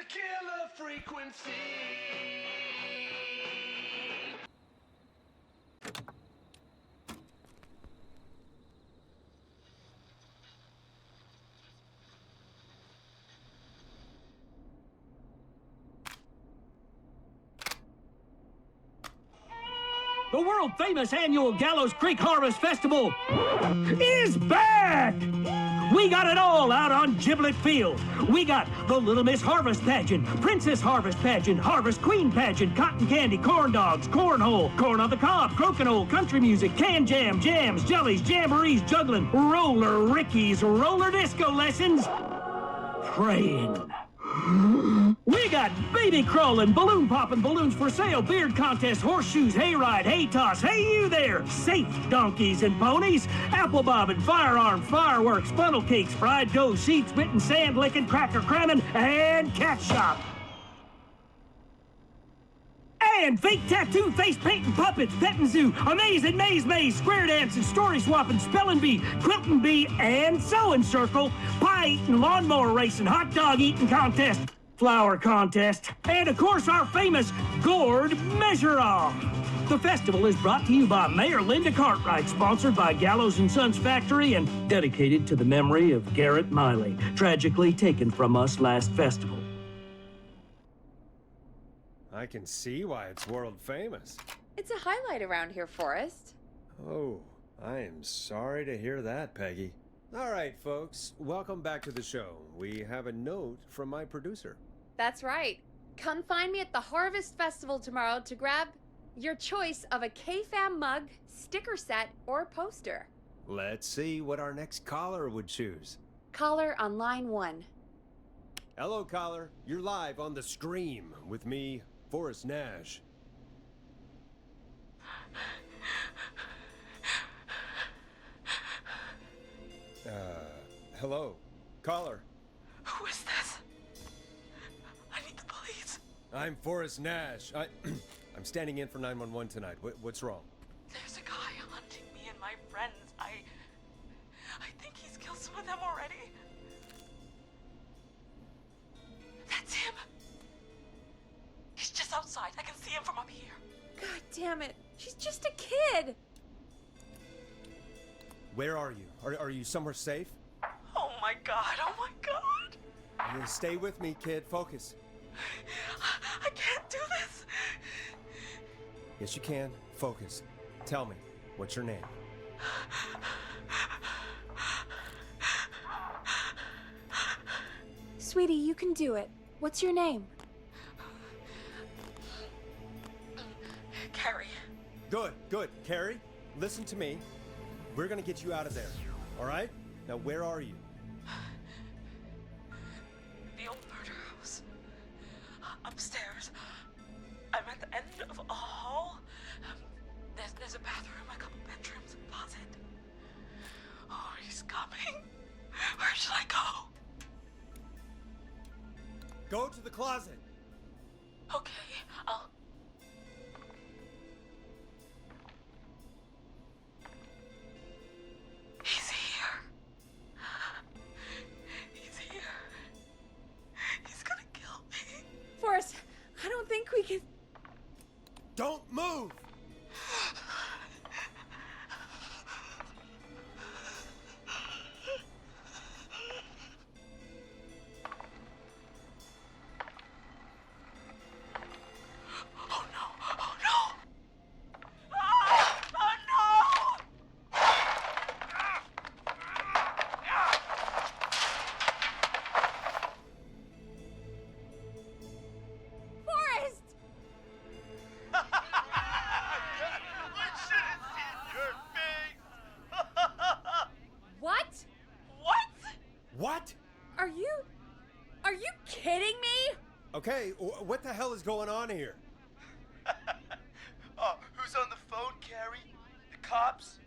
a killer frequency. The world-famous annual Gallows Creek Harvest Festival is back! We got it all out on Giblet Field. We got the Little Miss Harvest Pageant, Princess Harvest Pageant, Harvest Queen Pageant, Cotton Candy, Corn Dogs, Cornhole, Corn on the Cob, Crokinole, Country Music, Can Jam, Jams, Jellies, Jamborees, Juggling, Roller Rickies, Roller Disco Lessons, Praying. We got baby crawling, balloon popping, balloons for sale, beard contest, horseshoes, hayride, hay toss, hey you there, safe donkeys and ponies, apple bobbing, firearm, fireworks, funnel cakes, fried dough, seed spitting, sand licking, cracker cramming, and cat shop. And fake tattoo, face painting, puppets, petting zoo, amazing maze, square dancing, story swapping, spelling bee, quilting bee, and sewing circle, pie eating, lawnmower racing, hot dog eating contest, flower contest, and of course our famous gourd measure-off. The festival is brought to you by Mayor Linda Cartwright, sponsored by Gallows & Sons Factory, and dedicated to the memory of Garrett Miley, tragically taken from us last festival. I can see why it's world famous. It's a highlight around here, Forrest. Oh, I am sorry to hear that, Peggy. All right, folks, welcome back to the show. We have a note from my producer. That's right. Come find me at the Harvest Festival tomorrow to grab your choice of a K-Fam mug, sticker set, or poster. Let's see what our next caller would choose. Caller on line 1. Hello, caller. You're live on the Scream with me, Forrest Nash. Hello, caller. Who is this? I need the police. I'm Forrest Nash. I'm standing in for 911 tonight. What's wrong? There's a guy hunting me and my friends. I think he's killed some of them already. That's him. He's just outside. I can see him from up here. God damn it. She's just a kid. Where are you? Are you somewhere safe? Oh my god. Oh my god. You stay with me, kid. Focus. I can't do this. Yes, you can. Focus. Tell me, what's your name? Sweetie, you can do it. What's your name? Carrie. Good. Carrie, listen to me. We're gonna get you out of there, all right? Now, where are you? The old murder house. Upstairs. I'm at the end of a hall. There's a bathroom, a couple bedrooms, a closet. Oh, he's coming. Where should I go? Go to the closet. Okay, I'll... He's here. He's here. He's gonna kill me. Forrest, I don't think we can... Don't move! Oh no! Oh no! Ah! Oh no! Forrest! We should have seen your face. What? What? What? Are you kidding me? Okay, what the hell is going on here? Oh, who's on the phone, Carrie? The cops?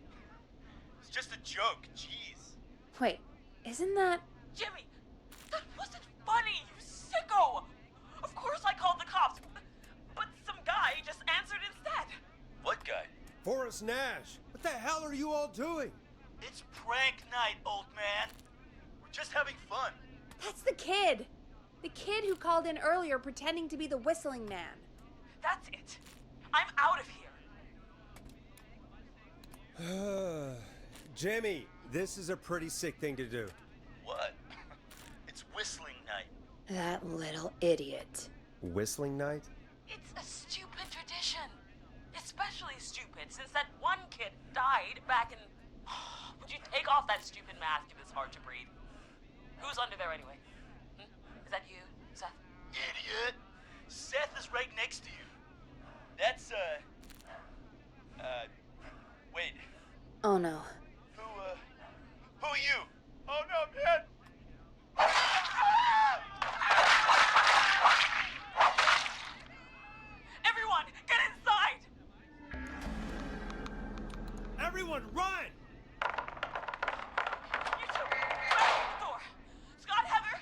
It's just a joke, jeez. Wait, isn't that... Jimmy, that wasn't funny, you sicko! Of course I called the cops, but some guy just answered instead. What guy? Forrest Nash, what the hell are you all doing? It's prank night, old man. We're just having fun. That's the kid. The kid who called in earlier pretending to be the whistling man. That's it. I'm out of here. Jimmy, this is a pretty sick thing to do. What? It's whistling night. That little idiot. Whistling night? It's a stupid tradition. Especially stupid since that one kid died back in... Would you take off that stupid mask if it's hard to breathe? Who's under there anyway? Is that you, Seth? Idiot! Seth is right next to you. That's, wait. Oh no. Who are you? Oh no, man! Everyone, get inside! Everyone, run! You two, barricade the door. Scott, Heather,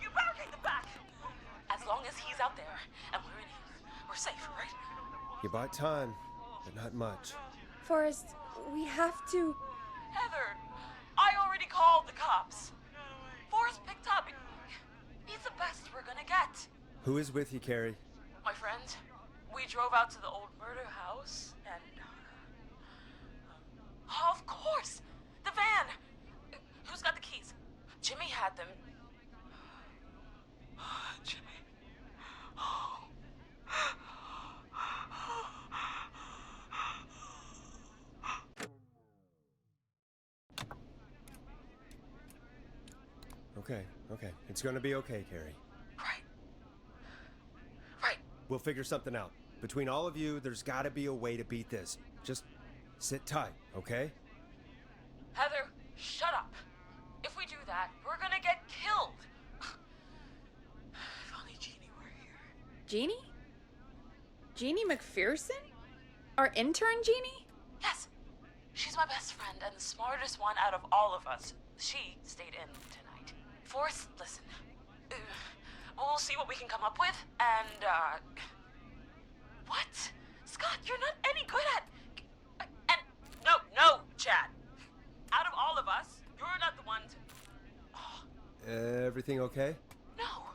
you barricade the back. As long as he's out there and we're in here, we're safe, right? You bought time, but not much. Forrest, we have to... Heather, I already called the cops. Forrest picked up. He's the best we're gonna get. Who is with you, Carrie? My friend, we drove out to the old murder house and... of course! The van! Who's got the keys? Jimmy had them. Jimmy. Okay. It's gonna be okay, Carrie. Right. We'll figure something out. Between all of you, there's gotta be a way to beat this. Just sit tight, okay? Heather, shut up. If we do that, we're gonna get killed. If only Jeannie were here. Jeannie? Jeannie McPherson? Our intern Jeannie? Yes. She's my best friend and the smartest one out of all of us. She stayed in tonight. Forrest, listen. We'll see what we can come up with, and, What? Scott, you're not any good at... And... No, Chad. Out of all of us, you're not the one to... Everything okay? No.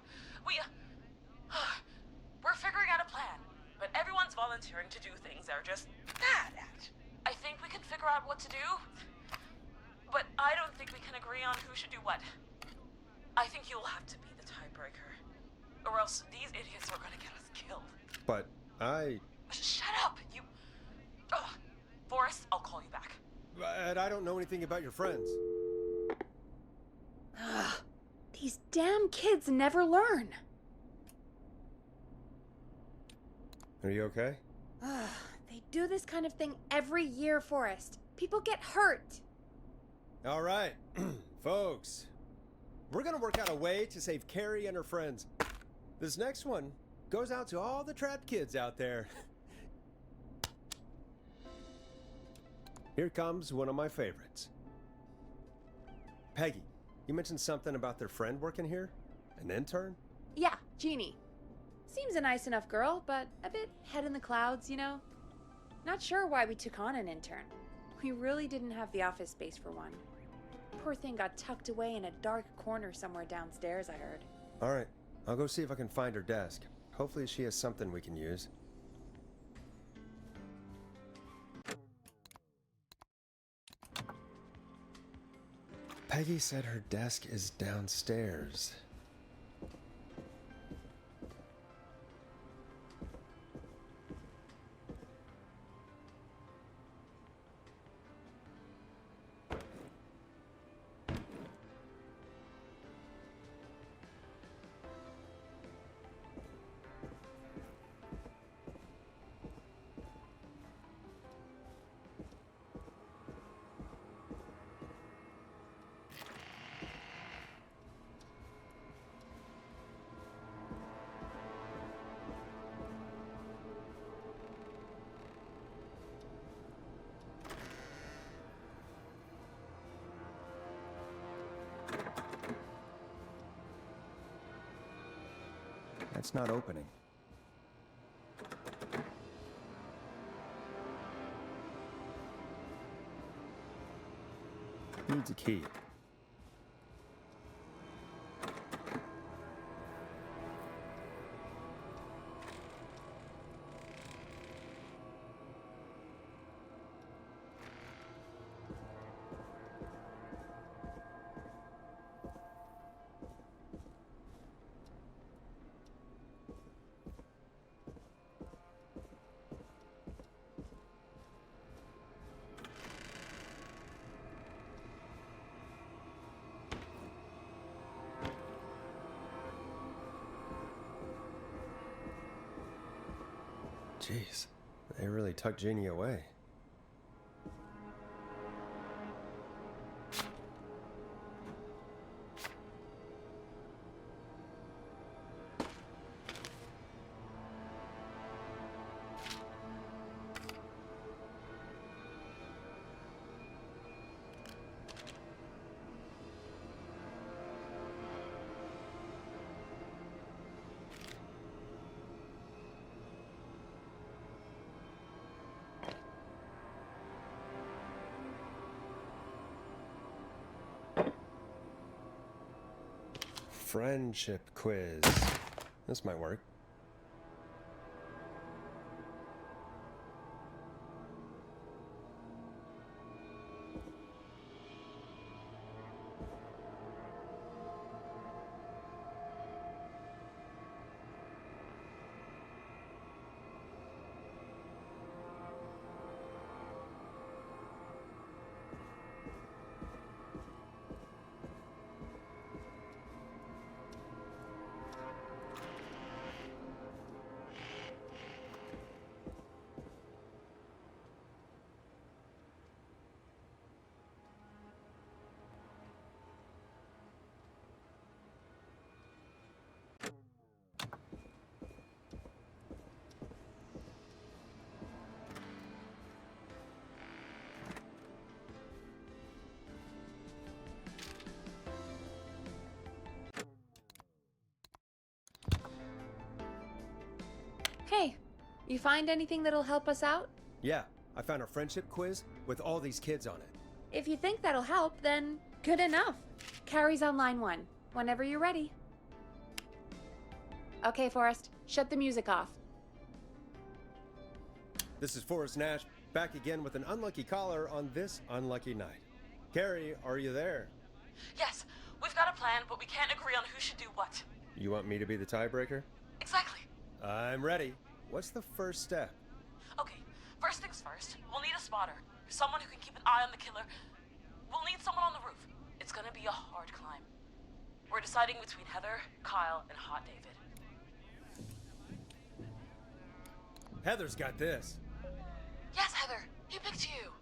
We're figuring out a plan, but everyone's volunteering to do things they're just bad at. I think we can figure out what to do, but I don't think we can agree on who should do what. I think you'll have to be the tiebreaker, or else these idiots are gonna get us killed. But Shut up, you... Forrest, I'll call you back. I don't know anything about your friends. These damn kids never learn. Are you okay? They do this kind of thing every year, Forrest. People get hurt. All right, folks. We're gonna work out a way to save Carrie and her friends. This next one goes out to all the trapped kids out there. Here comes one of my favorites. Peggy, you mentioned something about their friend working here? An intern? Yeah, Jeannie. Seems a nice enough girl, but a bit head in the clouds, you know? Not sure why we took on an intern. We really didn't have the office space for one. Poor thing got tucked away in a dark corner somewhere downstairs, I heard. All right, I'll go see if I can find her desk. Hopefully she has something we can use. Peggy said her desk is downstairs. That's not opening. Needs a key. Jeez, they really tucked Jeannie away. Friendship quiz. This might work. Hey, you find anything that'll help us out? Yeah, I found a friendship quiz with all these kids on it. If you think that'll help, then good enough. Carrie's on line 1, whenever you're ready. Okay, Forrest, shut the music off. This is Forrest Nash, back again with an unlucky caller on this unlucky night. Carrie, are you there? Yes, we've got a plan, but we can't agree on who should do what. You want me to be the tiebreaker? Exactly. I'm ready. What's the first step? Okay, first things first, we'll need a spotter. Someone who can keep an eye on the killer. We'll need someone on the roof. It's gonna be a hard climb. We're deciding between Heather, Kyle, and Hot David. Heather's got this. Yes, Heather, he picked you.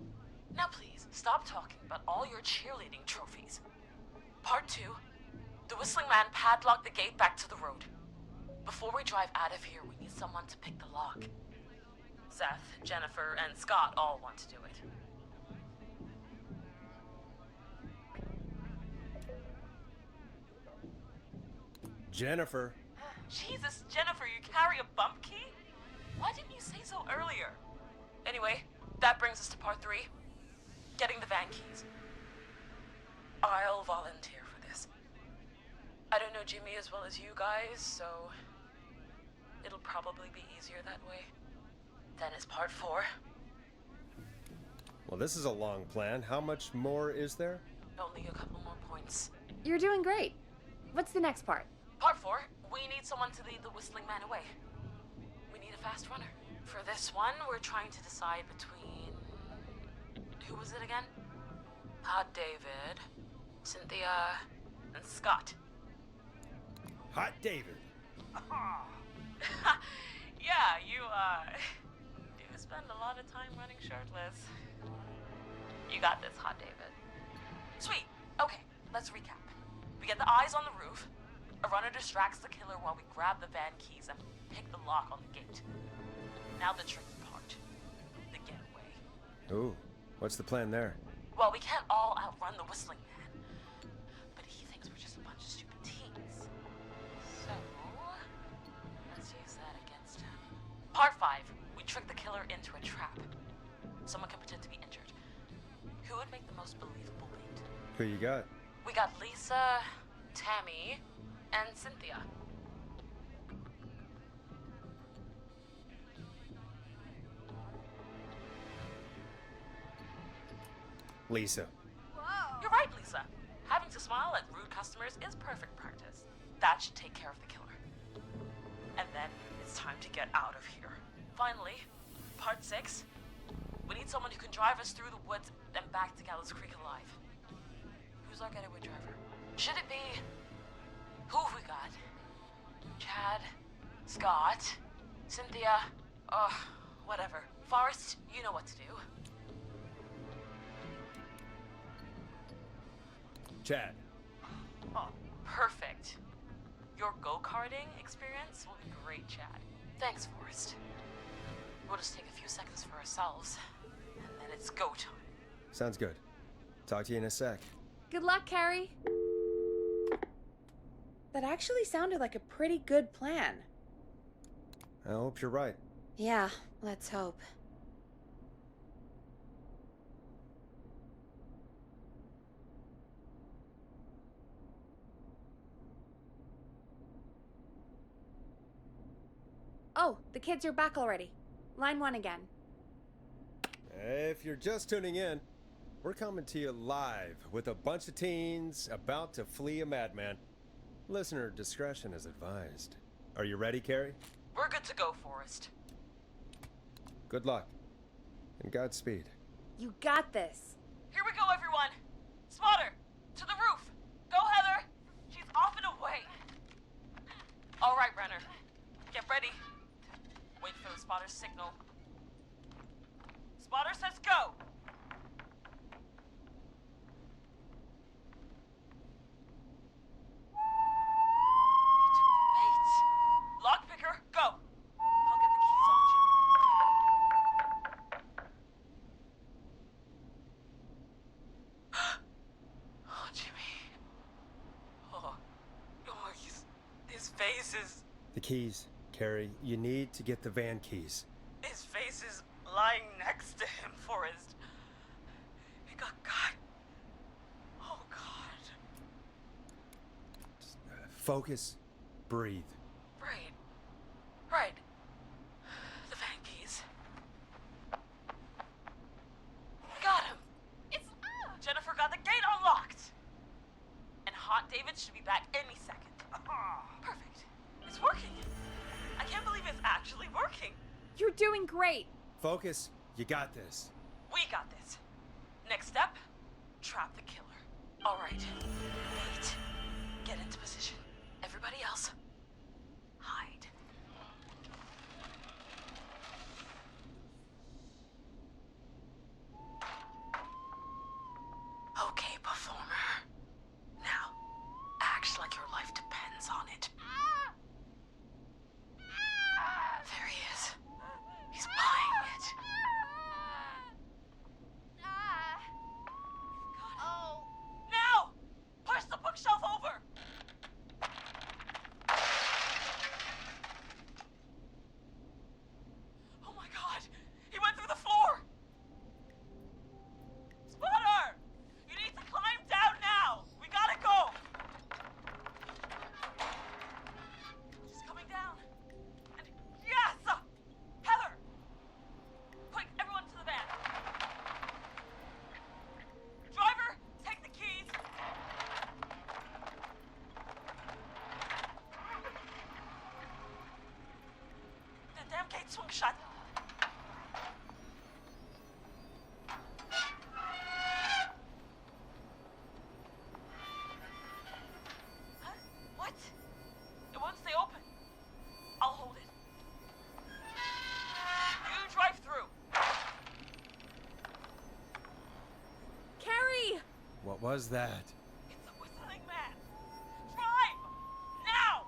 Now please, stop talking about all your cheerleading trophies. Part 2, the Whistling Man padlocked the gate back to the road. Before we drive out of here, we need someone to pick the lock. Seth, Jennifer, and Scott all want to do it. Jennifer. Jesus, Jennifer, you carry a bump key? Why didn't you say so earlier? Anyway, that brings us to part 3. Getting the van keys. I'll volunteer for this. I don't know Jimmy as well as you guys, so it'll probably be easier that way. Then is part 4. Well, this is a long plan. How much more is there? Only a couple more points. You're doing great. What's the next part? Part 4, we need someone to lead the Whistling Man away. We need a fast runner. For this one, we're trying to decide between... Who was it again? Hot David, Cynthia, and Scott. Hot David. Yeah, you do spend a lot of time running shirtless. You got this, Hot David. Sweet. Okay, let's recap. We get the eyes on the roof. A runner distracts the killer while we grab the van keys and pick the lock on the gate. Now the tricky part. The getaway. Ooh, what's the plan there? Well, we can't all outrun the Whistling Man. But he thinks we're just a bunch of stupid teens. So, let's use that against him. Part 5. We trick the killer into a trap. Someone can pretend to be injured. Who would make the most believable lead? Who you got? We got Lisa, Tammy, and Cynthia. Lisa. You're right, Lisa. Having to smile at rude customers is perfect practice. That should take care of the killer. And then it's time to get out of here. Finally, part 6. We need someone who can drive us through the woods and back to Gallows Creek alive. Who's our getaway driver? Should it be... Who have we got? Chad, Scott, Cynthia, Whatever. Forrest, you know what to do. Chad. Oh, perfect. Your go-karting experience will be great, Chad. Thanks, Forrest. We'll just take a few seconds for ourselves, and then it's go time. Sounds good. Talk to you in a sec. Good luck, Carrie. That actually sounded like a pretty good plan. I hope you're right. Yeah, let's hope. Oh, the kids are back already. Line 1 again. If you're just tuning in, we're coming to you live with a bunch of teens about to flee a madman. Listener discretion is advised. Are you ready, Carrie? We're good to go, Forrest. Good luck. And Godspeed. You got this. Here we go, everyone. Spotter, to the roof. Go, Heather. She's off and away. All right, Renner. Get ready. Wait for the spotter's signal. Spotter says go. He took the bait. Lockpicker, go. I'll get the keys off Jimmy. Oh, Jimmy. Oh, his face is... The keys, Carrie. You need to get the van keys. His face is lying next to him, Forrest. He got caught. Oh, God. Focus. Breathe. Right. The van keys. Got him. It's... Jennifer got the gate unlocked. And Hot David should be back any second. Perfect. It's working. I can't believe it's actually working. You're doing great. Focus. You got this. We got this. Next step, trap the killer. All right. Wait. Get into position. Everybody else, hide. Okay, performer. Now, act like your life depends on it. There he is. He's buying it. Oh. Now! Push the bookshelf over! Oh my God! He went through the floor! Spotter! You need to climb down now! We gotta go! She's coming down. And yes! Heather! Quick, everyone to the van. Driver, take the keys. The damn gate swung shut. Huh? What? It won't stay open. I'll hold it. You drive through. Carrie! What was that? It's a whistling man. Drive! Now!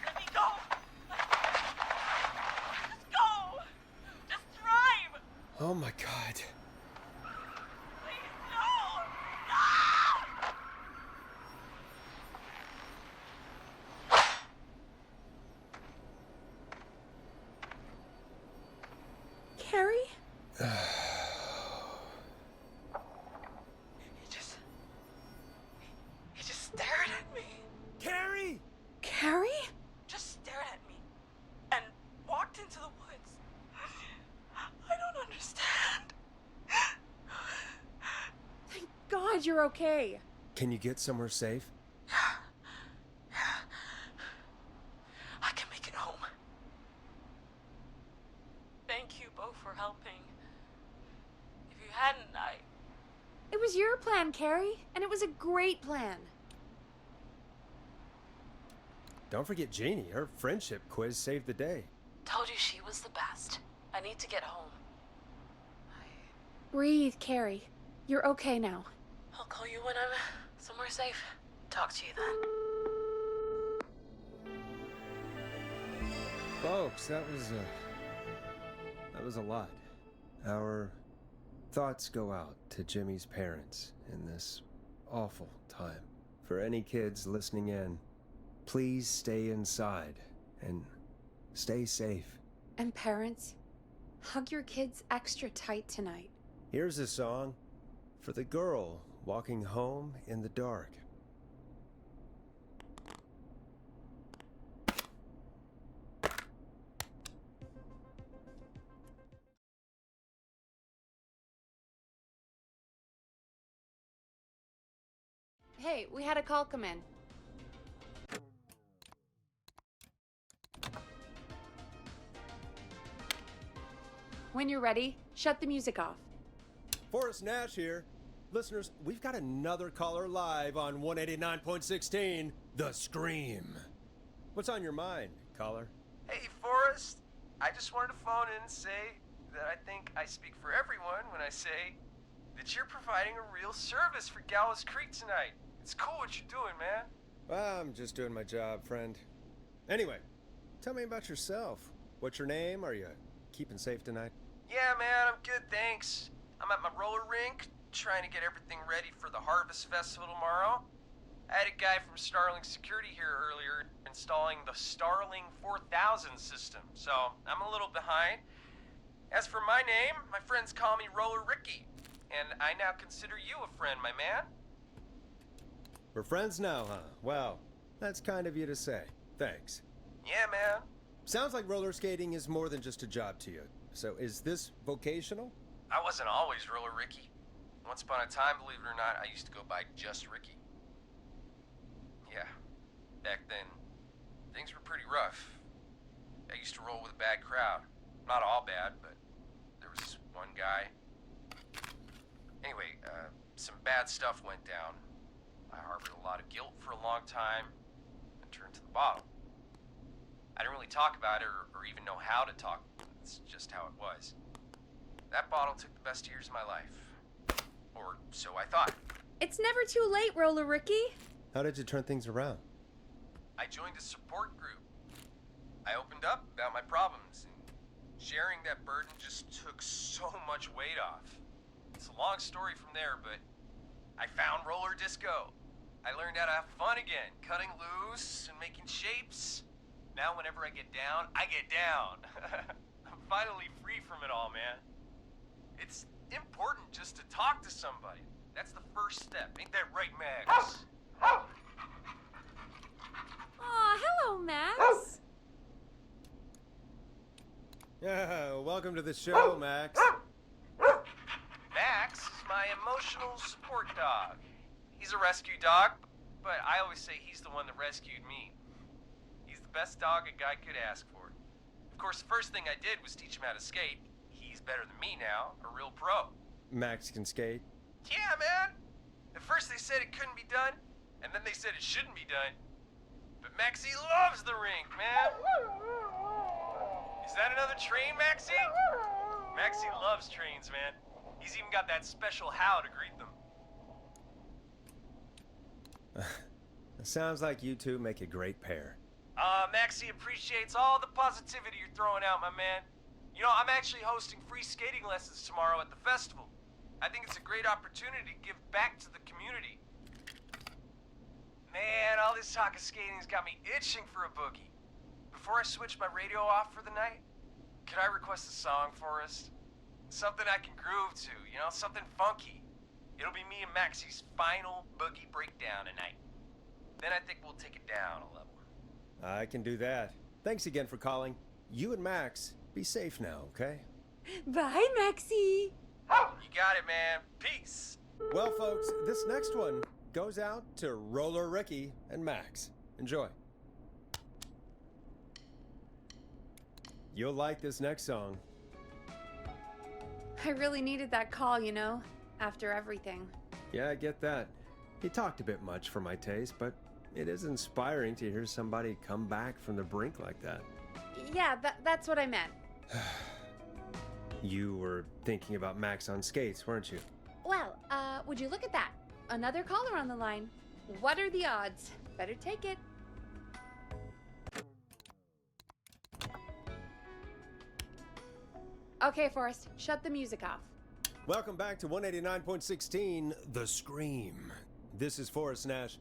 Let me go! Just go! Just drive! Oh my God. Please, no! No! Carrie? He just stared at me. Carrie! Carrie? Just stared at me. And walked into the woods. I don't understand. Thank God you're okay. Can you get somewhere safe? I can make it home. Thank you both for helping. was your plan, Carrie, and it was a great plan. Don't forget Jeannie. Her friendship quiz saved the day. Told you she was the best. I need to get home. Breathe, Carrie. You're okay now. I'll call you when I'm somewhere safe. Talk to you then. Folks, that was a lot. Our thoughts go out to Jimmy's parents in this awful time. For any kids listening in, please stay inside and stay safe. And parents, hug your kids extra tight tonight. Here's a song for the girl walking home in the dark. Hey, we had a call come in. When you're ready, shut the music off. Forrest Nash here. Listeners, we've got another caller live on 189.16, The Scream. What's on your mind, caller? Hey, Forrest. I just wanted to phone in and say that I think I speak for everyone when I say that you're providing a real service for Gallows Creek tonight. It's cool what you're doing, man. Well, I'm just doing my job, friend. Anyway, tell me about yourself. What's your name? Are you keeping safe tonight? Yeah, man, I'm good, thanks. I'm at my roller rink, trying to get everything ready for the Harvest Festival tomorrow. I had a guy from Starling Security here earlier installing the Starling 4000 system, so I'm a little behind. As for my name, my friends call me Roller Ricky, and I now consider you a friend, my man. We're friends now, huh? Well, that's kind of you to say. Thanks. Yeah, man. Sounds like roller skating is more than just a job to you. So is this vocational? I wasn't always Roller Ricky. Once upon a time, believe it or not, I used to go by just Ricky. Yeah, back then, things were pretty rough. I used to roll with a bad crowd. Not all bad, but there was this one guy. Anyway, some bad stuff went down. I harbored a lot of guilt for a long time and turned to the bottle. I didn't really talk about it or even know how to talk. It's just how it was. That bottle took the best years of my life. Or so I thought. It's never too late, Roller Ricky. How did you turn things around? I joined a support group. I opened up about my problems, and sharing that burden just took so much weight off. It's a long story from there, but I found roller disco. I learned how to have fun again, cutting loose and making shapes. Now whenever I get down, I get down. I'm finally free from it all, man. It's important just to talk to somebody. That's the first step. Ain't that right, Max? Aw, hello, Max. Yeah, welcome to the show, Max. Max is my emotional support dog. He's a rescue dog, but I always say he's the one that rescued me. He's the best dog a guy could ask for. Of course, the first thing I did was teach him how to skate. He's better than me now, a real pro. Max can skate. Yeah, man. At first they said it couldn't be done, and then they said it shouldn't be done. But Maxie loves the rink, man. Is that another train, Maxie? Maxie loves trains, man. He's even got that special how to greet them. It sounds like you two make a great pair. Maxie appreciates all the positivity you're throwing out, my man. You know, I'm actually hosting free skating lessons tomorrow at the festival. I think it's a great opportunity to give back to the community. Man, all this talk of skating's got me itching for a boogie. Before I switch my radio off for the night, could I request a song, Forrest? Something I can groove to, you know, something funky. It'll be me and Maxie's final boogie breakdown tonight. Then I think we'll take it down a level. I can do that. Thanks again for calling. You and Max, be safe now, okay? Bye, Maxie. You got it, man. Peace. Well, folks, this next one goes out to Roller Ricky and Max. Enjoy. You'll like this next song. I really needed that call, you know, after everything. Yeah, I get that. He talked a bit much for my taste, but it is inspiring to hear somebody come back from the brink like that. Yeah, that's what I meant. You were thinking about Max on skates, weren't you? Well, would you look at that? Another caller on the line. What are the odds? Better take it. Okay, Forrest, shut the music off. Welcome back to 189.16, The Scream. This is Forrest Nash.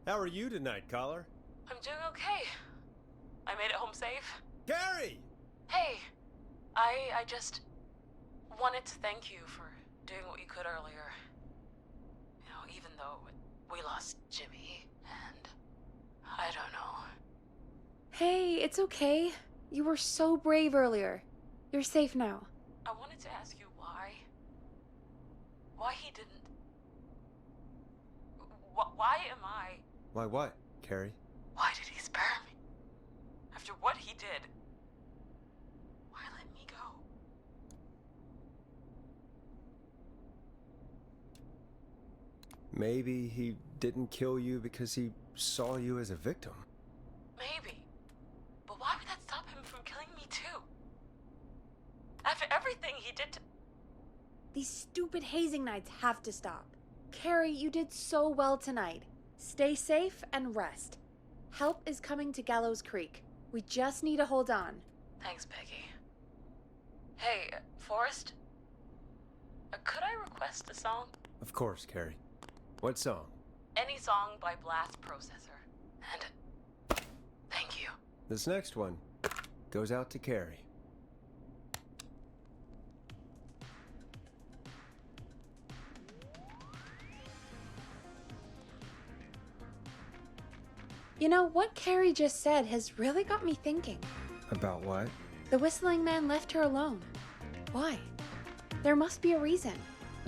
How are you tonight, caller? I'm doing okay. I made it home safe. Gary! Hey, I just wanted to thank you for doing what you could earlier. You know, even though we lost Jimmy, and I don't know. Hey, it's okay. You were so brave earlier. You're safe now. I wanted to ask you why he didn't... Why am I... Why what, Carrie? Why did he spare me? After what he did, why let me go? Maybe he didn't kill you because he saw you as a victim. Maybe. But why would that stop him from killing me too? After everything he did to... These stupid hazing nights have to stop. Carrie, you did so well tonight. Stay safe and rest. Help is coming to Gallows Creek. We just need to hold on. Thanks, Peggy. Hey, Forrest? Could I request a song? Of course, Carrie. What song? Any song by Blast Processor. And thank you. This next one goes out to Carrie. You know, what Carrie just said has really got me thinking. About what? The whistling man left her alone. Why? There must be a reason.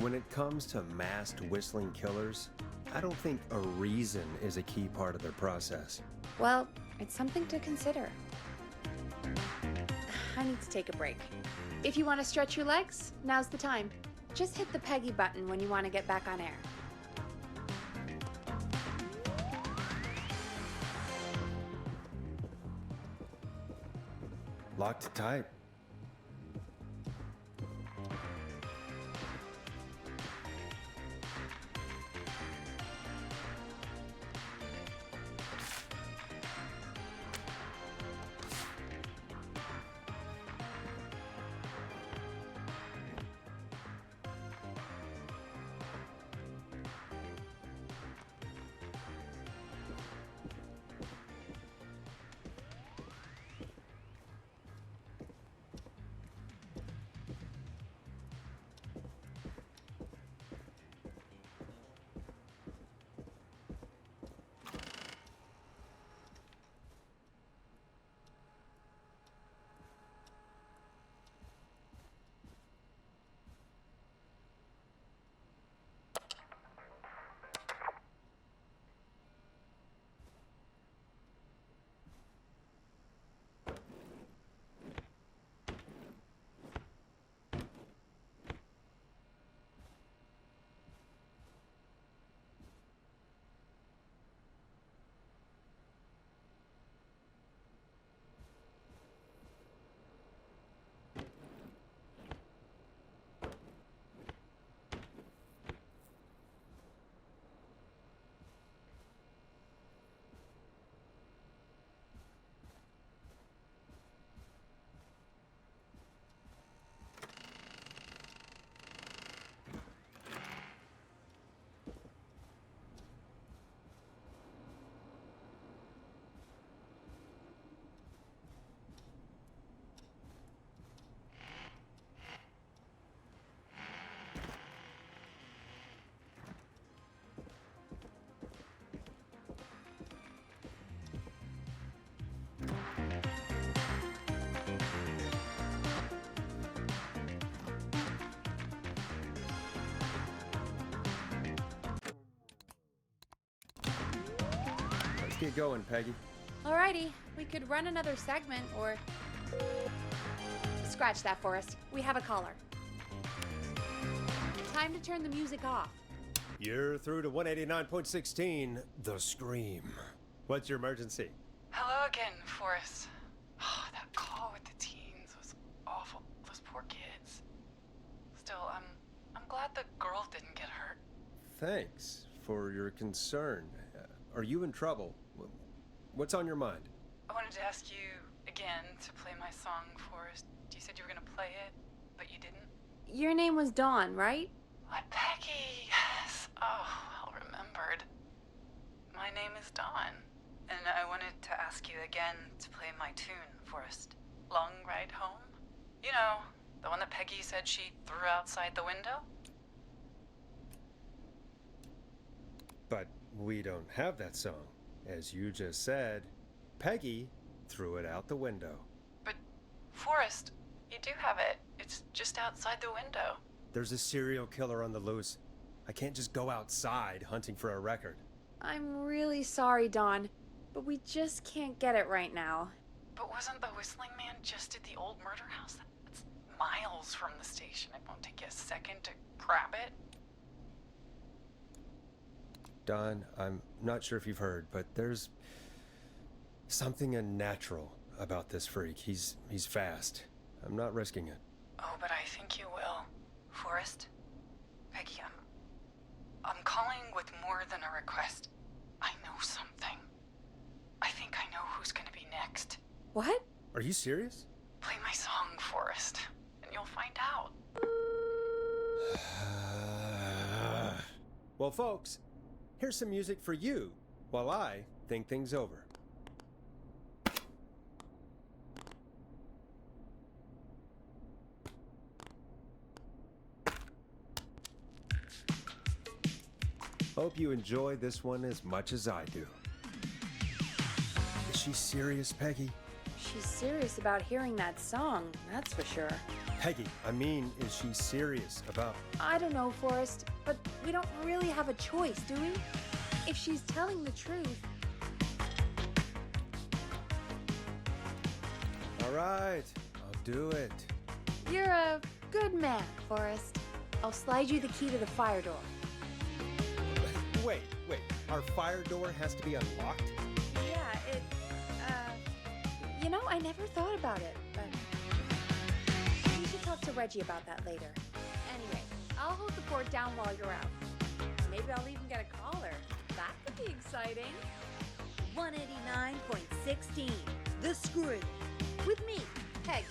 When it comes to masked whistling killers, I don't think a reason is a key part of their process. Well, it's something to consider. I need to take a break. If you want to stretch your legs, now's the time. Just hit the Peggy button when you want to get back on air. Locked tight. Get going, Peggy. Alrighty, we could run another segment or... Scratch that, Forrest. We have a caller. Time to turn the music off. You're through to 189.16, The Scream. What's your emergency? Hello again, Forrest. Oh, that call with the teens was awful. Those poor kids. Still, I'm glad the girl didn't get hurt. Thanks for your concern. Are you in trouble? What's on your mind? I wanted to ask you again to play my song, Forrest. You said you were gonna play it, but you didn't. Your name was Dawn, right? What, Peggy? Yes. Oh, well remembered. My name is Dawn, and I wanted to ask you again to play my tune, Forrest. Long Ride Home? You know, the one that Peggy said she threw outside the window? But we don't have that song. As you just said, Peggy threw it out the window. But, Forrest, you do have it. It's just outside the window. There's a serial killer on the loose. I can't just go outside hunting for a record. I'm really sorry, Dawn, but we just can't get it right now. But wasn't the Whistling Man just at the old murder house? That's miles from the station. It won't take you a second to grab it. Don, I'm not sure if you've heard, but there's something unnatural about this freak. He's fast. I'm not risking it. Oh, but I think you will. Forrest? Peggy, I'm calling with more than a request. I know something. I think I know who's gonna be next. What? Are you serious? Play my song, Forrest, and you'll find out. Well, folks, here's some music for you while I think things over. Hope you enjoy this one as much as I do. Is she serious, Peggy? She's serious about hearing that song, that's for sure. Peggy, I mean, is she serious about... I don't know, Forrest, but we don't really have a choice, do we? If she's telling the truth... All right, I'll do it. You're a good man, Forrest. I'll slide you the key to the fire door. Wait. Our fire door has to be unlocked? Yeah, you know, I never thought about it, but... We should talk to Reggie about that later. Anyway, I'll hold the fort down while you're out. Maybe I'll even get a caller. That could be exciting. 189.16, The Screw. With me, Peggy.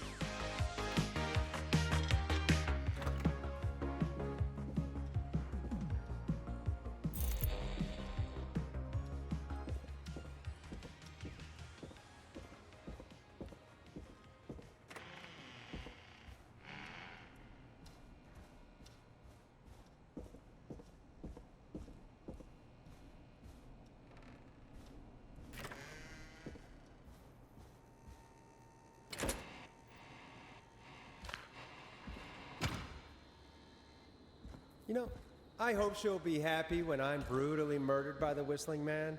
You know, I hope she'll be happy when I'm brutally murdered by the Whistling Man.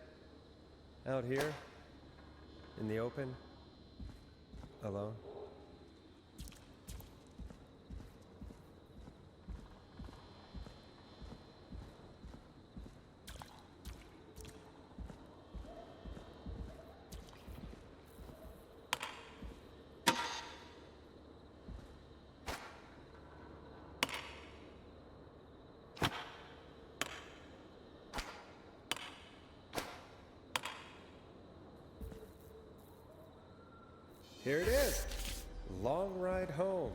Out here, in the open, alone. Here it is. Long Ride Home.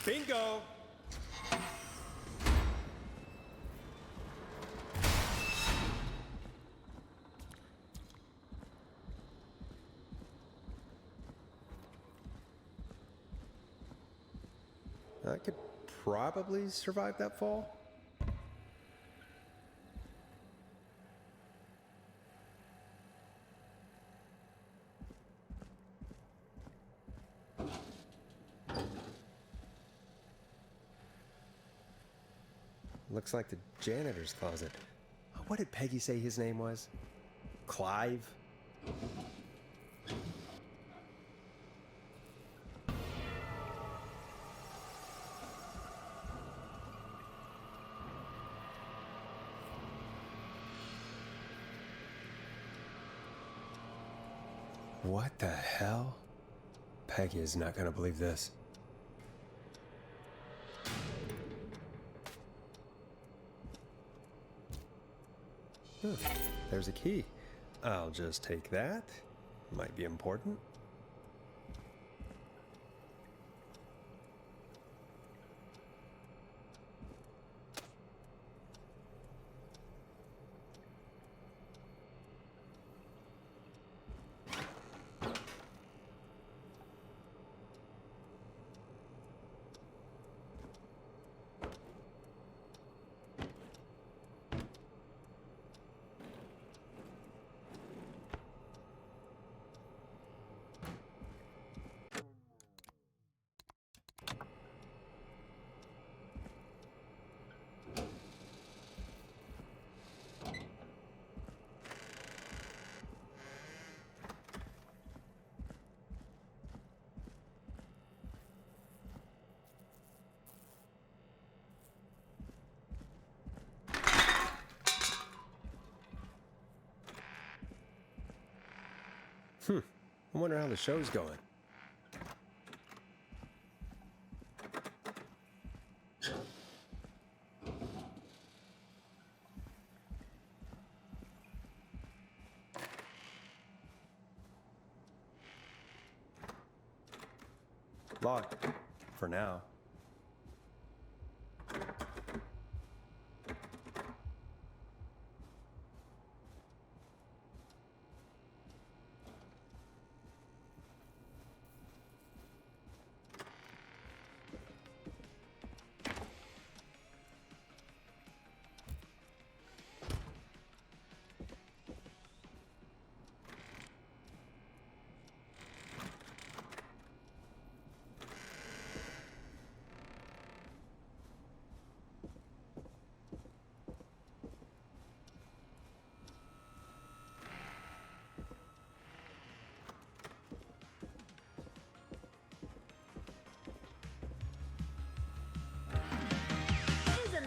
Bingo! I could probably survive that fall. Looks like the janitor's closet. What did Peggy say his name was? Clive? What the hell? Peggy is not gonna believe this. There's a key. I'll just take that. Might be important. I wonder how the show's going. Locked. For now.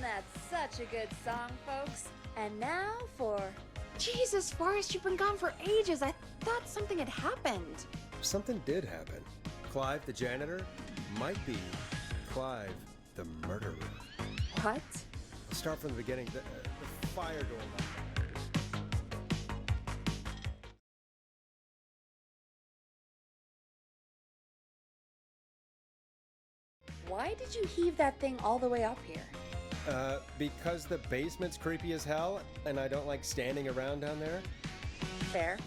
That's such a good song, folks. And now for... Jesus, Forrest, you've been gone for ages. I thought something had happened. Something did happen. Clive, the janitor, might be Clive, the murderer. What? Let's start from the beginning. The fire door locked. Why did you heave that thing all the way up here? Because the basement's creepy as hell, and I don't like standing around down there. Fair.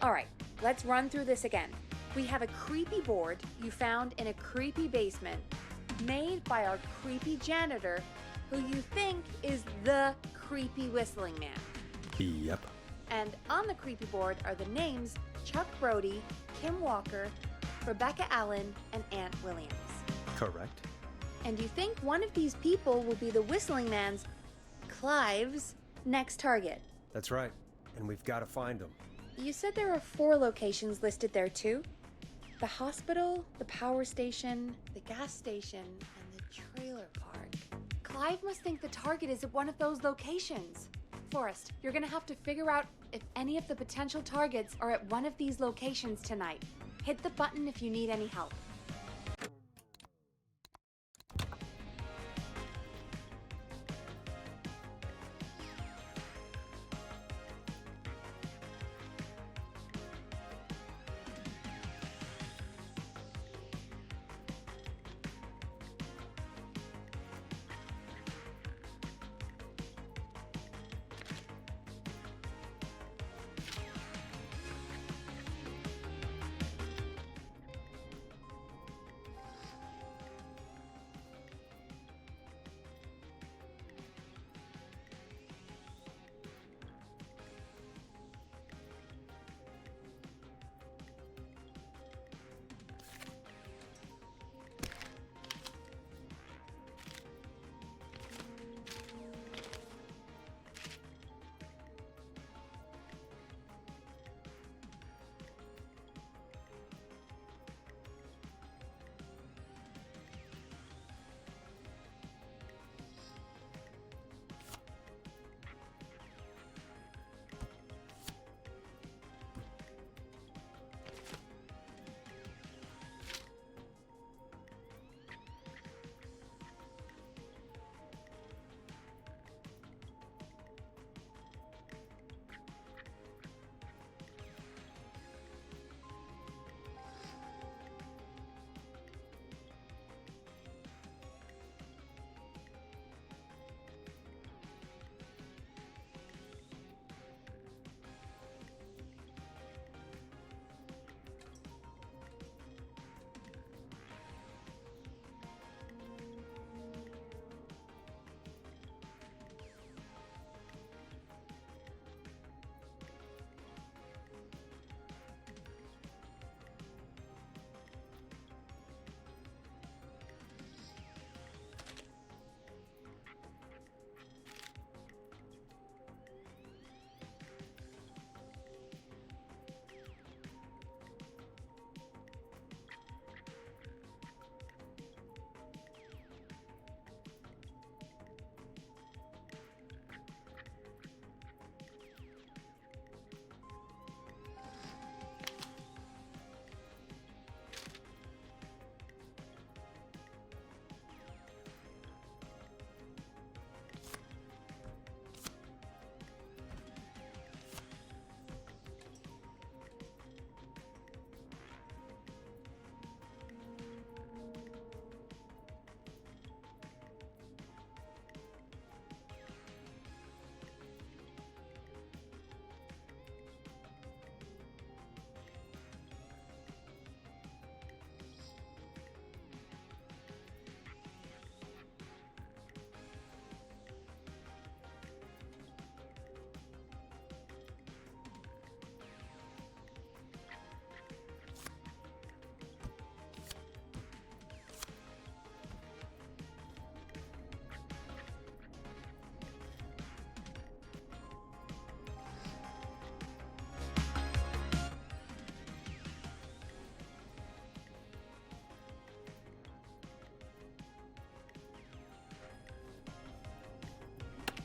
Alright, let's run through this again. We have a creepy board you found in a creepy basement, made by our creepy janitor, who you think is the creepy whistling man. Yep. And on the creepy board are the names Chuck Brody, Kim Walker, Rebecca Allen, and Aunt Williams. Correct. And you think one of these people will be the whistling man's, Clive's, next target. That's right. And we've got to find him. You said there are 4 locations listed there too? The hospital, the power station, the gas station, and the trailer park. Clive must think the target is at one of those locations. Forrest, you're gonna have to figure out if any of the potential targets are at one of these locations tonight. Hit the button if you need any help.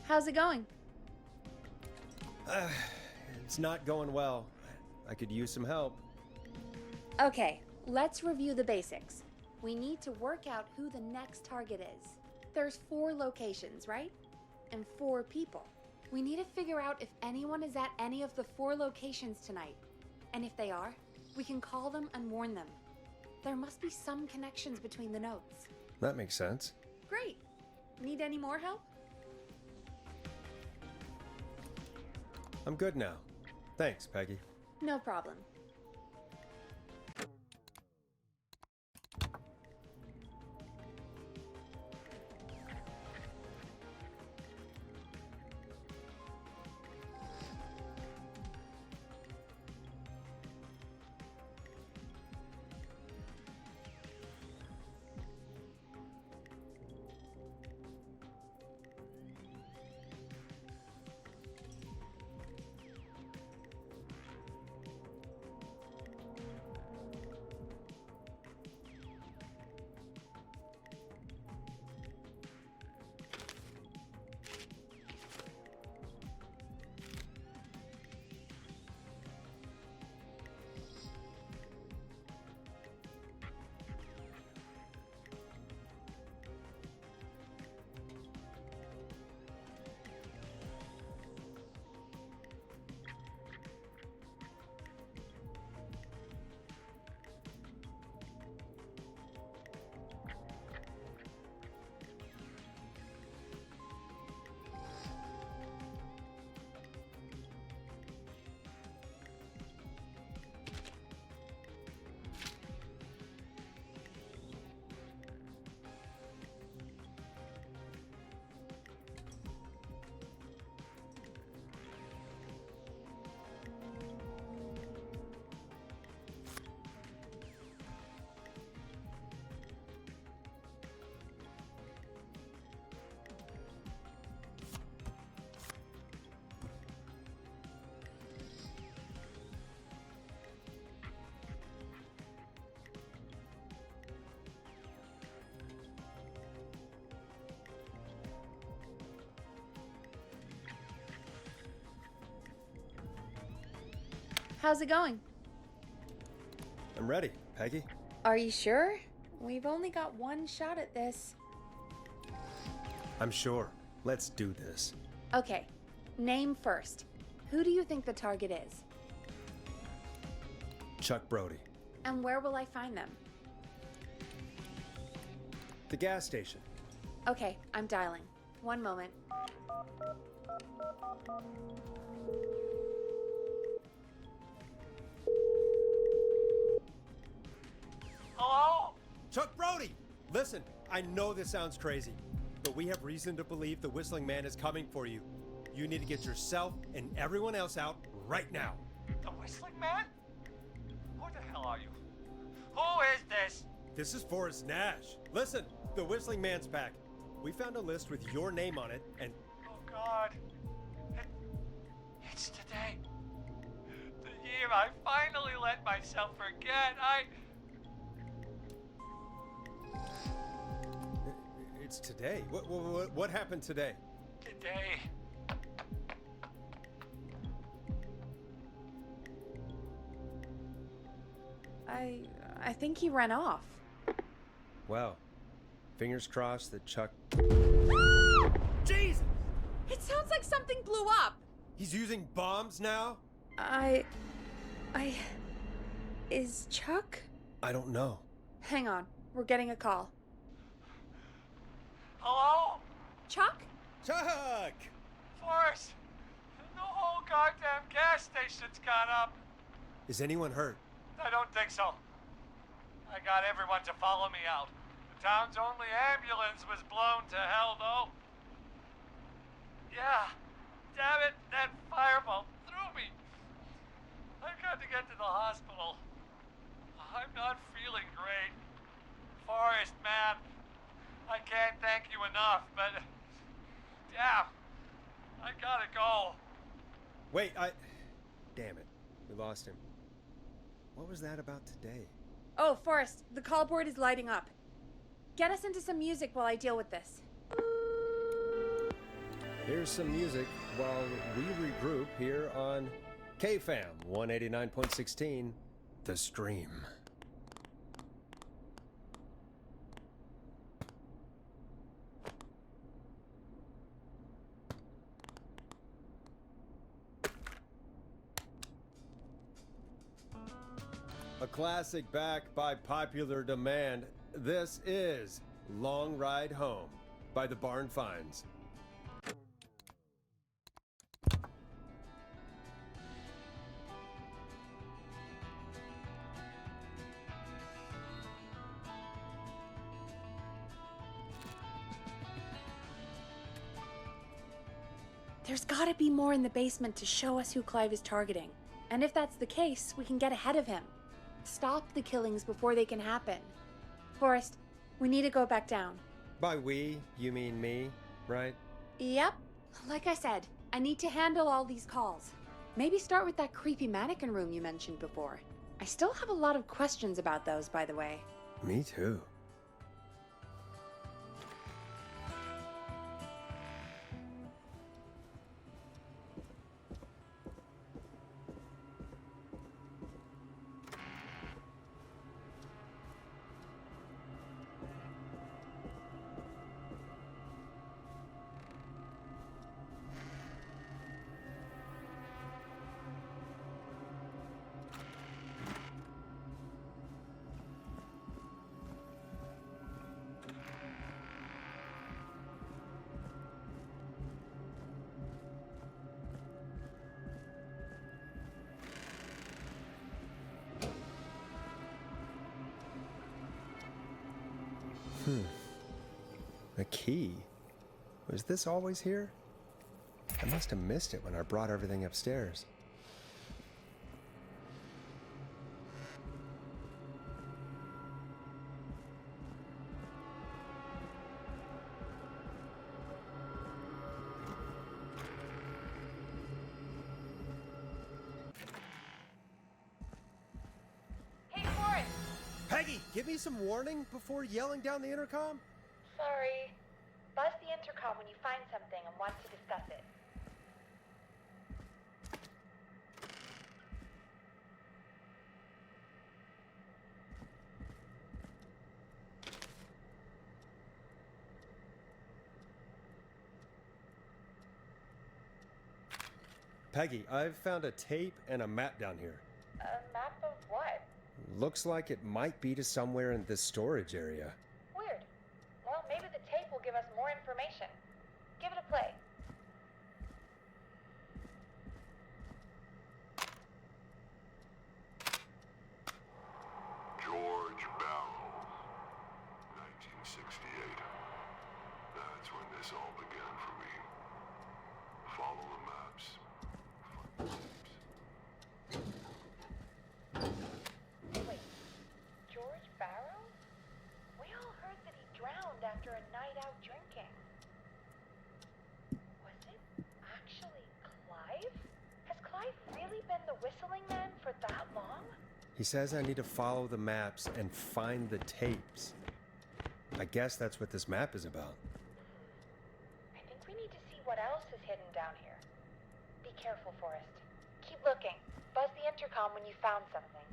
How's it going? It's not going well. I could use some help. Okay, let's review the basics. We need to work out who the next target is. There's 4 locations, right? And 4 people. We need to figure out if anyone is at any of the 4 locations tonight. And if they are, we can call them and warn them. There must be some connections between the notes. That makes sense. Great. Need any more help? I'm good now. Thanks, Peggy. No problem. How's it going? I'm ready, Peggy. Are you sure? We've only got one shot at this. I'm sure. Let's do this. Okay, name first. Who do you think the target is? Chuck Brody. And where will I find them? The gas station. Okay, I'm dialing. One moment. Hello? Chuck Brody! Listen, I know this sounds crazy, but we have reason to believe the Whistling Man is coming for you. You need to get yourself and everyone else out right now. The Whistling Man? Who the hell are you? Who is this? This is Forrest Nash. Listen, the Whistling Man's back. We found a list with your name on it, and Oh God. It's today. The year I finally let myself forget. it's today. What happened today? Today. I think he ran off. Well, fingers crossed that Chuck... Jesus! It sounds like something blew up. He's using bombs now? Is Chuck? I don't know. Hang on, we're getting a call. Hello? Chuck? Chuck! Forrest, the whole goddamn gas station's gone up. Is anyone hurt? I don't think so. I got everyone to follow me out. The town's only ambulance was blown to hell, though. Yeah, damn it, that fireball threw me. I've got to get to the hospital. I'm not feeling great. Forrest, man, I can't thank you enough, but yeah, I gotta go. Wait, Damn it. We lost him. What was that about today? Oh, Forrest, the call board is lighting up. Get us into some music while I deal with this. Here's some music while we regroup here on KFAM 189.16, The Stream. A classic back by popular demand. This is Long Ride Home by the Barn Finds. There's gotta be more in the basement to show us who Clive is targeting. And if that's the case, we can get ahead of him. Stop the killings before they can happen. Forrest, we need to go back down. By we, you mean me, right? Yep. Like I said, I need to handle all these calls. Maybe start with that creepy mannequin room you mentioned before. I still have a lot of questions about those, by the way. Me too. A key? Was this always here? I must have missed it when I brought everything upstairs. Hey, Forrest! Peggy, give me some warning before yelling down the intercom? Sorry. Buzz the intercom when you find something and want to discuss it. Peggy, I've found a tape and a map down here. A map of what? Looks like it might be to somewhere in this storage area. Weird. Well, maybe the tape will give us more information. Give it a play. George Barrow, 1968. That's when this all began for me. Follow the maps. Wait, George Barrow? We all heard that he drowned after a night out drinking. Was it actually Clive? Has Clive really been the whistling man for that long? He says I need to follow the maps and find the tapes. I guess that's what this map is about. I think we need to see what else is hidden down here. Be careful, Forrest. Keep looking. Buzz the intercom when you found something.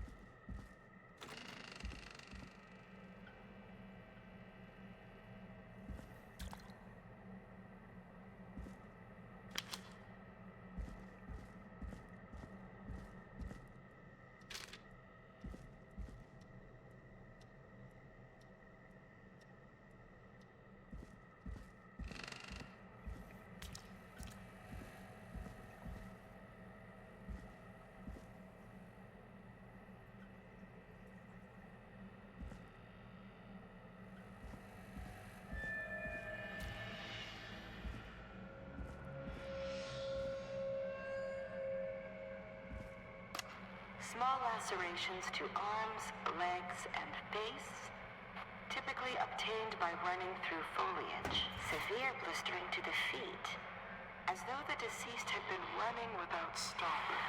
Small lacerations to arms, legs, and face, typically obtained by running through foliage. Severe blistering to the feet, as though the deceased had been running without stopping.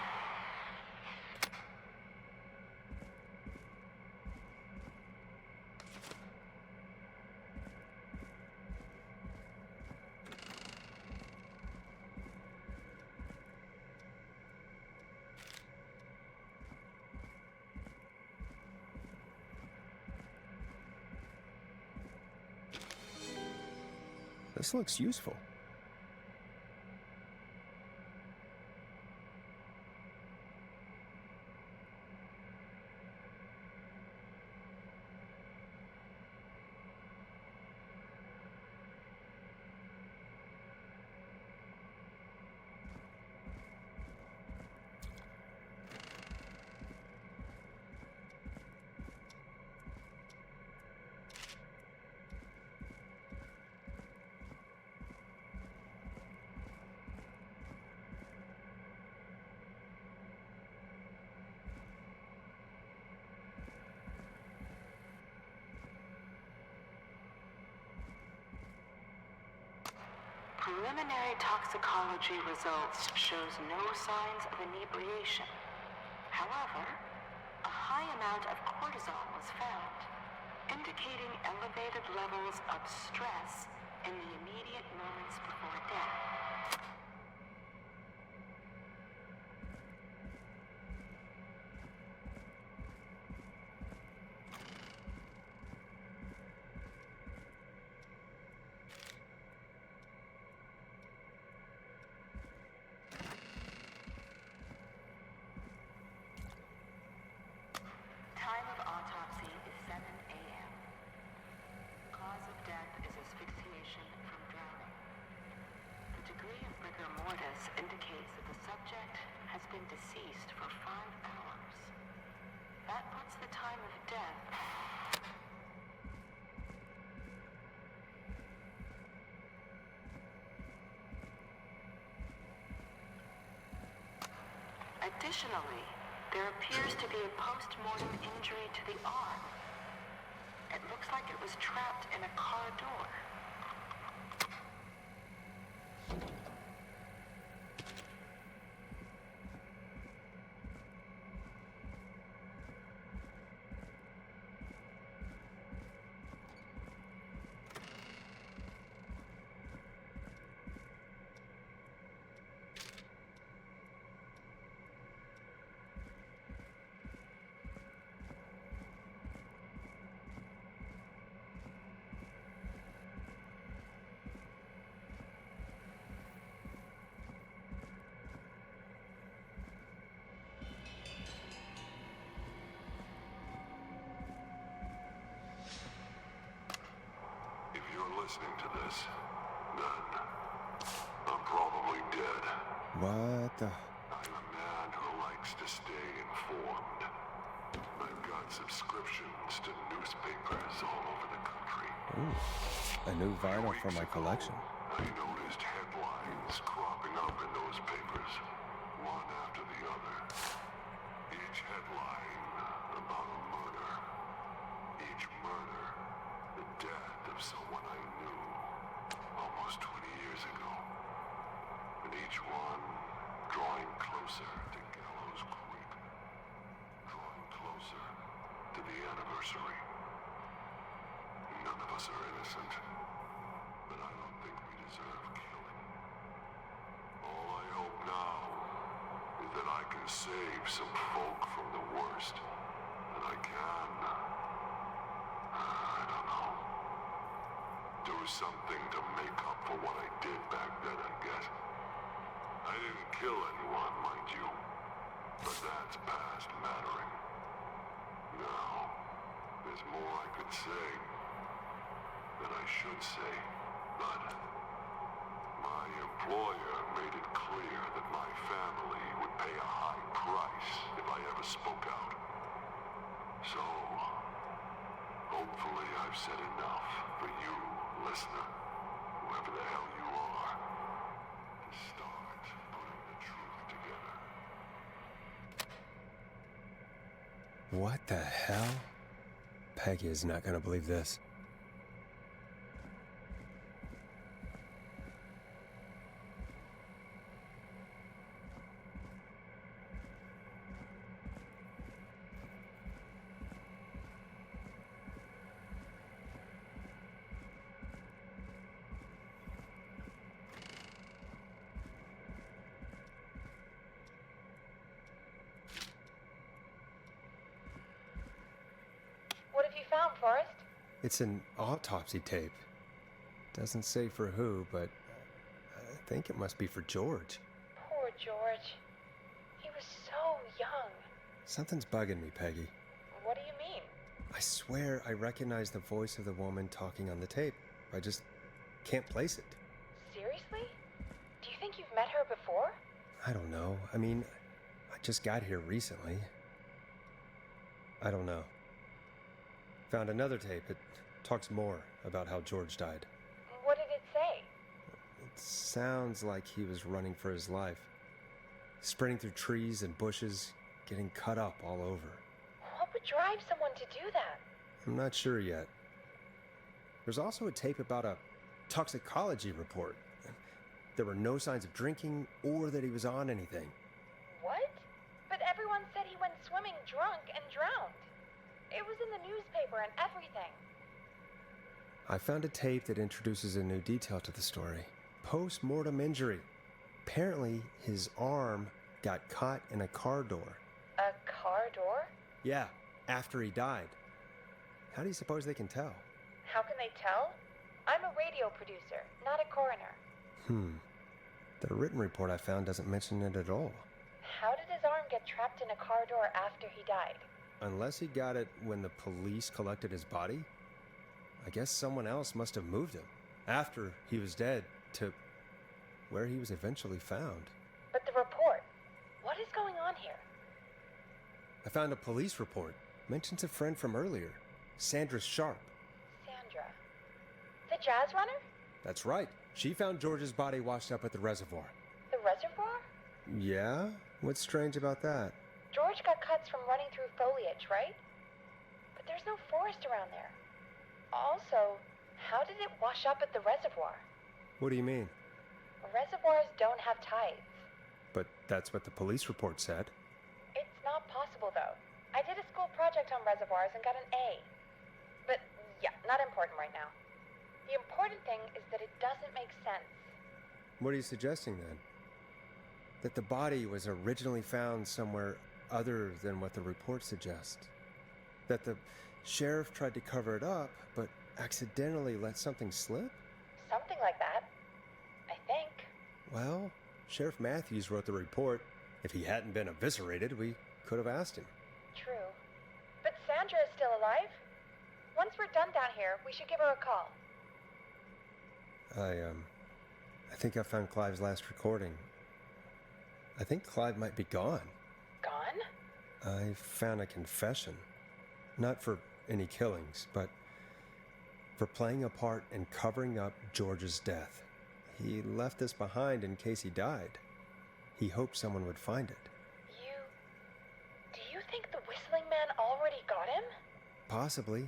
This looks useful. Preliminary toxicology results shows no signs of inebriation. However, a high amount of cortisol was found, indicating elevated levels of stress in the immediate moments before death. Time of autopsy is 7 a.m. Cause of death is asphyxiation from drowning. The degree of rigor mortis indicates that the subject has been deceased for 5 hours. That puts the time of death. Additionally, there appears to be a post-mortem injury to the arm. It looks like it was trapped in a car door. If you're listening to this, then I'm probably dead. What the? I'm a man who likes to stay informed. I've got subscriptions to newspapers all over the country. Ooh, a new vinyl for my collection. I noticed headlines cropping up in those papers, one after the other. Each headline about a murder. Each murder, the death of someone I knew almost 20 years ago. And each one drawing closer to Gallows Creek. Drawing closer to the anniversary. None of us are innocent, but I don't think we deserve killing. All I hope now is that I can save some folk from the worst. And I can. I don't know. Do something to make up for what I did back then, I guess. I didn't kill anyone, mind you. But that's past mattering. Now, there's more I could say. That I should say. But my employer made it clear that my family would pay a high price if I ever spoke out. So, hopefully I've said enough for you, listener, whoever the hell you are, to start putting the truth together. What the hell? Peggy is not gonna believe this. What have you found, Forrest? It's an autopsy tape. Doesn't say for who, but I think it must be for George. Poor George. He was so young. Something's bugging me, Peggy. What do you mean? I swear I recognize the voice of the woman talking on the tape. I just can't place it. Seriously? Do you think you've met her before? I don't know. I mean, I just got here recently. I don't know. Found another tape. It talks more about how George died. What did it say? It sounds like he was running for his life. Sprinting through trees and bushes, getting cut up all over. What would drive someone to do that? I'm not sure yet. There's also a tape about a toxicology report. There were no signs of drinking or that he was on anything. What? But everyone said he went swimming drunk and drowned. It was in the newspaper and everything. I found a tape that introduces a new detail to the story. Post-mortem injury. Apparently, his arm got caught in a car door. A car door? Yeah, after he died. How do you suppose they can tell? How can they tell? I'm a radio producer, not a coroner. The written report I found doesn't mention it at all. How did his arm get trapped in a car door after he died? Unless he got it when the police collected his body, I guess someone else must have moved him after he was dead to where he was eventually found. But the report, what is going on here? I found a police report. Mentions a friend from earlier, Sandra Sharp. Sandra. The jazz runner? That's right. She found George's body washed up at the reservoir. The reservoir? Yeah? What's strange about that? George got cuts from running through foliage, right? But there's no forest around there. Also, how did it wash up at the reservoir? What do you mean? Reservoirs don't have tides. But that's what the police report said. It's not possible, though. I did a school project on reservoirs and got an A. But, yeah, not important right now. The important thing is that it doesn't make sense. What are you suggesting then? That the body was originally found somewhere other than what the report suggests? That the sheriff tried to cover it up, but accidentally let something slip? Something like that. I think. Well, Sheriff Matthews wrote the report. If he hadn't been eviscerated, we could have asked him. True. But Sandra is still alive? Once we're done down here, we should give her a call. I think I found Clive's last recording. I think Clive might be gone. Gone? I found a confession. Not for any killings, but for playing a part in covering up George's death. He left this behind in case he died. He hoped someone would find it. Do you think the whistling man already got him? Possibly.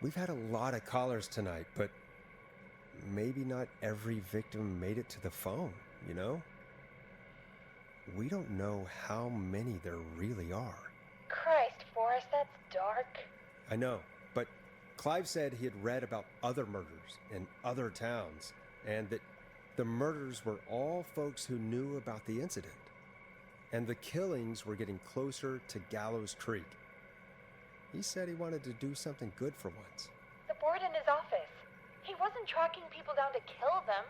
We've had a lot of callers tonight, but maybe not every victim made it to the phone, you know? We don't know how many there really are. Christ, Forrest, that's dark. I know, but Clive said he had read about other murders in other towns, and that the murders were all folks who knew about the incident. And the killings were getting closer to Gallows Creek. He said he wanted to do something good for once. The board in his office. He wasn't tracking people down to kill them.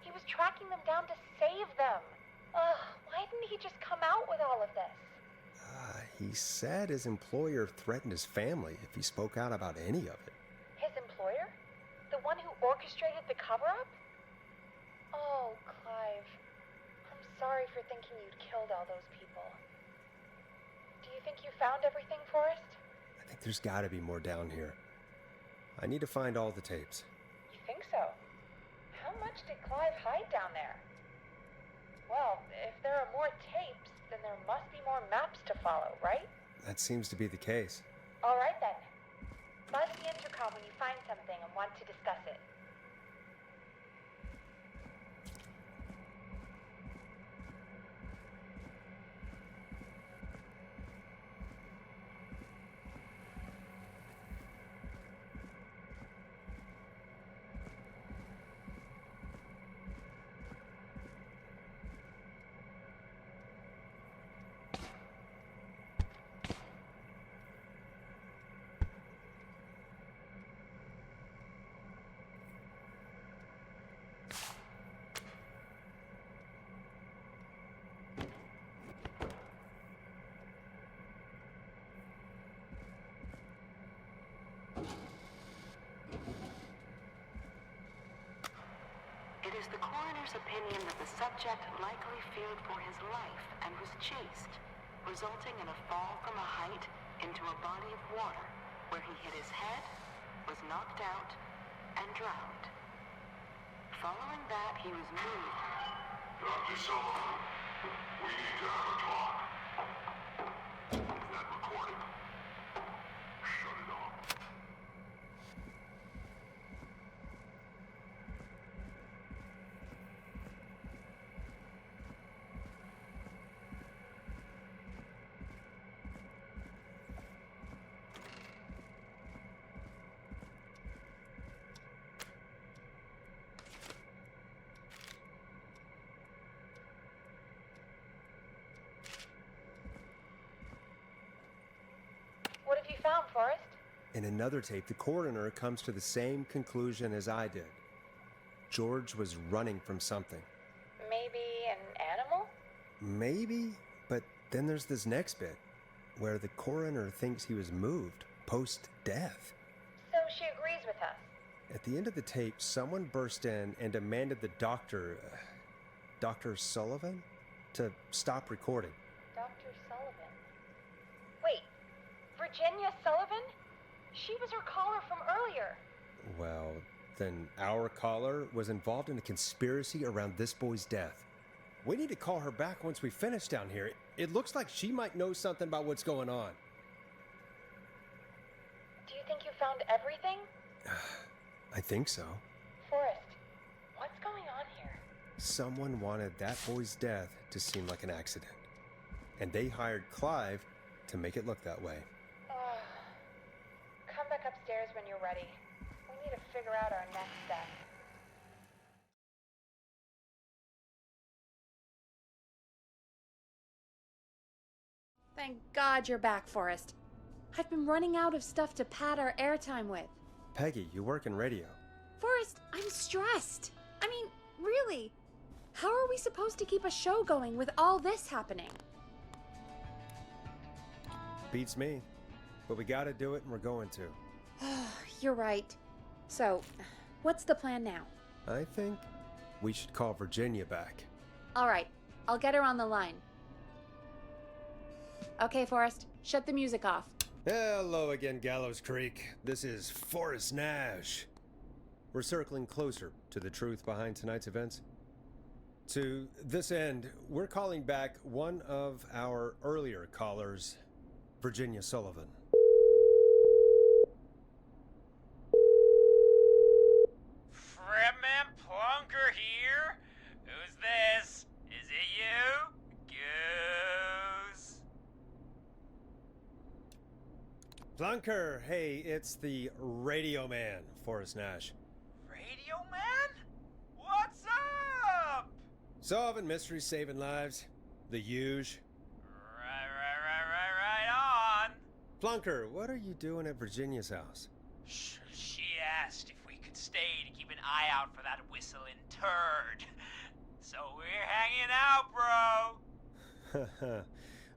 He was tracking them down to save them. Ugh, why didn't he just come out with all of this? He said his employer threatened his family if he spoke out about any of it. His employer? The one who orchestrated the cover-up? Oh, Clive. I'm sorry for thinking you'd killed all those people. Do you think you found everything, Forrest? I think there's gotta be more down here. I need to find all the tapes. You think so? How much did Clive hide down there? Well, if there are more tapes, then there must be more maps to follow, right? That seems to be the case. All right, then. Buzz the intercom when you find something and want to discuss it. is the coroner's opinion that the subject likely feared for his life and was chased, resulting in a fall from a height into a body of water, where he hit his head, was knocked out, and drowned. Following that, he was moved. Dr. Sullivan, we need to have a talk. That recording. Shut it off. What have you found, Forrest? In another tape, the coroner comes to the same conclusion as I did. George was running from something. Maybe an animal? Maybe, but then there's this next bit, where the coroner thinks he was moved post-death. So she agrees with us. At the end of the tape, someone burst in and demanded the doctor, Dr. Sullivan, to stop recording. Dr. Sullivan. Wait, Virginia Sullivan? She was her caller from earlier. Well, then our caller was involved in a conspiracy around this boy's death. We need to call her back once we finish down here. It looks like she might know something about what's going on. Do you think you found everything? I think so. Forrest, what's going on here? Someone wanted that boy's death to seem like an accident. And they hired Clive to make it look that way. Come back upstairs when you're ready. We need to figure out our next step. Thank God you're back, Forrest. I've been running out of stuff to pad our airtime with. Peggy, you work in radio. Forrest, I'm stressed. I mean, really. How are we supposed to keep a show going with all this happening? Beats me. But we gotta do it and we're going to. You're right. So, what's the plan now? I think we should call Virginia back. All right, I'll get her on the line. Okay, Forrest, shut the music off. Hello again, Gallows Creek. This is Forrest Nash. We're circling closer to the truth behind tonight's events. To this end, we're calling back one of our earlier callers, Virginia Sullivan. Fredman Plunker here? Who's this? Is it you? Goose? Plunker, hey, it's the Radio Man, Forrest Nash. Radio Man? What's up? Solving mysteries, saving lives. The huge. Right on. Plunker, what are you doing at Virginia's house? She asked if we could stay to keep an eye out for that whistling turd. So we're hanging out, bro.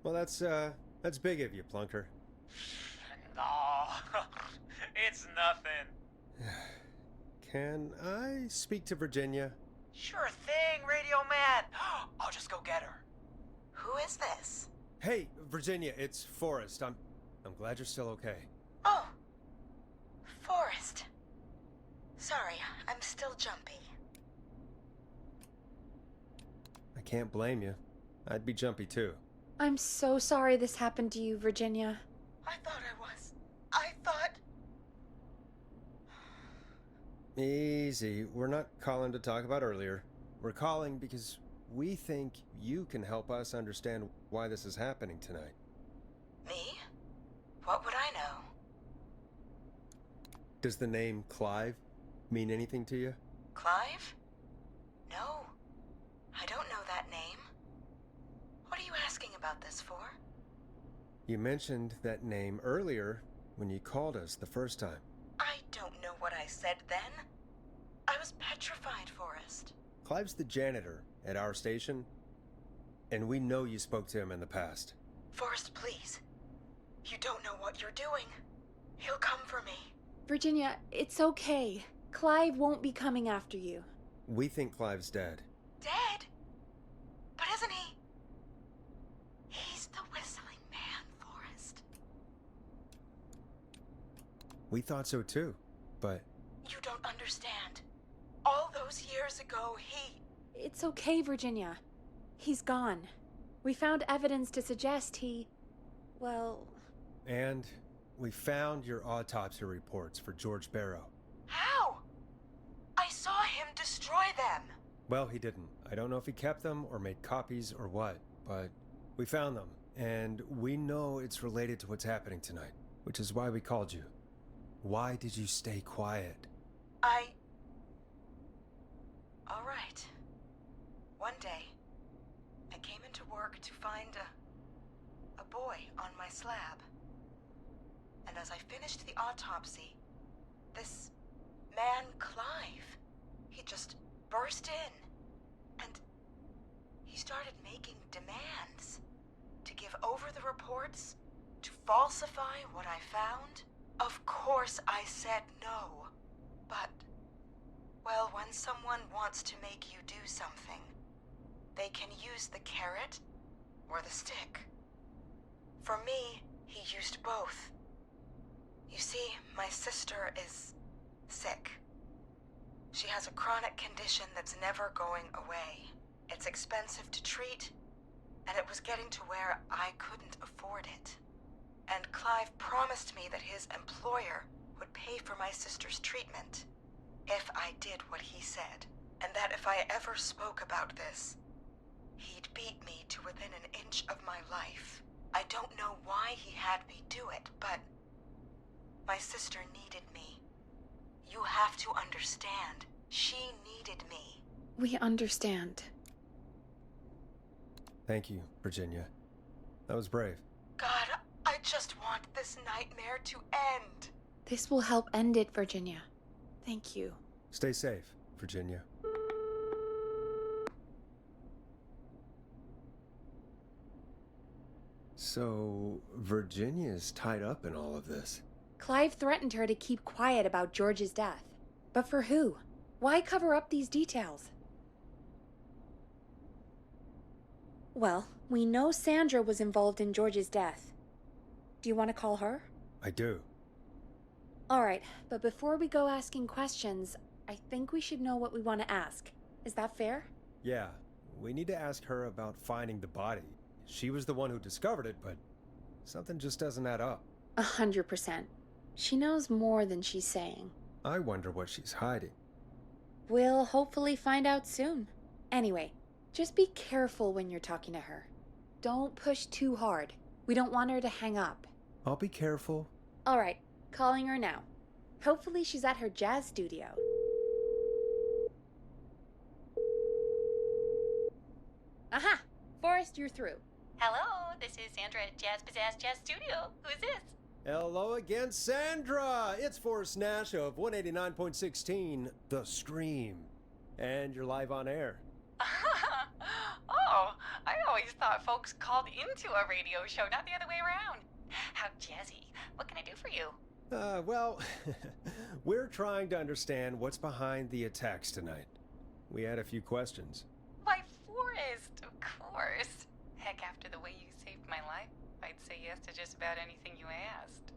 Well, that's big of you, Plunker. No, it's nothing. Can I speak to Virginia? Sure thing, Radio Man. I'll just go get her. Who is this? Hey, Virginia, it's Forrest. I'm glad you're still okay. Oh, Forrest. Sorry, I'm still jumpy. I can't blame you. I'd be jumpy too. I'm so sorry this happened to you, Virginia. I thought I was. I thought... Easy. We're not calling to talk about earlier. We're calling because we think you can help us understand why this is happening tonight. Me? What would I know? Does the name Clive mean anything to you? Clive? No. I don't know that name. What are you asking about this for? You mentioned that name earlier when you called us the first time. I don't know what I said then. I was petrified, Forrest. Clive's the janitor at our station, and we know you spoke to him in the past. Forrest, please. You don't know what you're doing. He'll come for me. Virginia, it's okay. Clive won't be coming after you. We think Clive's dead. Dead? But isn't he? He's the whistling man, Forrest. We thought so too, but... You don't understand. All those years ago, It's okay, Virginia. He's gone. We found evidence to suggest he... well... And we found your autopsy reports for George Barrow. How? I saw him destroy them. Well, he didn't. I don't know if he kept them or made copies or what, but we found them, and we know it's related to what's happening tonight, which is why we called you. Why did you stay quiet? All right. One day, I came into work to find a boy on my slab. And as I finished the autopsy, this man, Clive, he just burst in. And he started making demands to give over the reports, to falsify what I found. Of course I said no. But, well, when someone wants to make you do something, they can use the carrot or the stick. For me, he used both. You see, my sister is sick. She has a chronic condition that's never going away. It's expensive to treat, and it was getting to where I couldn't afford it. And Clive promised me that his employer would pay for my sister's treatment if I did what he said, and that if I ever spoke about this, he'd beat me to within an inch of my life. I don't know why he had me do it, but my sister needed me. You have to understand. She needed me. We understand. Thank you, Virginia. That was brave. God, I just want this nightmare to end. This will help end it, Virginia. Thank you. Stay safe, Virginia. So, Virginia's tied up in all of this. Clive threatened her to keep quiet about George's death. But for who? Why cover up these details? Well, we know Sandra was involved in George's death. Do you want to call her? I do. All right, but before we go asking questions, I think we should know what we want to ask. Is that fair? Yeah, we need to ask her about finding the body. She was the one who discovered it, but something just doesn't add up. 100%. She knows more than she's saying. I wonder what she's hiding. We'll hopefully find out soon. Anyway, just be careful when you're talking to her. Don't push too hard. We don't want her to hang up. I'll be careful. All right, calling her now. Hopefully she's at her jazz studio. Aha! Forrest, you're through. Hello, this is Sandra at Jazz Pizzazz Jazz Studio. Who's this? Hello again, Sandra! It's Forrest Nash of 189.16, The Stream. And you're live on air. Oh, I always thought folks called into a radio show, not the other way around. How jazzy. What can I do for you? Well, we're trying to understand what's behind the attacks tonight. We had a few questions. Why, Forrest, of course. Heck, after the way you saved my life, I'd say yes to just about anything you asked.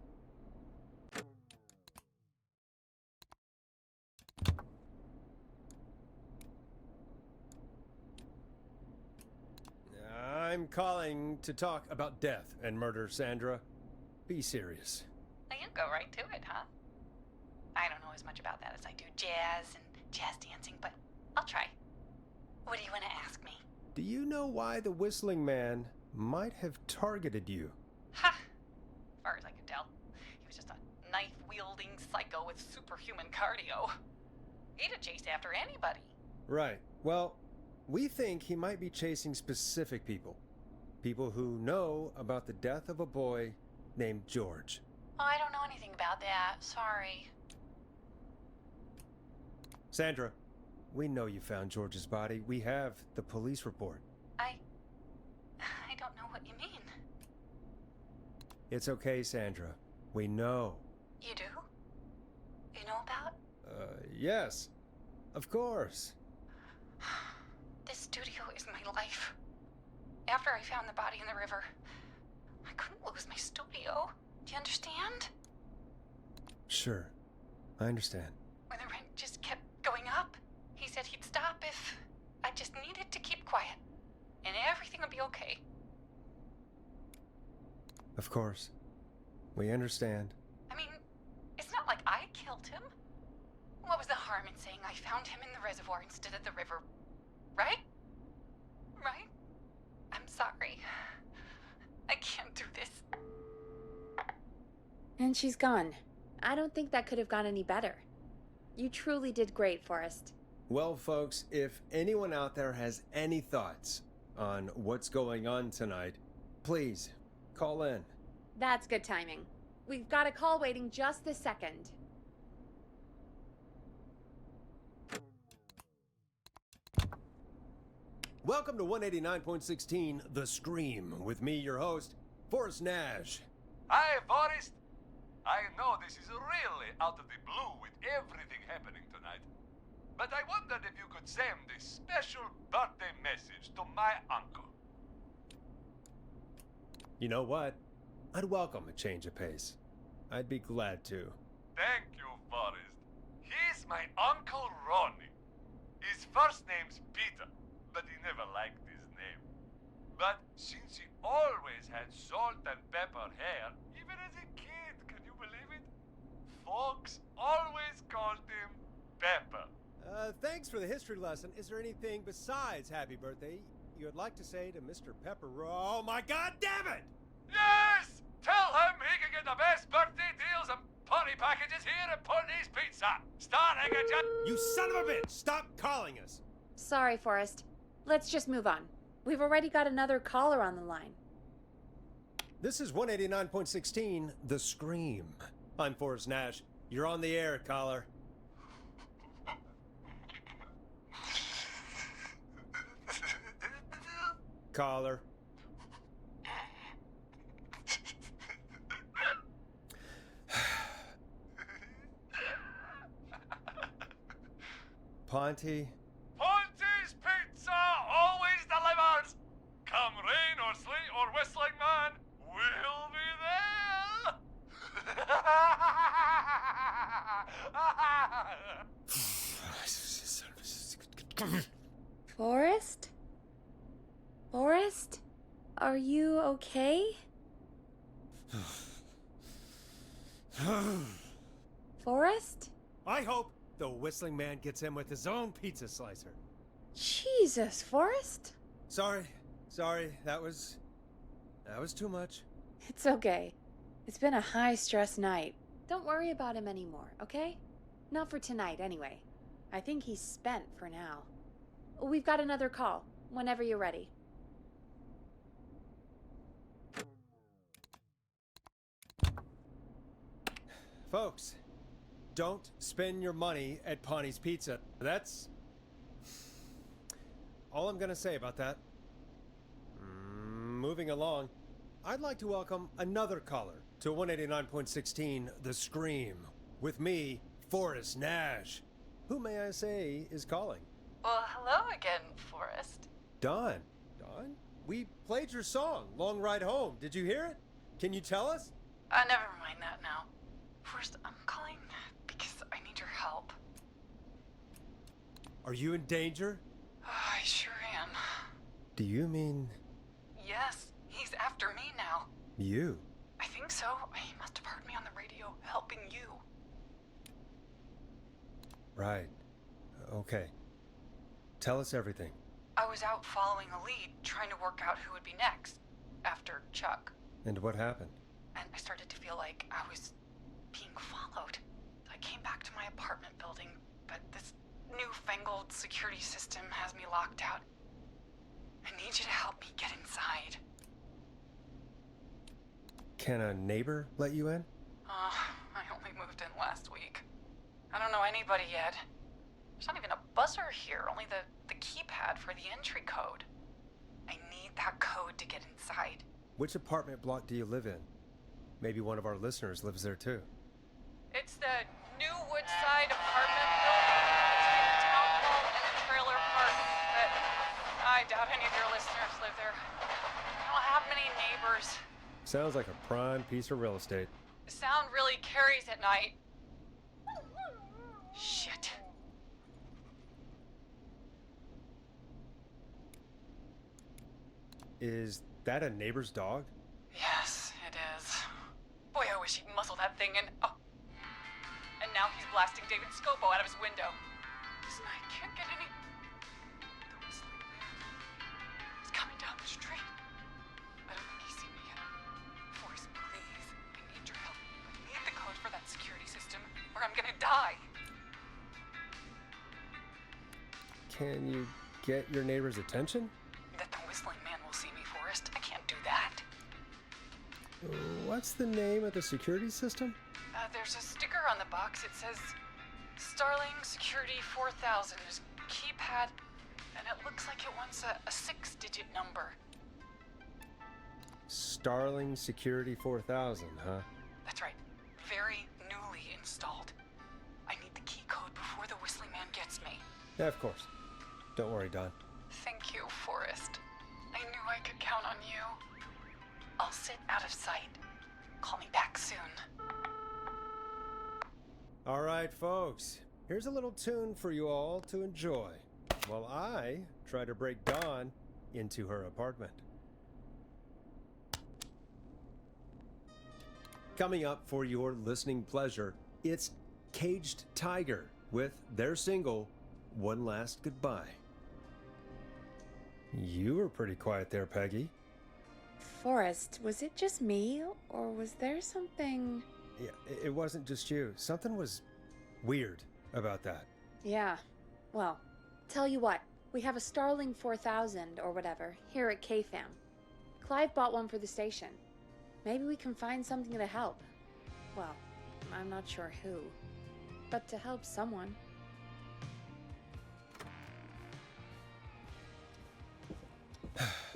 I'm calling to talk about death and murder, Sandra. Be serious. Now you go right to it, huh? I don't know as much about that as I do jazz and jazz dancing, but I'll try. What do you want to ask me? Do you know why the Whistling Man might have targeted you? Ha! As far as I could tell, he was just a knife-wielding psycho with superhuman cardio. He'd have chased after anybody. Right. Well, we think he might be chasing specific people. People who know about the death of a boy named George. Oh, I don't know anything about that. Sorry. Sandra, we know you found George's body. We have the police report. I don't know what you mean. It's okay, Sandra. We know. You do? You know about? Yes. Of course. found the body in the river. I couldn't lose my studio. Do you understand? Sure. I understand. When the rent just kept going up, he said he'd stop if I just needed to keep quiet. And everything would be okay. Of course. We understand. I mean, it's not like I killed him. What was the harm in saying I found him in the reservoir instead of the river? Right? Right? I'm sorry. I can't do this. And she's gone. I don't think that could have gone any better. You truly did great, Forrest. Well, folks, if anyone out there has any thoughts on what's going on tonight, please call in. That's good timing. We've got a call waiting just this second. Welcome to 189.16 The Scream, with me, your host, Forrest Nash. Hi, Forrest. I know this is really out of the blue with everything happening tonight, but I wondered if you could send a special birthday message to my uncle. You know what? I'd welcome a change of pace. I'd be glad to. Thank you, Forrest. He's my Uncle Ronnie. His first name's Peter, but he never liked his name. But since he always had salt and pepper hair, even as a kid, can you believe it? Folks always called him Pepper. Thanks for the history lesson. Is there anything besides happy birthday you would like to say to Mr. Pepper? Oh my god damn it! Yes! Tell him he can get the best birthday deals and party packages here at Putney's Pizza. Starting at You son of a bitch! Stop calling us! Sorry, Forrest. Let's just move on. We've already got another caller on the line. This is 189.16 The Scream. I'm Forrest Nash. You're on the air, caller. Caller. Ponty. Ponty's Pizza always delivers. Come rain or sleet or whistling man, we'll be there. Forrest? Forrest? Are you okay? Forrest? I hope the whistling man gets him with his own pizza slicer. Jesus, Forrest? Sorry, that was too much. It's okay. It's been a high-stress night. Don't worry about him anymore, okay? Not for tonight, anyway. I think he's spent for now. We've got another call, whenever you're ready. Folks, don't spend your money at Ponty's Pizza. That's all I'm gonna say about that. Moving along, I'd like to welcome another caller to 189.16 The Scream, with me, Forrest Nash. Who, may I say, is calling? Well, hello again, Forrest. Dawn, we played your song, Long Ride Home. Did you hear it? Can you tell us? Never mind that now. First, I'm calling because I need your help. Are you in danger? I sure am. Do you mean Yes, he's after me now. you? I think so. He must have heard me on the radio helping you. Right. Okay. Tell us everything. I was out following a lead, trying to work out who would be next, after Chuck. And what happened? And I started to feel like I was being followed. I came back to my apartment building, but this newfangled security system has me locked out. I need you to help me get inside. Can a neighbor let you in? I only moved in last week. I don't know anybody yet. There's not even a buzzer here, only the keypad for the entry code. I need that code to get inside. Which apartment block do you live in? Maybe one of our listeners lives there too. It's the New Woodside apartment building between the town hall and the trailer park, but I doubt any of your listeners live there. neighbors. Sounds like a prime piece of real estate. Sound really carries at night. Shit. Is that a neighbor's dog? Yes, it is. Boy, I wish he'd muzzle that thing and... Oh. And now he's blasting David Scopo out of his window. This night can't get any... The whistling man. He's coming down the street. I don't think he's seen me yet. Forrest, please. I need your help. I need the code for that security system, or I'm gonna die. Can you get your neighbor's attention? That the whistling man will see me, Forrest. I can't do that. What's the name of the security system? There's a sticker on the box. It says Starling Security 4000. There's a keypad, and it looks like it wants a 6-digit number. Starling Security 4000, huh? That's right. Very newly installed. I need the key code before the whistling man gets me. Yeah, of course. Don't worry, Don. Thank you, Forrest. I knew I could count on you. I'll sit out of sight. Call me back soon. All right, folks. Here's a little tune for you all to enjoy while I try to break Dawn into her apartment. Coming up for your listening pleasure, it's Caged Tiger with their single, One Last Goodbye. You were pretty quiet there, Peggy. Forrest, was it just me, or was there something... Yeah, it wasn't just you. Something was weird about that. Yeah. Well, tell you what, we have a Starling 4000 or whatever here at KFAM. Clive bought one for the station. Maybe we can find something to help. Well, I'm not sure who, but to help someone.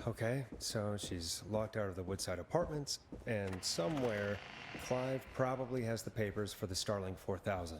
Okay, so she's locked out of the Woodside Apartments, and somewhere Clive probably has the papers for the Starling 4000.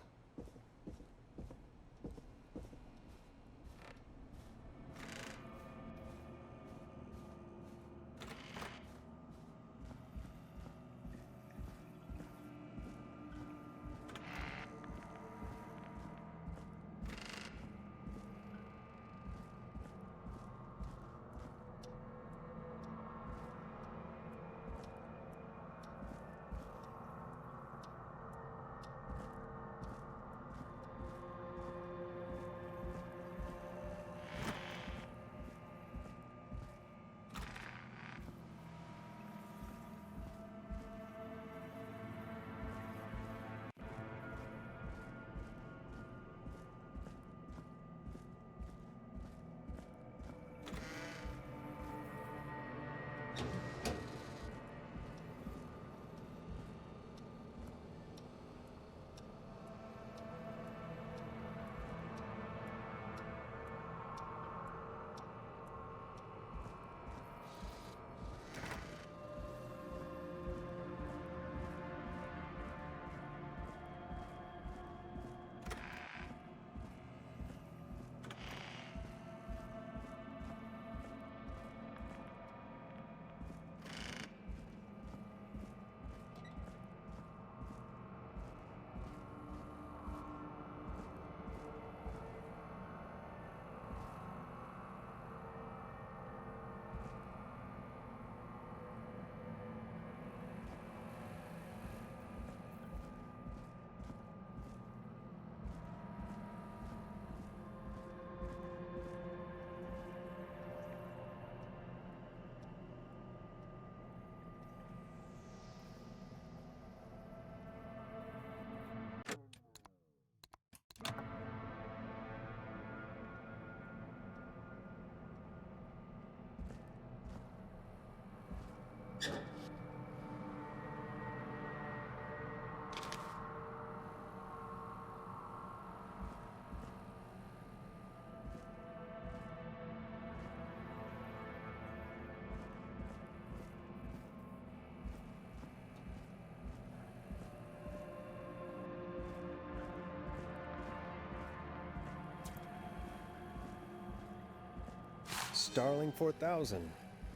Starling 4000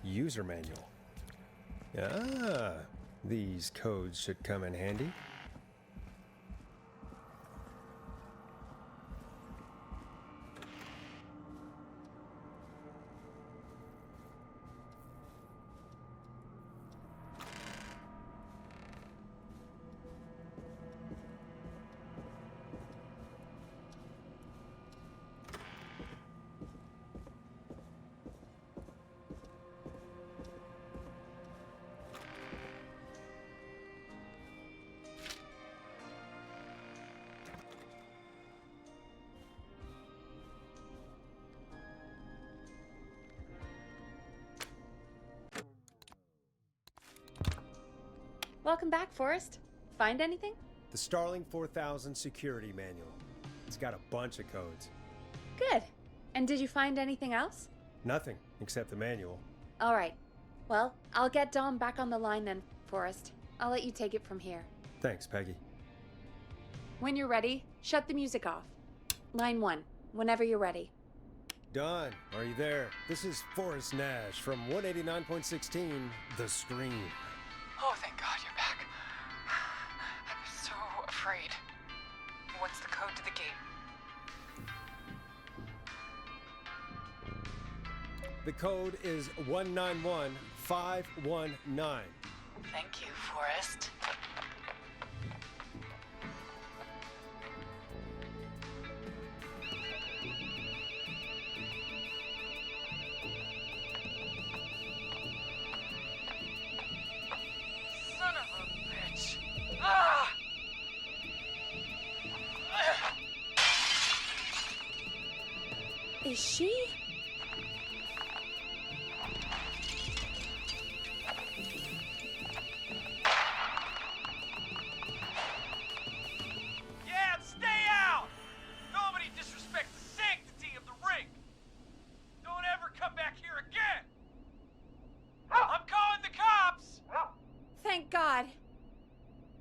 user manual. Ah, these codes should come in handy. Welcome back, Forrest. Find anything? The Starling 4000 security manual. It's got a bunch of codes. Good. And did you find anything else? Nothing except the manual. All right. Well, I'll get Dom back on the line then, Forrest. I'll let you take it from here. Thanks, Peggy. When you're ready, shut the music off. Line 1, whenever you're ready. Don, are you there? This is Forrest Nash from 189.16, The Scream. Oh, thank God you're back. I'm so afraid. What's the code to the gate? The code is 191519. Thank you, Forrest. Son of a bitch. Ah! Is she? Yeah, stay out! Nobody disrespect the sanctity of the ring! Don't ever come back here again! I'm calling the cops! Thank God.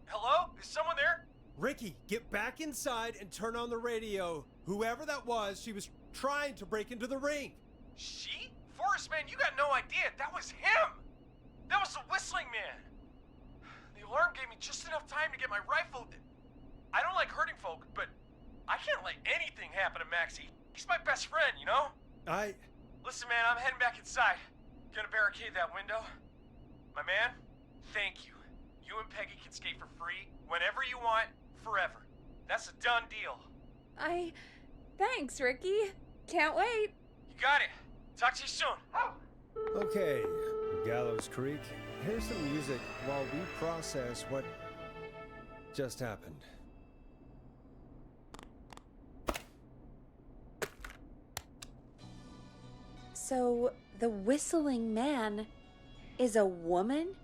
Hello? Is someone there? Ricky, get back inside and turn on the radio. Whoever that was, she was trying to break into the ring. She? Forrest, man, you got no idea. That was him! That was the whistling man! The alarm gave me just enough time to get my rifle. I don't like hurting folk, but I can't let anything happen to Maxie. He's my best friend, you know? Listen, man, I'm heading back inside. Gonna barricade that window. My man, thank you. You and Peggy can skate for free whenever you want, forever. That's a done deal. Thanks, Ricky. Can't wait. You got it. Talk to you soon. Okay, Gallows Creek, here's some music while we process what just happened. So, the whistling man is a woman?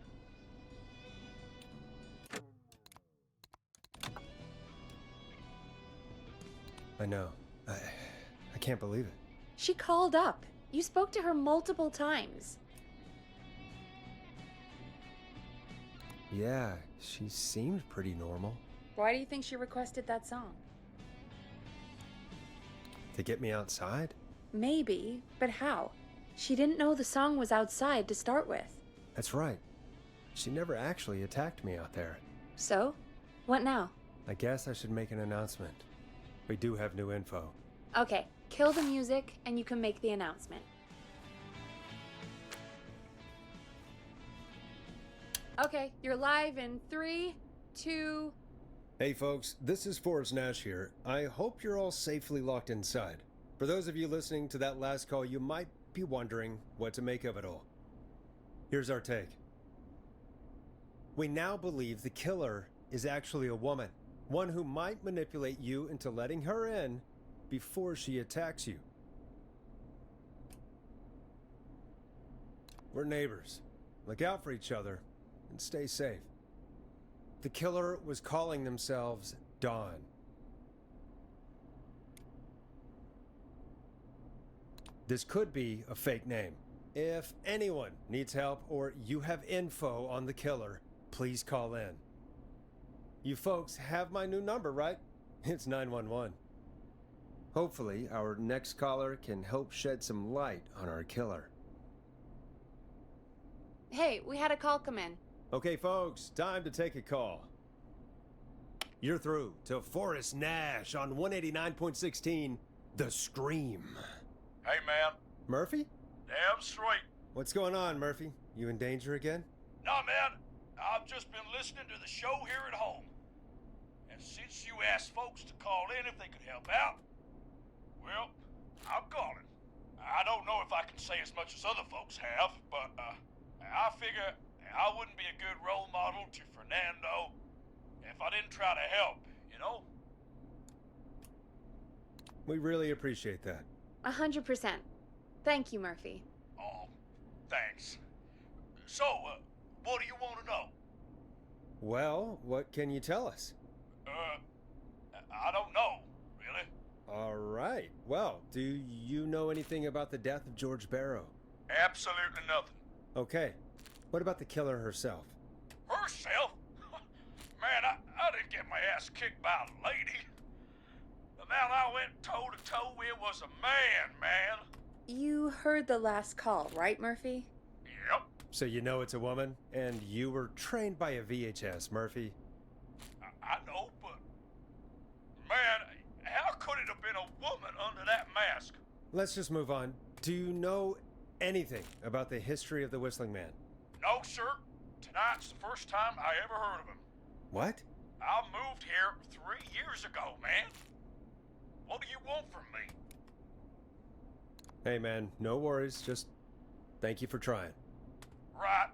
I know. I can't believe it. She called up. You spoke to her multiple times. Yeah, she seemed pretty normal. Why do you think she requested that song? To get me outside? Maybe, but how? She didn't know the song was outside to start with. That's right. She never actually attacked me out there. So? What now? I guess I should make an announcement. We do have new info. Okay, kill the music and you can make the announcement. Okay, you're live in 3, 2... Hey folks, this is Forrest Nash here. I hope you're all safely locked inside. For those of you listening to that last call, you might be wondering what to make of it all. Here's our take. We now believe the killer is actually a woman. One who might manipulate you into letting her in before she attacks you. We're neighbors. Look out for each other and stay safe. The killer was calling themselves Dawn. This could be a fake name. If anyone needs help or you have info on the killer, please call in. You folks have my new number, right? It's 911. Hopefully, our next caller can help shed some light on our killer. Hey, we had a call come in. Okay, folks, time to take a call. You're through to Forrest Nash on 189.16, The Scream. Hey, man. Murphy? Damn straight. What's going on, Murphy? You in danger again? Nah, man. I've just been listening to the show here at home. And since you asked folks to call in if they could help out, well, I'm calling. I don't know if I can say as much as other folks have, but I figure I wouldn't be a good role model to Fernando if I didn't try to help, you know? We really appreciate that. 100%. Thank you, Murphy. Oh, thanks. So, what do you want to know? Well, what can you tell us? I don't know, really. All right. Well, do you know anything about the death of George Barrow? Absolutely nothing. Okay. What about the killer herself? Herself? Man, I didn't get my ass kicked by a lady. The man I went toe-to-toe with was a man. You heard the last call, right, Murphy? Yep. So you know it's a woman, and you were trained by a VHS, Murphy. I know, but... Man, how could it have been a woman under that mask? Let's just move on. Do you know anything about the history of the Whistling Man? No, sir. Tonight's the first time I ever heard of him. What? I moved here 3 years ago, man. What do you want from me? Hey, man, no worries. Just thank you for trying. Right.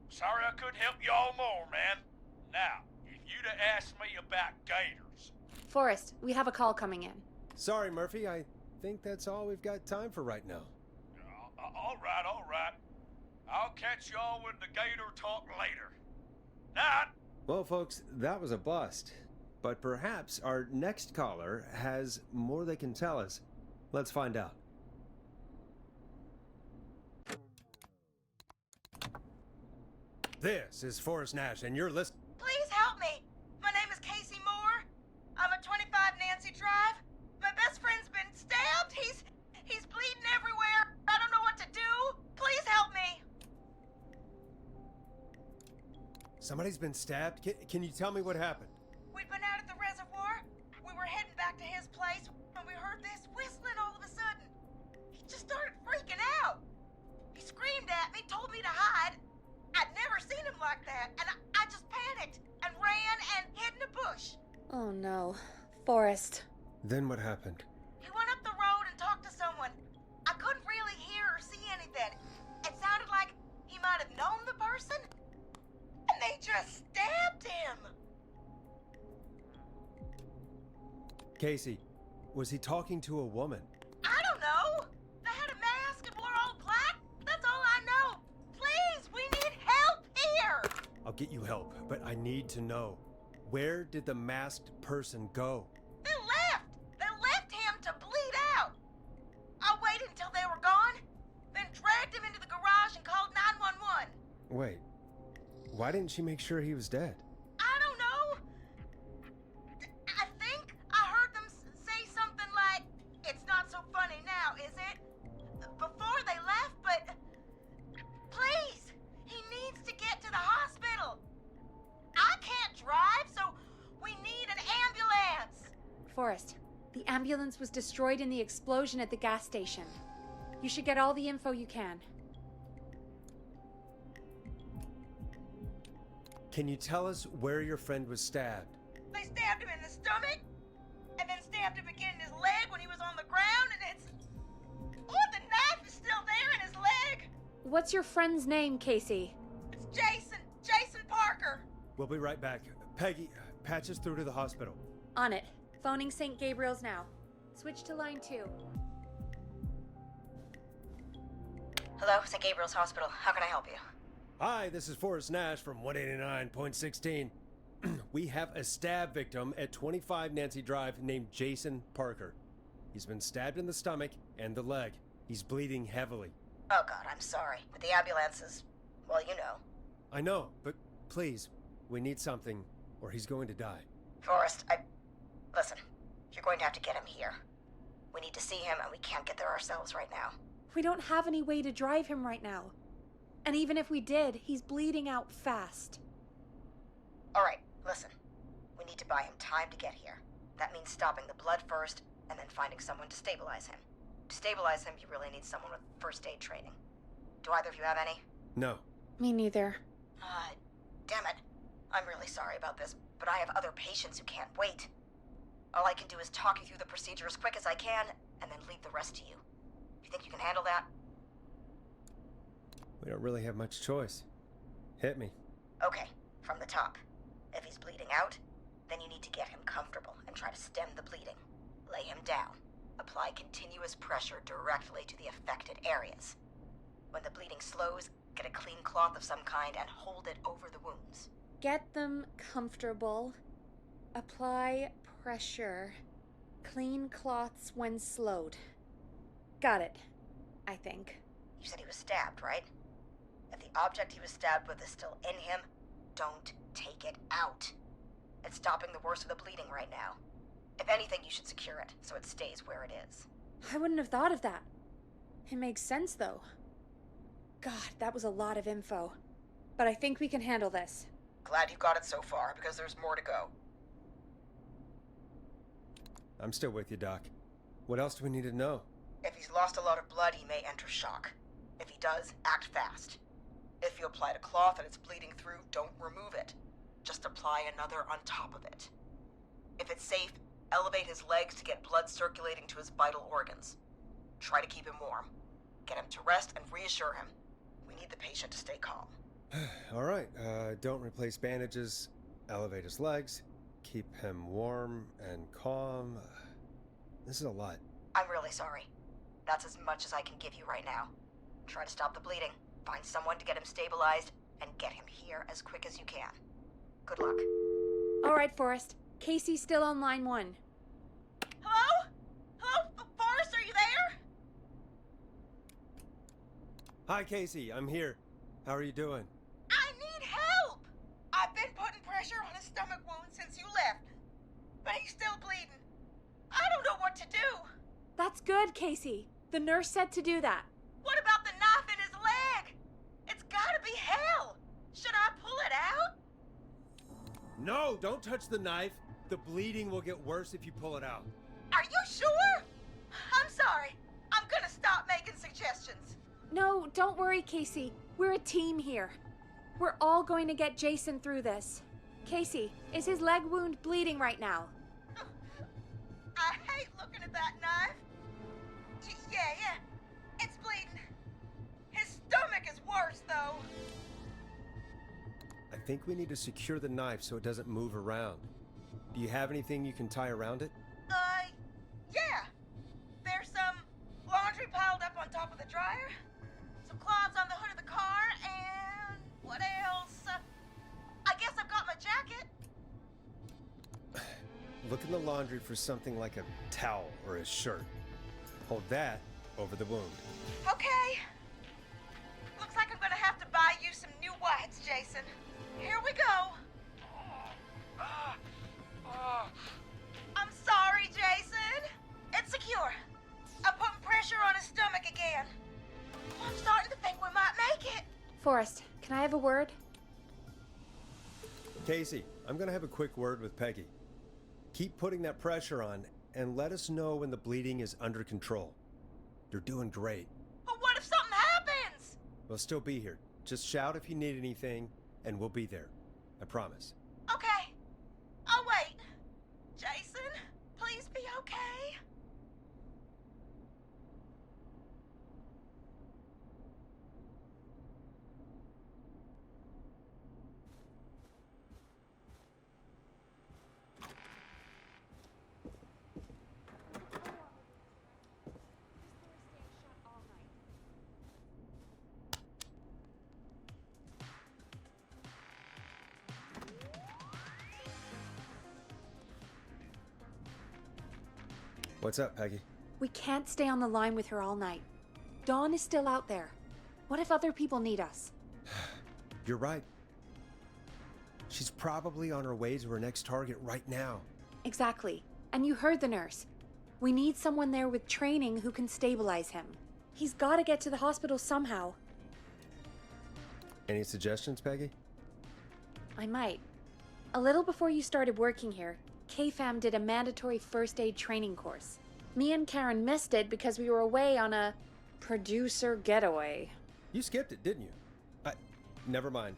Sorry I couldn't help you all more, man. Now, if you'd have asked me about gators... Forrest, we have a call coming in. Sorry, Murphy. I think that's all we've got time for right now. All right. I'll catch y'all with the gator talk later. Night. Well, folks, that was a bust. But perhaps our next caller has more they can tell us. Let's find out. This is Forrest Nash, and you're listening. Please help me. My name is Casey Moore. I'm at 25 Nancy Drive. My best friend's been stabbed. He's bleeding everywhere. I don't know what to do. Please help me. Somebody's been stabbed? Can you tell me what happened? We'd been out at the reservoir. We were heading back to his place when we heard this whistling all of a sudden. He just started freaking out. He screamed at me, told me to hide. I'd never seen him like that, and I just panicked and ran and hid in a bush. Oh no. Forrest. Then what happened? He went up the road and talked to someone. I couldn't really hear or see anything. It sounded like he might have known the person, and they just stabbed him. Casey, was he talking to a woman? I don't know. They had a mask and wore all black. That's all I know. Please, we need help here. I'll get you help, but I need to know. Where did the masked person go? They left. They left him to bleed out. I waited until they were gone, then dragged him into the garage and called 911. Wait, why didn't she make sure he was dead? I don't know. I think I heard them say something like, "It's not so funny now, is it?" before they left, but please, he needs to get to the hospital. I can't drive, so we need an ambulance. Forrest, the ambulance was destroyed in the explosion at the gas station. You should get all the info you can. Can you tell us where your friend was stabbed? They stabbed him in the stomach, and then stabbed him again in his leg when he was on the ground, and it's... Oh, the knife is still there in his leg. What's your friend's name, Casey? It's Jason Parker. We'll be right back. Peggy, patch us through to the hospital. On it. Phoning St. Gabriel's now. Switch to line 2. Hello, St. Gabriel's Hospital. How can I help you? Hi, this is Forrest Nash from 189.16. We have a stab victim at 25 Nancy Drive named Jason Parker. He's been stabbed in the stomach and the leg. He's bleeding heavily. Oh, God, I'm sorry. But the ambulance is... well, you know. I know, but please, we need something, or he's going to die. Forrest, Listen, you're going to have to get him here. We need to see him, and we can't get there ourselves right now. We don't have any way to drive him right now. And even if we did, he's bleeding out fast. Alright, listen. We need to buy him time to get here. That means stopping the blood first, and then finding someone to stabilize him. To stabilize him, you really need someone with first aid training. Do either of you have any? No. Me neither. Damn it. I'm really sorry about this, but I have other patients who can't wait. All I can do is talk you through the procedure as quick as I can, and then leave the rest to you. You think you can handle that? We don't really have much choice. Hit me. Okay, from the top. If he's bleeding out, then you need to get him comfortable and try to stem the bleeding. Lay him down. Apply continuous pressure directly to the affected areas. When the bleeding slows, get a clean cloth of some kind and hold it over the wounds. Get them comfortable. Apply pressure. Clean cloths when slowed. Got it, I think. You said he was stabbed, right? If the object he was stabbed with is still in him, don't take it out. It's stopping the worst of the bleeding right now. If anything, you should secure it so it stays where it is. I wouldn't have thought of that. It makes sense, though. God, that was a lot of info. But I think we can handle this. Glad you got it so far, because there's more to go. I'm still with you, Doc. What else do we need to know? If he's lost a lot of blood, he may enter shock. If he does, act fast. If you applied a cloth and it's bleeding through, don't remove it. Just apply another on top of it. If it's safe, elevate his legs to get blood circulating to his vital organs. Try to keep him warm. Get him to rest and reassure him. We need the patient to stay calm. All right, don't replace bandages, elevate his legs, keep him warm and calm. This is a lot. I'm really sorry. That's as much as I can give you right now. Try to stop the bleeding, find someone to get him stabilized, and get him here as quick as you can. Good luck. All right, Forrest. Casey's still on line 1. Hello? Hello? Forrest, are you there? Hi, Casey. I'm here. How are you doing? I need help! I've been putting pressure on his stomach wound since you left. But he's still bleeding. I don't know what to do. That's good, Casey. The nurse said to do that. What about the knife in his leg? It's gotta be hell. Should I pull it out? No, don't touch the knife. The bleeding will get worse if you pull it out. Are you sure? I'm sorry. I'm gonna stop making suggestions. No, don't worry, Casey. We're a team here. We're all going to get Jason through this. Casey, is his leg wound bleeding right now? I hate looking at that knife. Yeah. It's bleeding. His stomach is worse, though. I think we need to secure the knife so it doesn't move around. Do you have anything you can tie around it? Yeah. There's some laundry piled up on top of the dryer, some cloths on the hood of the car, and what else? I guess I've got my jacket. Look in the laundry for something like a towel or a shirt. Hold that over the wound. Okay. Looks like I'm gonna have to buy you some new whites, Jason. Here we go. I'm sorry, Jason. It's secure. I'm putting pressure on his stomach again. I'm starting to think we might make it. Forrest, can I have a word? Casey, I'm gonna have a quick word with Peggy. Keep putting that pressure on and let us know when the bleeding is under control. You're doing great. But what if something happens? We'll still be here. Just shout if you need anything and we'll be there. I promise. Okay. I'll wait. Jason, please be okay. What's up, Peggy? We can't stay on the line with her all night. Dawn is still out there. What if other people need us? You're right. She's probably on her way to her next target right now. Exactly. And you heard the nurse. We need someone there with training who can stabilize him. He's got to get to the hospital somehow. Any suggestions, Peggy? I might. A little before you started working here, KFAM did a mandatory first aid training course. Me and Karen missed it because we were away on a producer getaway. You skipped it, didn't you? Never mind.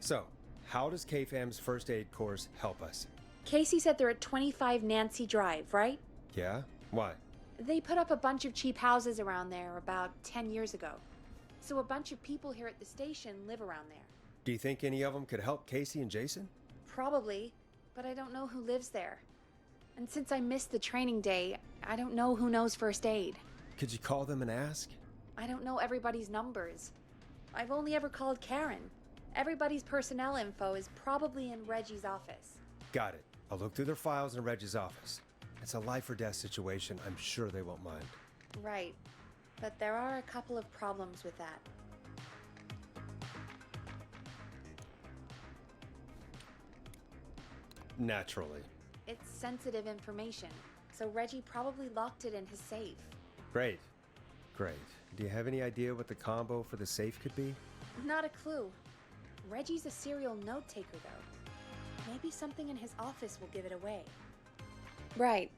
So, how does KFAM's first aid course help us? Casey said they're at 25 Nancy Drive, right? Yeah? Why? They put up a bunch of cheap houses around there about 10 years ago. So a bunch of people here at the station live around there. Do you think any of them could help Casey and Jason? Probably, but I don't know who lives there. And since I missed the training day, I don't know who knows first aid. Could you call them and ask? I don't know everybody's numbers. I've only ever called Karen. Everybody's personnel info is probably in Reggie's office. Got it. I'll look through their files in Reggie's office. It's a life or death situation. I'm sure they won't mind. Right. But there are a couple of problems with that. Naturally. It's sensitive information, so Reggie probably locked it in his safe. Great. Great. Do you have any idea what the combo for the safe could be? Not a clue. Reggie's a serial note taker, though. Maybe something in his office will give it away. Right.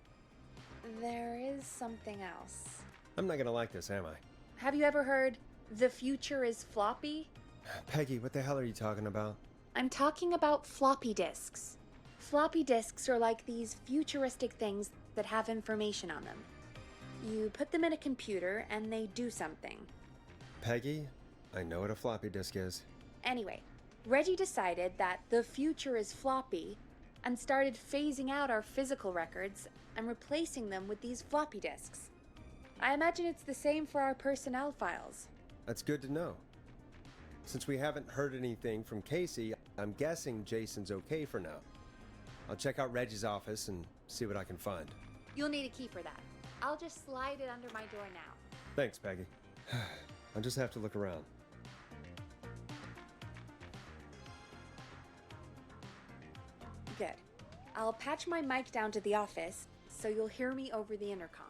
There is something else. I'm not gonna like this, am I? Have you ever heard, "The future is floppy"? Peggy, what the hell are you talking about? I'm talking about floppy disks. Floppy disks are like these futuristic things that have information on them. You put them in a computer and they do something. Peggy, I know what a floppy disk is. Anyway, Reggie decided that the future is floppy and started phasing out our physical records and replacing them with these floppy disks. I imagine it's the same for our personnel files. That's good to know. Since we haven't heard anything from Casey, I'm guessing Jason's okay for now. I'll check out Reggie's office and see what I can find. You'll need a key for that. I'll just slide it under my door now. Thanks, Peggy. I'll just have to look around. Good. I'll patch my mic down to the office, so you'll hear me over the intercom.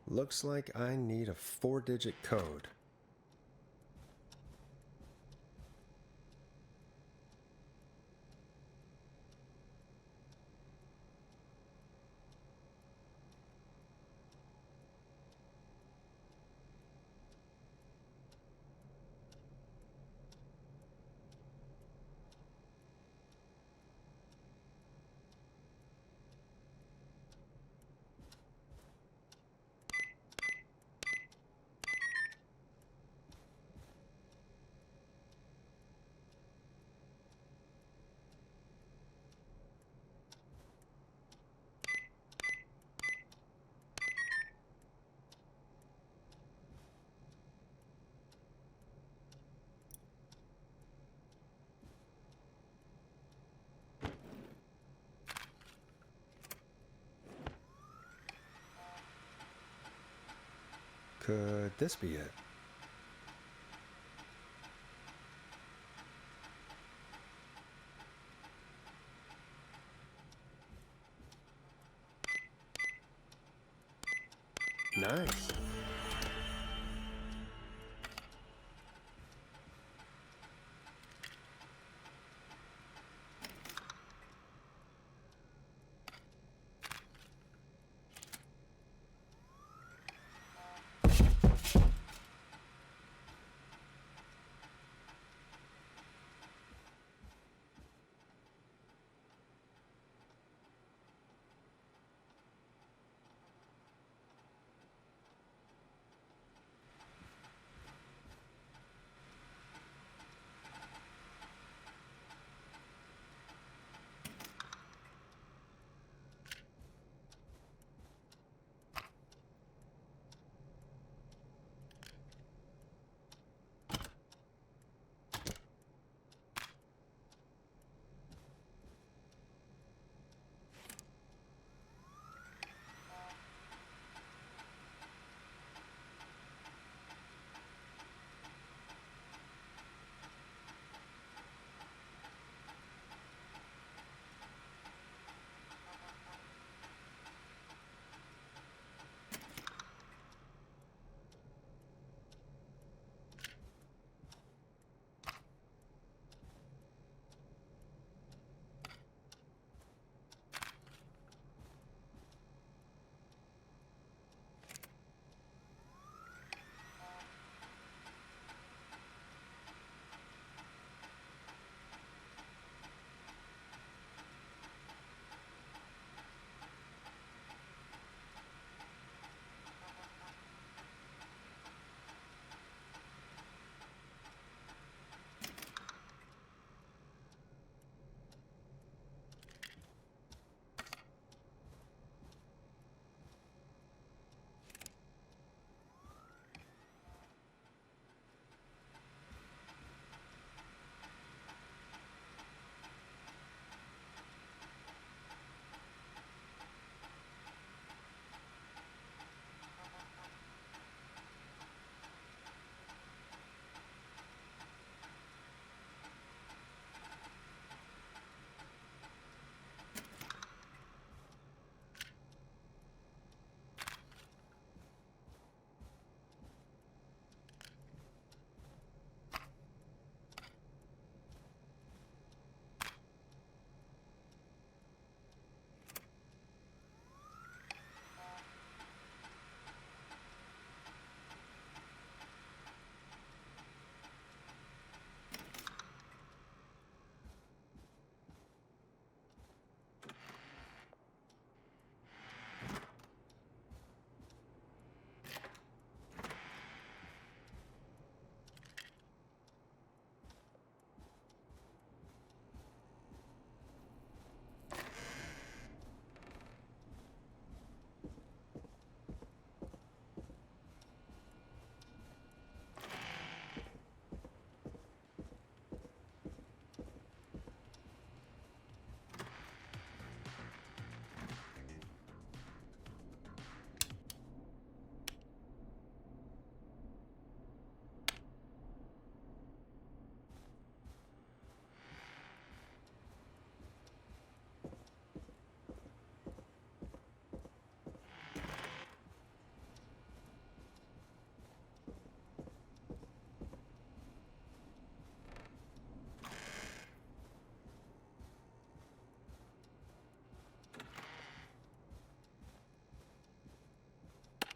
Looks like I need a 4-digit code. Could this be it? Nice.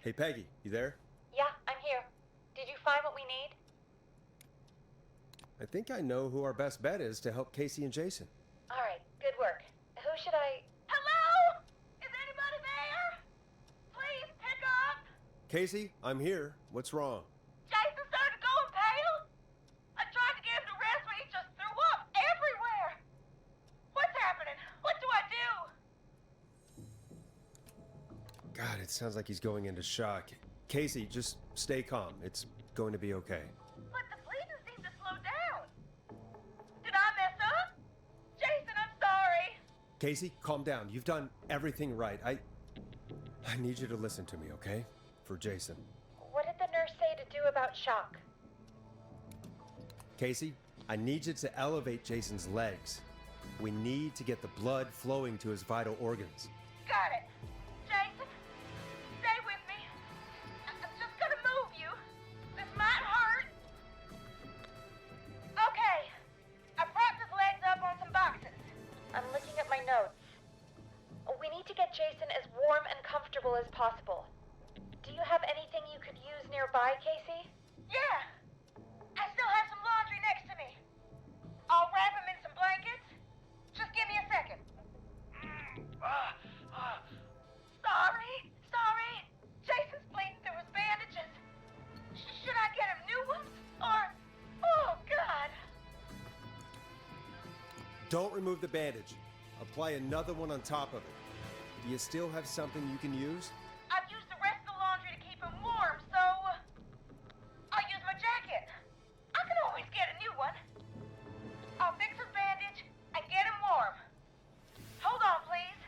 Hey, Peggy, you there? Yeah, I'm here. Did you find what we need? I think I know who our best bet is to help Casey and Jason. All right, good work. Who should I... Hello? Is anybody there? Please pick up. Casey, I'm here. What's wrong? Jason started going pale. I tried to get him to rest, but he just threw up everywhere. What's happening? What do I do? God, it sounds like he's going into shock. Casey, just stay calm. It's going to be okay. But the bleeding seemed to slow down. Did I mess up? Jason, I'm sorry. Casey, calm down. You've done everything right. I need you to listen to me, okay? For Jason. What did the nurse say to do about shock? Casey, I need you to elevate Jason's legs. We need to get the blood flowing to his vital organs. Got it. Jason, stay with me. I'm just gonna move you. This might hurt. Okay. I propped his legs up on some boxes. I'm looking at my notes. We need to get Jason as warm and comfortable as possible. Do you have anything you could use nearby, Casey? Yeah. I still have some laundry next to me. I'll wrap him in some blankets. Just give me a second. Sorry. Jason's bleeding through his bandages. Should I get him new ones? Or... Oh, God. Don't remove the bandage. Apply another one on top of it. Do you still have something you can use? I've used the rest of the laundry to keep him warm, so... I'll use my jacket. I can always get a new one. I'll fix his bandage and get him warm. Hold on, please.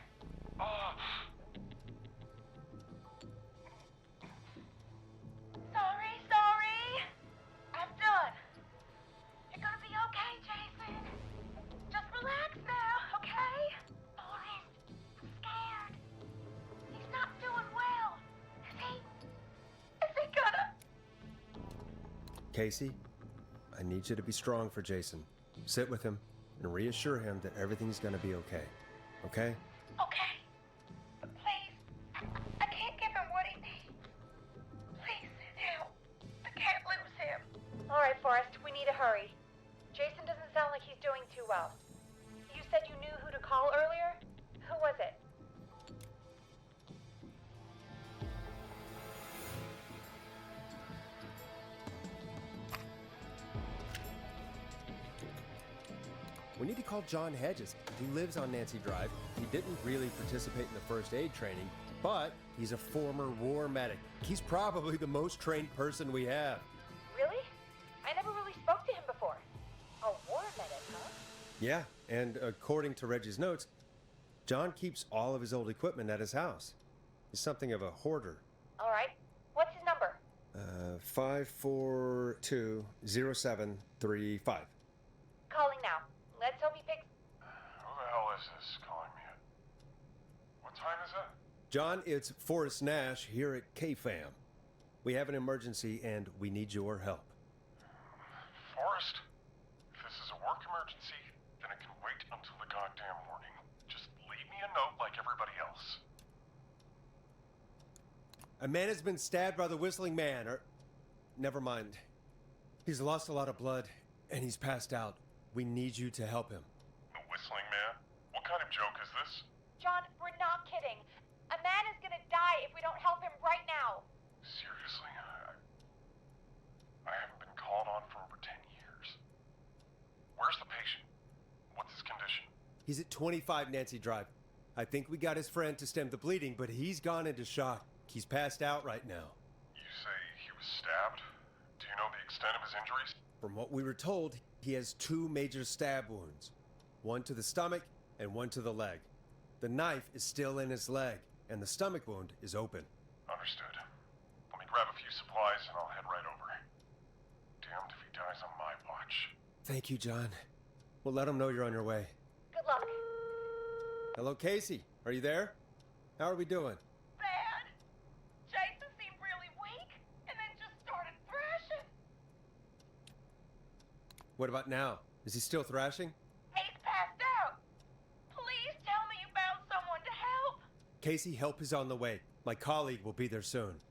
Sorry. I'm done. You're gonna be okay, Jason. Just relax now, okay? Forrest, I'm scared. He's not doing well. Is he gonna... Casey, I need you to be strong for Jason. Sit with him and reassure him that everything's going to be okay. Okay? Okay. But please, I can't give him what he needs. Please send help. I can't lose him. All right, Forrest, we need to hurry. Jason doesn't sound like he's doing too well. You said you knew who to call earlier? Who was it? We need to call John Hedges. He lives on Nancy Drive. He didn't really participate in the first aid training, but he's a former war medic. He's probably the most trained person we have. Really? I never really spoke to him before. A war medic, huh? Yeah, and according to Reggie's notes, John keeps all of his old equipment at his house. He's something of a hoarder. All right. What's his number? 5420735. Calling now. Let's hope he picks... Who the hell is this calling me? What time is it? John, it's Forrest Nash here at KFAM. We have an emergency and we need your help. Forrest? If this is a work emergency, then it can wait until the goddamn morning. Just leave me a note like everybody else. A man has been stabbed by the Whistling Man, or... Never mind. He's lost a lot of blood, and he's passed out. We need you to help him. The Whistling Man? What kind of joke is this? John, we're not kidding. A man is gonna die if we don't help him right now. Seriously? I haven't been called on for over 10 years. Where's the patient? What's his condition? He's at 25 Nancy Drive. I think we got his friend to stem the bleeding, but he's gone into shock. He's passed out right now. You say he was stabbed? Do you know the extent of his injuries? From what we were told, he has 2 major stab wounds. One to the stomach and one to the leg. The knife is still in his leg, and the stomach wound is open. Understood. Let me grab a few supplies and I'll head right over. Damned if he dies on my watch. Thank you, John. We'll let him know you're on your way. Good luck. Hello, Casey. Are you there? How are we doing? Bad. Jason seemed really weak and then just started thrashing. What about now? Is he still thrashing? He's passed out. Please tell me you found someone to help. Casey, help is on the way. My colleague will be there soon.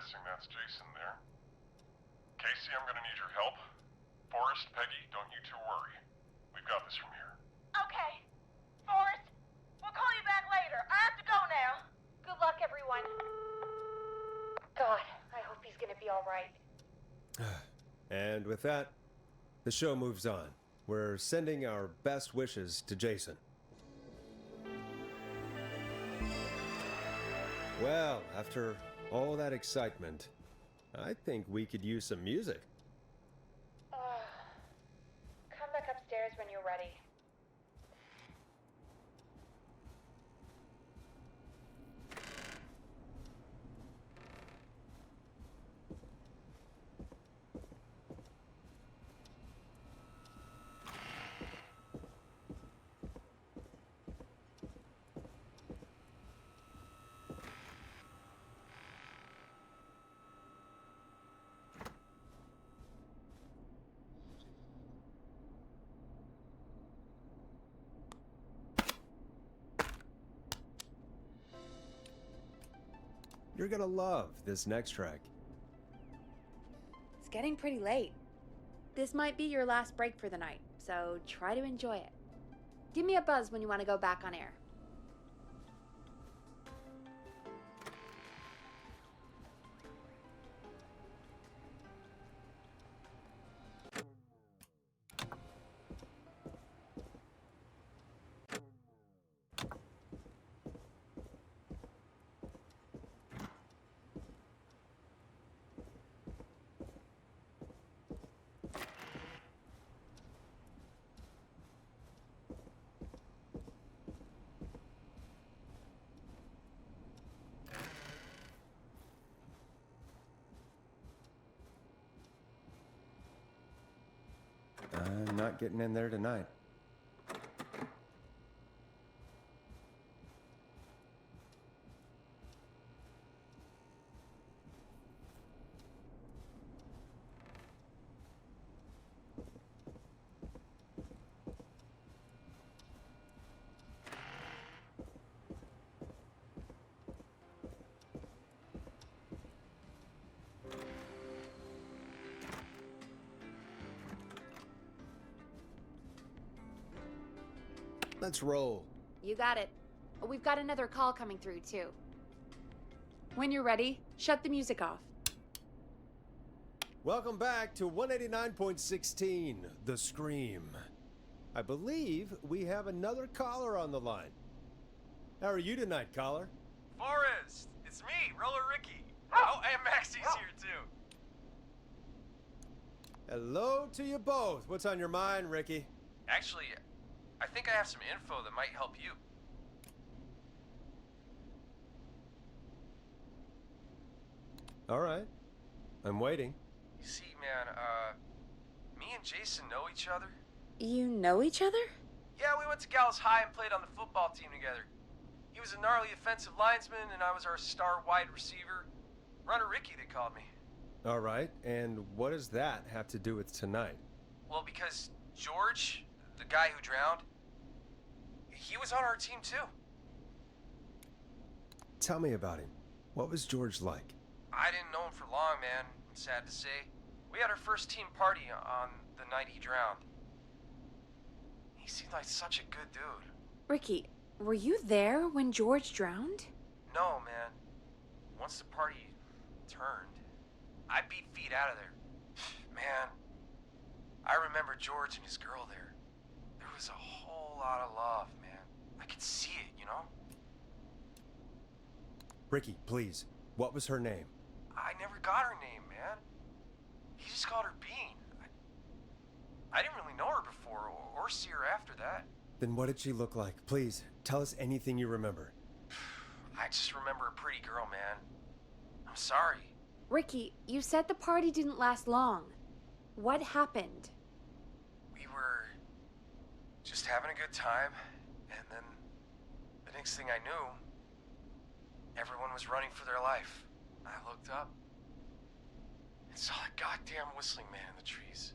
guessing that's Jason there. Casey, I'm gonna need your help. Forrest, Peggy, don't you two worry. We've got this from here. Okay. Forrest, we'll call you back later. I have to go now. Good luck, everyone. God, I hope he's gonna be all right. And with that, the show moves on. We're sending our best wishes to Jason. Well, after all that excitement, I think we could use some music. Come back upstairs when you're ready. You're gonna love this next track. It's getting pretty late. This might be your last break for the night, so try to enjoy it. Give me a buzz when you want to go back on air. I'm not getting in there tonight. Let's roll. You got it. We've got another call coming through, too. When you're ready, shut the music off. Welcome back to 189.16, The Scream. I believe we have another caller on the line. How are you tonight, caller? Forrest, it's me, Roller Ricky. Oh, and Maxie's here too. Hello to you both. What's on your mind, Ricky? Actually, I think I have some info that might help you. All right. I'm waiting. You see, man, me and Jason know each other. You know each other? Yeah, we went to Gallows High and played on the football team together. He was a gnarly offensive linesman, and I was our star wide receiver. Runner Ricky, they called me. All right. And what does that have to do with tonight? Well, because George, the guy who drowned, he was on our team too. Tell me about him. What was George like? I didn't know him for long, man. Sad to say. We had our first team party on the night he drowned. He seemed like such a good dude. Ricky, were you there when George drowned? No, man. Once the party turned, I beat feet out of there. Man, I remember George and his girl there. There was a whole lot of love, man. I could see it, you know? Ricky, please. What was her name? I never got her name, man. He just called her Bean. I didn't really know her before or see her after that. Then what did she look like? Please, tell us anything you remember. I just remember a pretty girl, man. I'm sorry. Ricky, you said the party didn't last long. What happened? We were just having a good time, and then the next thing I knew, everyone was running for their life. I looked up and saw that goddamn whistling man in the trees.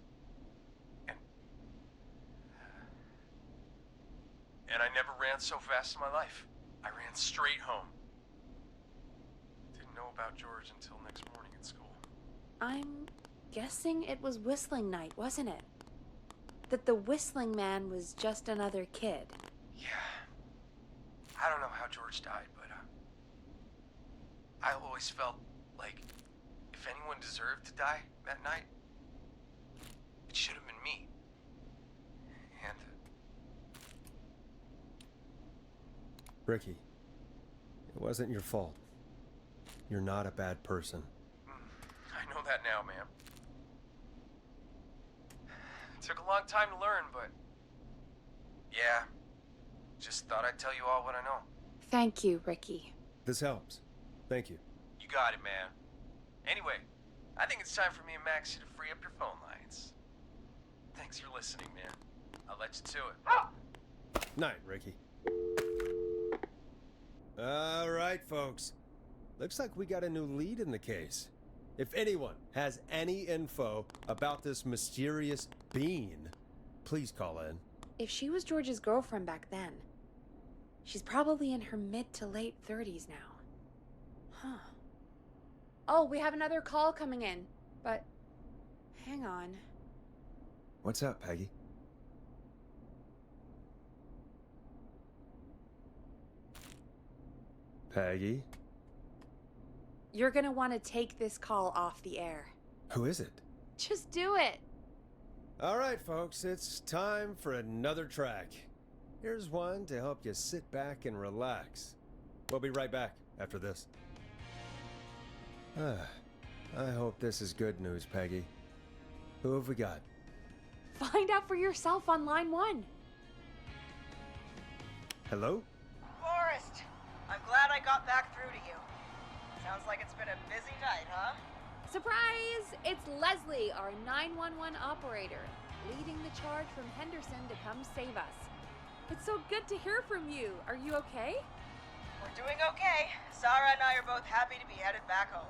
And I never ran so fast in my life. I ran straight home. Didn't know about George until next morning. I'm guessing it was whistling night, wasn't it? That the whistling man was just another kid. Yeah. I don't know how George died, but I always felt like if anyone deserved to die that night, it should have been me. And Ricky, it wasn't your fault. You're not a bad person. I know that now, ma'am. It took a long time to learn, but yeah, just thought I'd tell you all what I know. Thank you, Ricky. This helps. Thank you. You got it, man. Anyway, I think it's time for me and Maxie to free up your phone lines. Thanks for listening, man. I'll let you to it. Night, Ricky. All right, folks. Looks like we got a new lead in the case. If anyone has any info about this mysterious being, please call in. If she was George's girlfriend back then, she's probably in her mid to late 30s now. Huh. Oh, we have another call coming in, but hang on. What's up, Peggy? Peggy? You're gonna want to take this call off the air. Who is it? Just do it. All right, folks, it's time for another track. Here's one to help you sit back and relax. We'll be right back after this. I hope this is good news, Peggy. Who have we got? Find out for yourself on line 1. Hello? Forrest, I'm glad I got back through to you. Sounds like it's been a busy night, huh? Surprise! It's Leslie, our 911 operator, leading the charge from Henderson to come save us. It's so good to hear from you. Are you okay? We're doing okay. Sarah and I are both happy to be headed back home.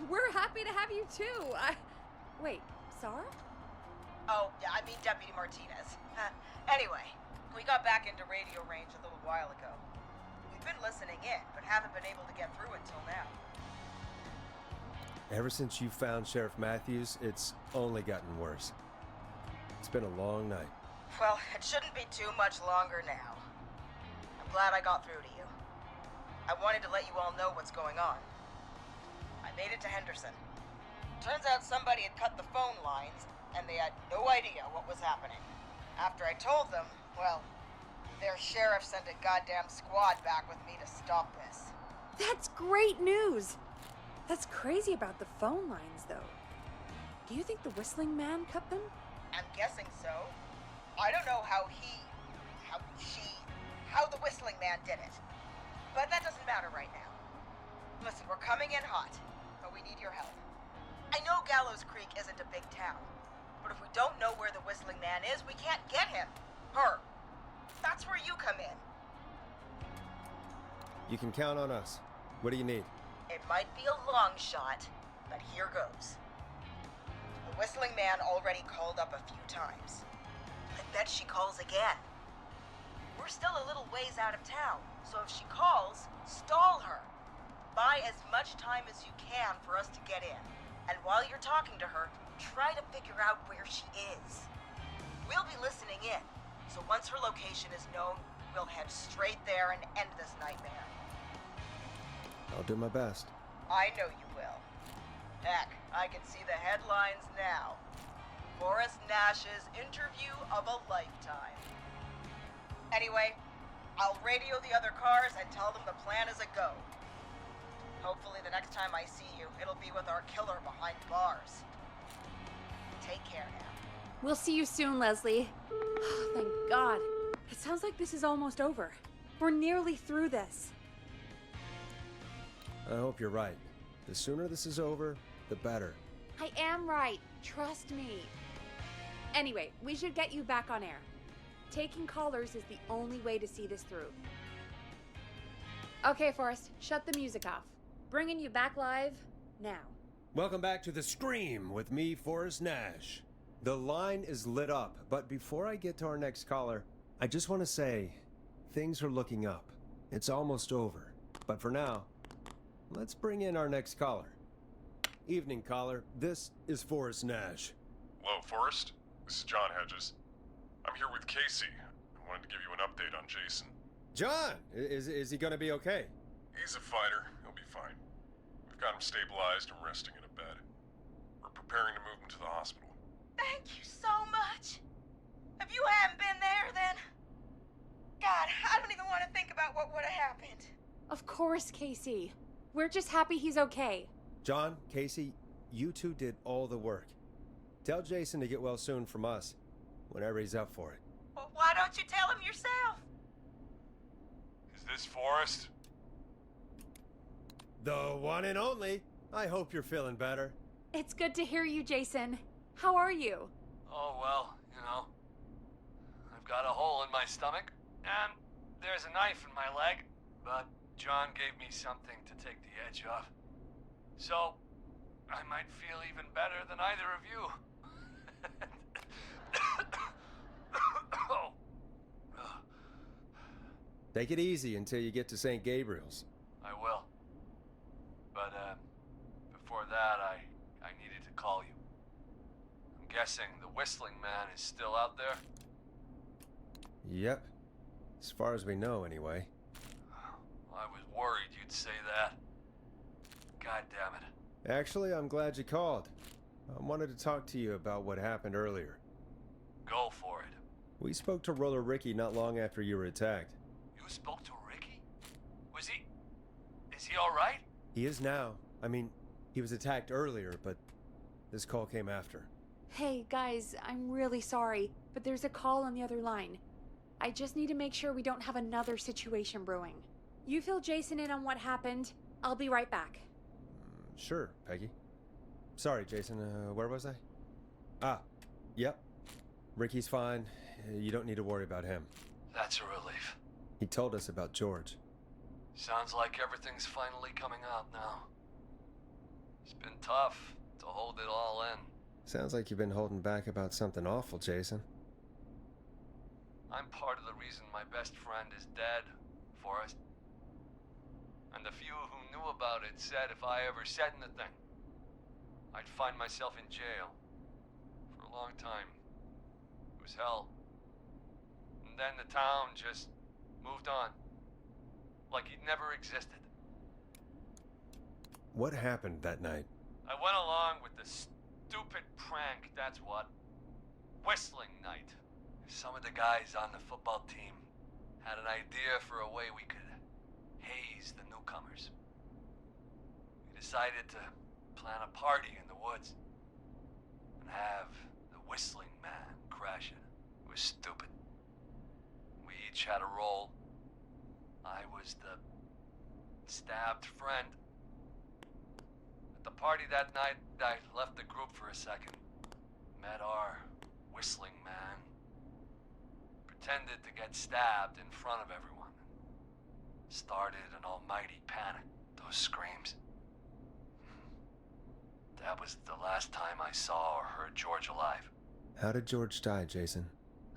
We're happy to have you too. Wait, Sarah? Oh, yeah, I mean Deputy Martinez. Anyway, we got back into radio range a little while ago. We've been listening in, but haven't been able to get through until now. Ever since you found Sheriff Matthews, it's only gotten worse. It's been a long night. Well, it shouldn't be too much longer now. I'm glad I got through to you. I wanted to let you all know what's going on. I made it to Henderson. Turns out somebody had cut the phone lines, and they had no idea what was happening. After I told them, well, their sheriff sent a goddamn squad back with me to stop this. That's great news. That's crazy about the phone lines, though. Do you think the whistling man cut them? I'm guessing so. I don't know how the whistling man did it. But that doesn't matter right now. Listen, we're coming in hot, but we need your help. I know Gallows Creek isn't a big town, but if we don't know where the whistling man is, we can't get him. Her. That's where you come in. You can count on us. What do you need? It might be a long shot, but here goes. The whistling man already called up a few times. I bet she calls again. We're still a little ways out of town, so if she calls, stall her. Buy as much time as you can for us to get in. And while you're talking to her, try to figure out where she is. We'll be listening in, so once her location is known, we'll head straight there and end this nightmare. I'll do my best. I know you will. Heck, I can see the headlines now. Forrest Nash's interview of a lifetime. Anyway, I'll radio the other cars and tell them the plan is a go. Hopefully the next time I see you, it'll be with our killer behind bars. Take care now. We'll see you soon, Leslie. Thank God. It sounds like this is almost over. We're nearly through this. I hope you're right. The sooner this is over, the better. I am right. Trust me. Anyway, we should get you back on air. Taking callers is the only way to see this through. Okay, Forrest, shut the music off. Bringing you back live now. Welcome back to The Scream with me, Forrest Nash. The line is lit up, but before I get to our next caller, I just want to say, things are looking up. It's almost over. But for now, let's bring in our next caller. Evening, caller. This is Forrest Nash. Hello, Forrest. This is John Hedges. I'm here with Casey. I wanted to give you an update on Jason. John! Is he gonna be okay? He's a fighter. He'll be fine. We've got him stabilized and resting in a bed. We're preparing to move him to the hospital. Thank you so much. If you hadn't been there, then... God, I don't even want to think about what would have happened. Of course, Casey. We're just happy he's okay. John, Casey, you two did all the work. Tell Jason to get well soon from us, whenever he's up for it. Well, why don't you tell him yourself? Is this Forrest? The one and only. I hope you're feeling better. It's good to hear you, Jason. How are you? Oh, well, you know. I've got a hole in my stomach, and there's a knife in my leg, but John gave me something to take the edge off. So, I might feel even better than either of you. Oh. Take it easy until you get to St. Gabriel's. I will. But, before that, I needed to call you. I'm guessing the Whistling Man is still out there? Yep. As far as we know, anyway. I was worried you'd say that. God damn it. Actually, I'm glad you called. I wanted to talk to you about what happened earlier. Go for it. We spoke to Roller Ricky not long after you were attacked. You spoke to Ricky? Is he alright? He is now. I mean, he was attacked earlier, but this call came after. Hey, guys, I'm really sorry, but there's a call on the other line. I just need to make sure we don't have another situation brewing. You fill Jason in on what happened. I'll be right back. Sure, Peggy. Sorry, Jason, where was I? Yep. Ricky's fine. You don't need to worry about him. That's a relief. He told us about George. Sounds like everything's finally coming out now. It's been tough to hold it all in. Sounds like you've been holding back about something awful, Jason. I'm part of the reason my best friend is dead, Forrest. And the few who knew about it said if I ever said anything, I'd find myself in jail. For a long time. It was hell. And then the town just moved on. Like he'd never existed. What happened that night? I went along with the stupid prank, that's what. Whistling night. Some of the guys on the football team had an idea for a way we could haze the newcomers. We decided to plan a party in the woods and have the Whistling Man crash it. It was stupid. We each had a role. I was the stabbed friend. At the party that night, I left the group for a second. Met our Whistling Man. Pretended to get stabbed in front of everyone. Started an almighty panic. Those screams. That was the last time I saw or heard George alive. How did George die, Jason?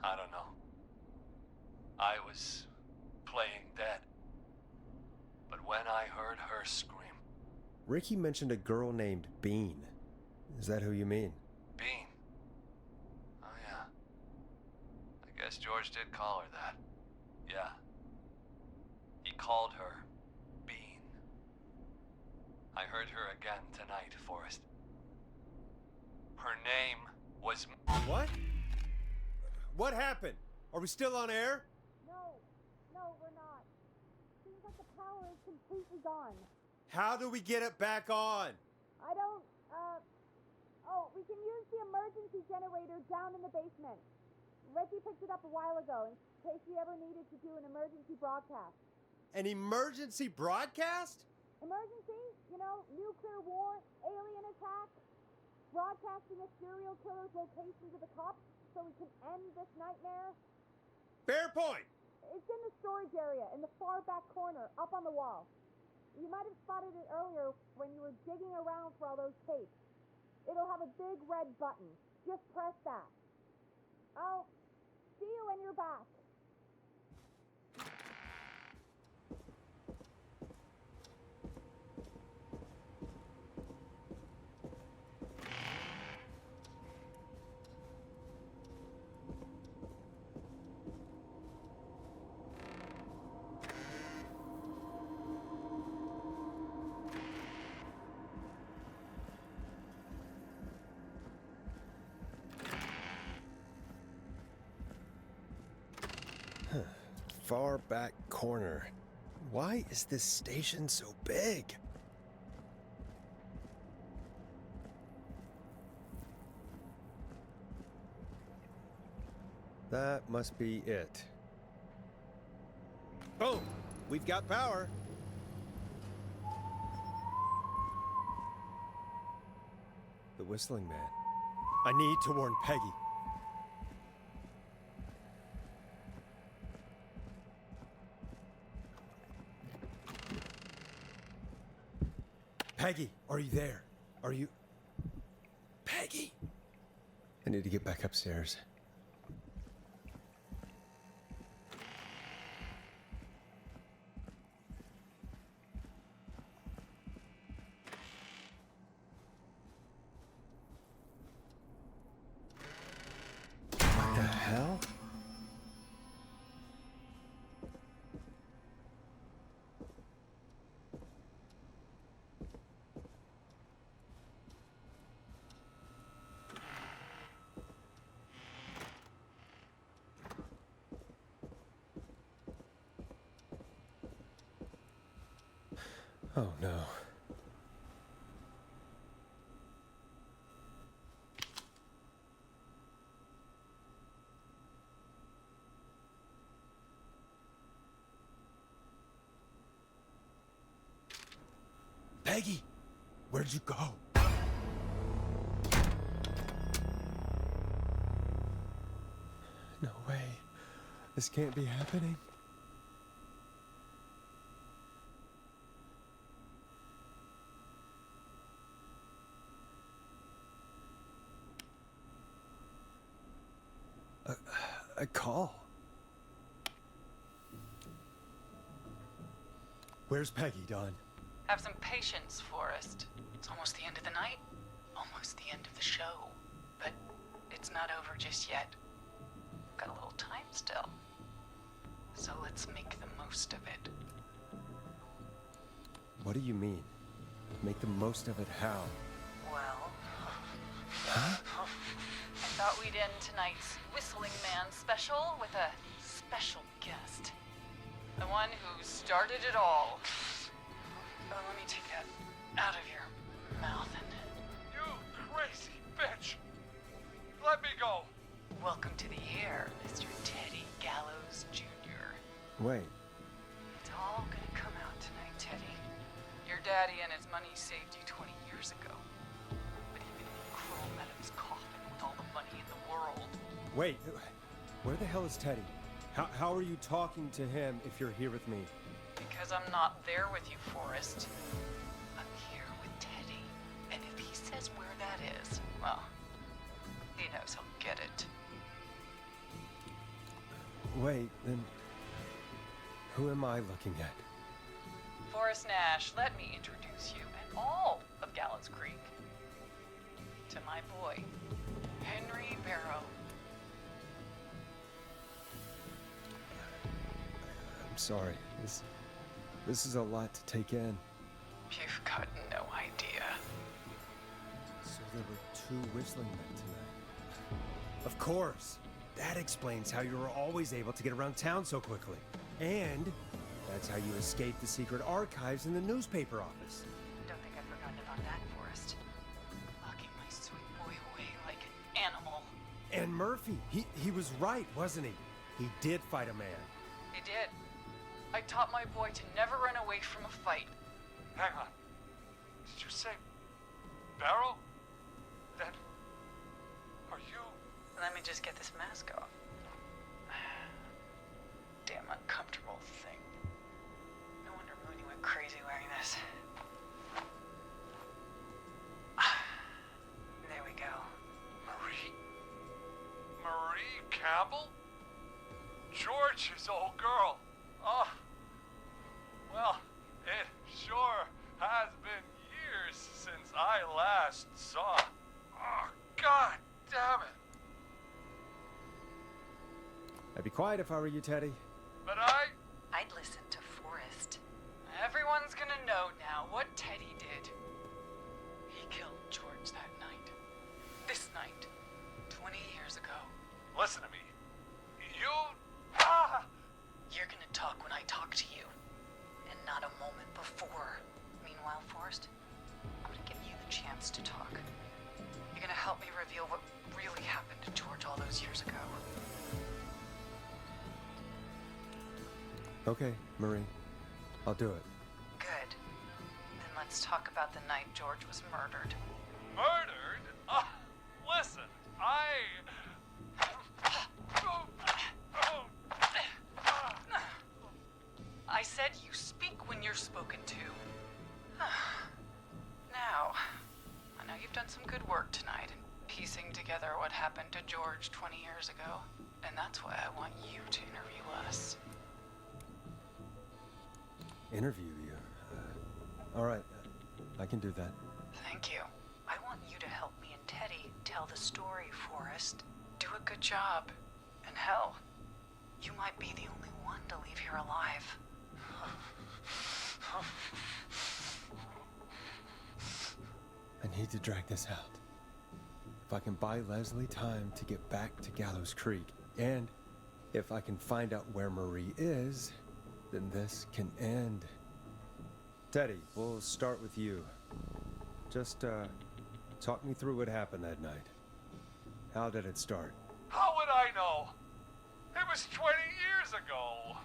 I don't know. I was playing dead. But when I heard her scream... Ricky mentioned a girl named Bean. Is that who you mean? Bean? Oh yeah. I guess George did call her that. Yeah. He called her Bean. I heard her again tonight, Forrest. Her name was... What? What happened? Are we still on air? No, we're not. Seems like the power is completely gone. How do we get it back on? I don't, we can use the emergency generator down in the basement. Ricky picked it up a while ago in case we ever needed to do an emergency broadcast. An emergency broadcast? Emergency? You know, nuclear war, alien attack, broadcasting a serial killer's location to the cops so we can end this nightmare. Fair point! It's in the storage area, in the far back corner, up on the wall. You might have spotted it earlier when you were digging around for all those tapes. It'll have a big red button. Just press that. I'll see you when you're back. far back corner. Why is this station so big? That must be it. Boom! We've got power! The whistling man. I need to warn Peggy. Peggy, are you there? Are you... Peggy? I need to get back upstairs. What the hell? Oh no. Peggy, where'd you go? No way. This can't be happening. A call. Where's Peggy, Don? Have some patience, Forrest. It's almost the end of the night. Almost the end of the show. But it's not over just yet. Got a little time still. So let's make the most of it. What do you mean? Make the most of it how? Well... Huh? I thought we'd end tonight's Whistling Man special with a special guest. The one who started it all. Oh, let me take that out of your mouth and... You crazy bitch! Let me go! Welcome to the air, Mr. Teddy Gallows Jr. Wait. It's all gonna come out tonight, Teddy. Your daddy and his money saved you 20 years ago. But even if you crawl out of his coffin with all the money in the world... Wait, where the hell is Teddy? How are you talking to him if you're here with me? Because I'm not there with you, Forrest. I'm here with Teddy. And if he says where that is, well, he knows he'll get it. Wait, then... Who am I looking at? Forrest Nash, let me introduce you and all of Gallows Creek to my boy, Henry Barrow. I'm sorry. This is a lot to take in. You've got no idea. So there were 2 whistling men tonight. Of course! That explains how you were always able to get around town so quickly. And that's how you escaped the secret archives in the newspaper office. Don't think I've forgotten about that, Forrest. Locking my sweet boy away like an animal. And Murphy, he was right, wasn't he? He did fight a man. He did. I taught my boy to never run away from a fight. Hang on. Did you say Barrow? Then are you... Let me just get this mask off. Damn uncomfortable thing. No wonder Mooney went crazy wearing this. There we go. Marie Campbell? George's old girl. Oh, well, it sure has been years since I last saw. Oh, God damn it. I'd be quiet if I were you, Teddy. But I'd listen to Forrest. Everyone's gonna know now what Teddy did. He killed George that night. This night. 20 years ago. Listen to me. You're gonna Okay, Marie. I'll do it. Good. Then let's talk about the night George was murdered. Murdered? Listen, I said you speak when you're spoken to. Now, I know you've done some good work tonight in piecing together what happened to George 20 years ago, and that's why I want you to interview us. Interview you? All right. I can do that. Thank you. I want you to help me and Teddy tell the story, Forrest. Do a good job. And hell, you might be the only one to leave here alive. I need to drag this out. If I can buy Leslie time to get back to Gallows Creek, and if I can find out where Marie is, then this can end. Teddy, we'll start with you. Just, talk me through what happened that night. How did it start? how would I know? It was 20 years ago.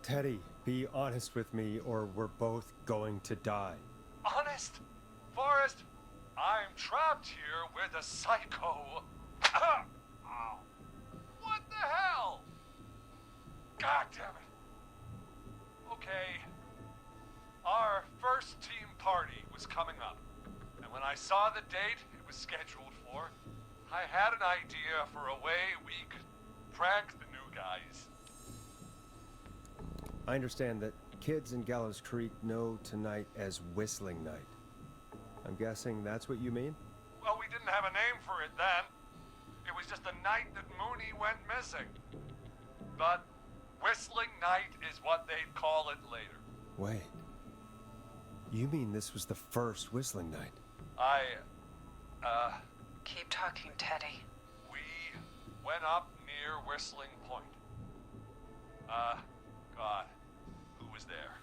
Teddy, be honest with me or we're both going to die. Honest? Forrest, I'm trapped here with a psycho. Ow. What the hell? God damn it. Okay. Our first team party was coming up. And when I saw the date it was scheduled for, I had an idea for a way we could prank the new guys. I understand that kids in Gallows Creek know tonight as Whistling Night. I'm guessing that's what you mean? Well, we didn't have a name for it then. It was just the night that Mooney went missing. But Whistling Night is what they'd call it later. Wait. You mean this was the first Whistling Night? Keep talking, Teddy. We went up near Whistling Point. God, who was there?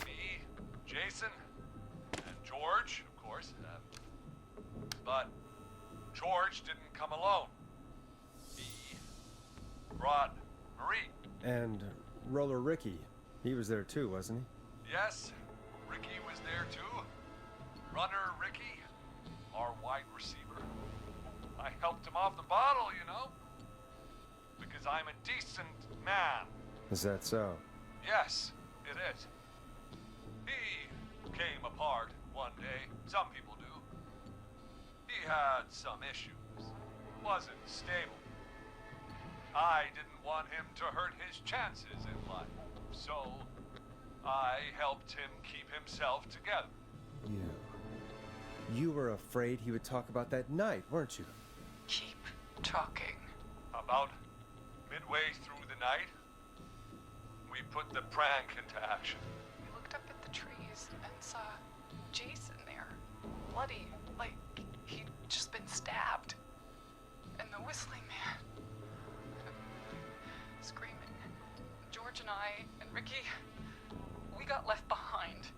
Me, Jason, and George, of course. But George didn't come alone. He brought Marie. And Roller Ricky. He was there too, wasn't he? Yes, Ricky was there too. Runner Ricky, our wide receiver. I helped him off the bottle, you know. Because I'm a decent man. Is that so? Yes, it is. He came apart one day. Some people do. He had some issues. Wasn't stable. I didn't want him to hurt his chances in life. So, I helped him keep himself together. You were afraid he would talk about that night, weren't you? Keep talking. About midway through the night, we put the prank into action. We looked up at the trees and saw Jason there, bloody, like he'd just been stabbed. And the whistling man, screaming. George and I and Ricky, we got left behind.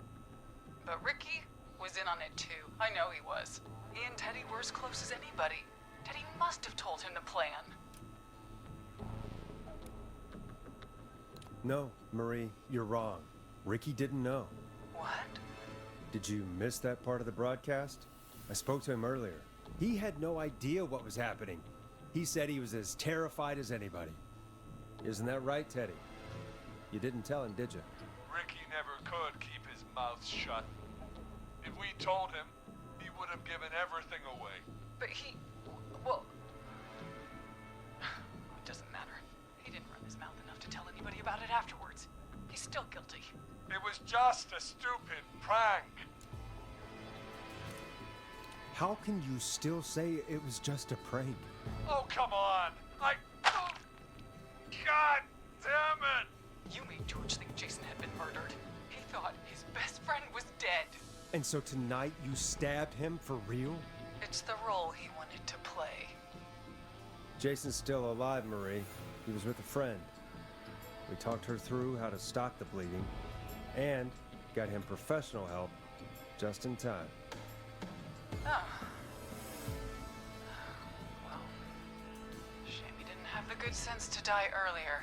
But Ricky was in on it too. I know he was. He and Teddy were as close as anybody. Teddy must have told him to plan. No, Marie, you're wrong. Ricky didn't know. What? Did you miss that part of the broadcast? I spoke to him earlier. He had no idea what was happening. He said he was as terrified as anybody. Isn't that right, Teddy? You didn't tell him, did you? Ricky never could keep his mouth shut. If we told him, he would have given everything away. But well, it doesn't matter. He didn't run his mouth enough to tell anybody about it afterwards. He's still guilty. It was just a stupid prank. How can you still say it was just a prank? Oh, come on. God damn it. You made George think Jason had been murdered. He thought his best friend was dead. And so tonight you stabbed him for real? It's the role he wanted to play. Jason's still alive, Marie. He was with a friend. We talked her through how to stop the bleeding and got him professional help just in time. Oh. the good sense to die earlier.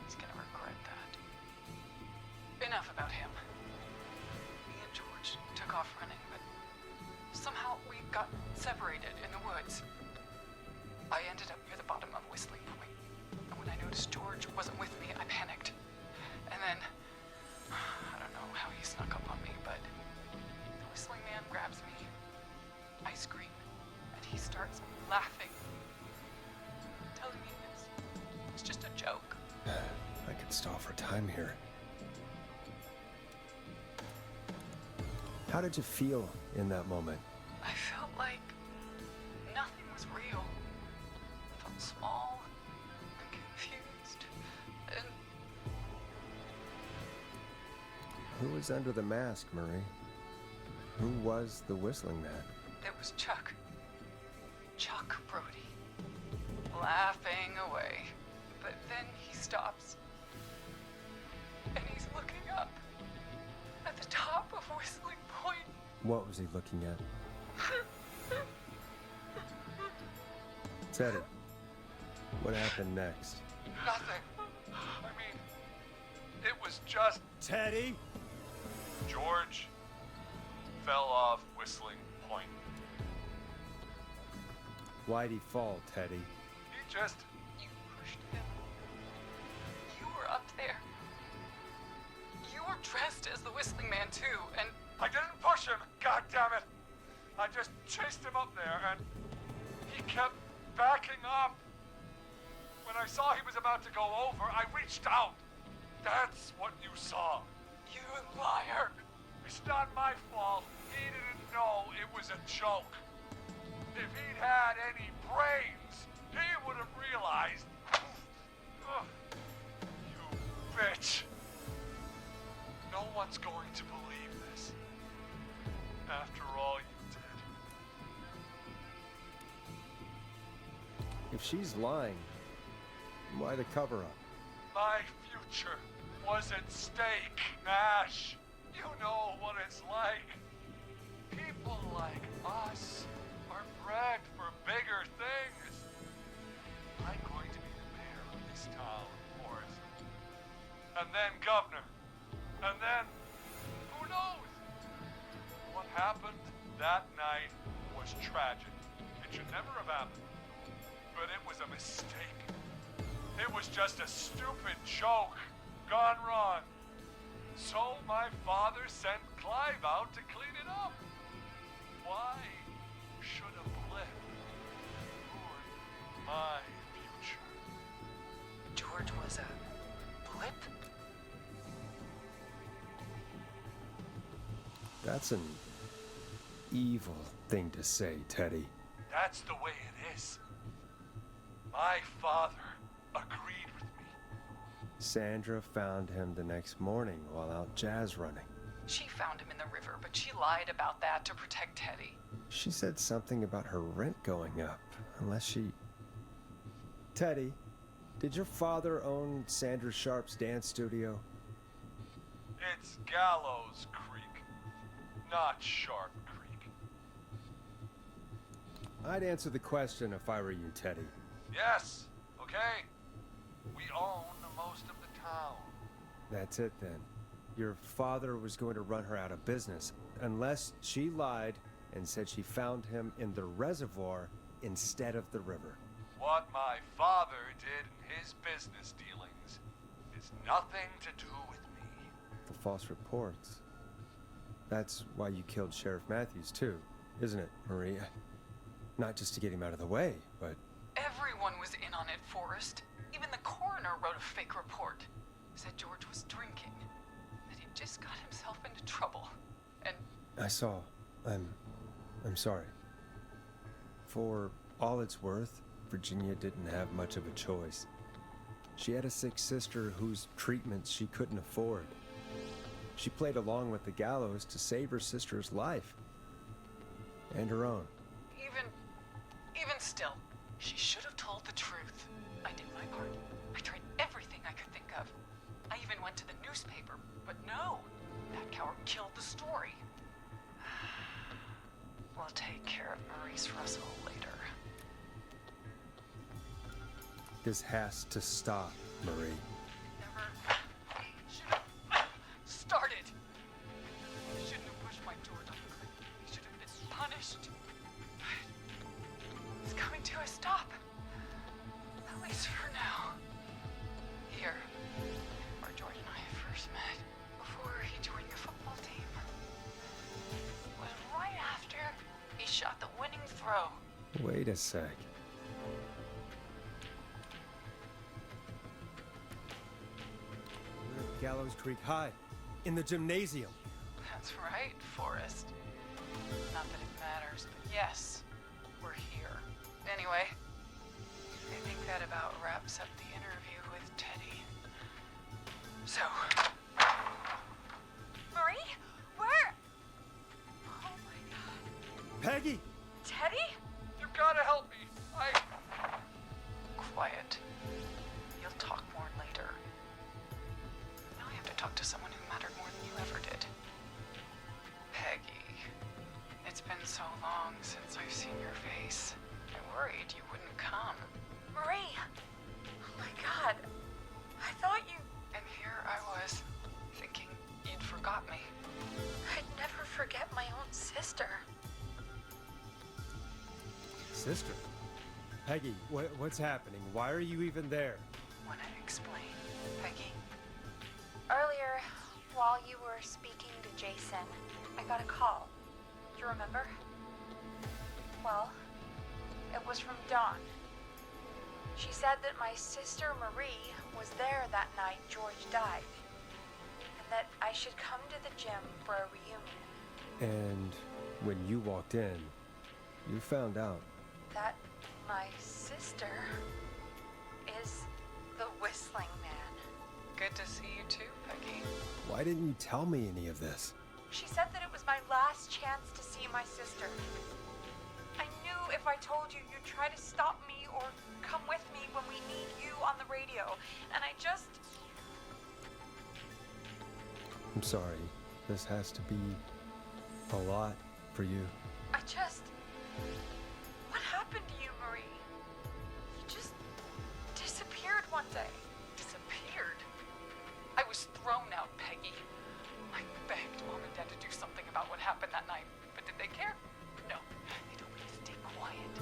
He's gonna regret that. Enough about him. Me and George took off running, but somehow we got separated in the woods. I ended up near the bottom of Whistling Point, and when I noticed George wasn't with me, I panicked. And then, I don't know how he snuck up on me, but the Whistling Man grabs me. I scream, and he starts laughing, telling me it's just a joke. I could stall for time here. How did you feel in that moment? I felt like nothing was real. I felt small and confused, and Who was under the mask, Marie? Who was the Whistling Man? it was Chuck. Chuck Brody. Laughing away. But then he stops. And he's looking up. At the top of Whistling Point. What was he looking at? Teddy, what happened next? Nothing. I mean, it was just Teddy? George fell off Whistling Point. Why'd he fall, Teddy? He just... You pushed him. You were up there. You were dressed as the Whistling Man too, and I didn't push him, God damn it! I just chased him up there, and he kept backing up. When I saw he was about to go over, I reached out. That's what you saw. you liar. It's not my fault. He didn't know it was a joke. If he'd had any brains, he would have realized. Ugh. You bitch. No one's going to believe this. After all you did. If she's lying, why the cover-up? My future was at stake, Nash. You know what it's like. People like us are bred for bigger things. I'm going to be the mayor of this town, Forrest. And then governor. And then, who knows? What happened that night was tragic. It should never have happened. But it was a mistake. It was just a stupid joke gone wrong. So my father sent Clive out to clean it up. Why should a blip ruin my future? George was a blip? That's an evil thing to say, Teddy. That's the way it is. My father agreed with me. Sandra found him the next morning while out jazz running. She found him in the river, but she lied about that to protect Teddy. She said something about her rent going up, unless she... Teddy, did your father own Sandra Sharp's dance studio? It's Gallows Creek, not Sharp Creek. I'd answer the question if I were you, Teddy. Yes, okay. We own most of the town. That's it then. Your father was going to run her out of business, unless she lied and said she found him in the reservoir instead of the river. What my father did in his business dealings is nothing to do with me. The false reports. That's why you killed Sheriff Matthews too, isn't it, Maria? Not just to get him out of the way, but... Everyone was in on it, Forrest. Even the coroner wrote a fake report. Said George was drinking. That he'd just got himself into trouble. And... I saw. I'm sorry. For all it's worth, Virginia didn't have much of a choice. She had a sick sister whose treatments she couldn't afford. She played along with the gallows to save her sister's life. And her own. Even still, she should have told the truth. I did my part. I tried everything I could think of. I even went to the newspaper, but no. That coward killed the story. We'll take care of Maurice Russell later. This has to stop, Marie. Never should have started. He shouldn't have pushed my door down the cliff. He should have been punished. It's coming to a stop. At least for now. Here, where George and I first met, before he joined your football team. It was right after he shot the winning throw. Wait a sec. We're at Gallows Creek High, in the gymnasium. That's right, Forrest. Not that it matters, but yes, we're here. Anyway, I think that about wraps up the interview with Teddy. So, Marie? Where? Oh my god. Peggy! Teddy? You gotta help me. quiet. You'll talk more later. Now I have to talk to someone who mattered more than you ever did. Peggy. It's been so long since I've seen your face. I worried you wouldn't come. Marie! Oh my god. I thought you... And here I was, thinking you'd forgot me. I'd never forget my own sister. Sister? Peggy, what's happening? Why are you even there? Wanna explain, Peggy? Earlier, while you were speaking to Jason, I got a call. Do you remember? Well, it was from Dawn. She said that my sister Marie was there that night George died, and that I should come to the gym for a reunion. And when you walked in, you found out. That my sister is the Whistling Man. Good to see you too, Peggy. Why didn't you tell me any of this? She said that it was my last chance to see my sister. I knew if I told you, you'd try to stop me or come with me when we need you on the radio. And I just... I'm sorry. This has to be a lot for you. I just... What happened to you, Marie? You just disappeared one day. Disappeared? I was thrown out, Peggy. I begged Mom and Dad to do something about what happened that night, but did they care? No. They told me to stay quiet.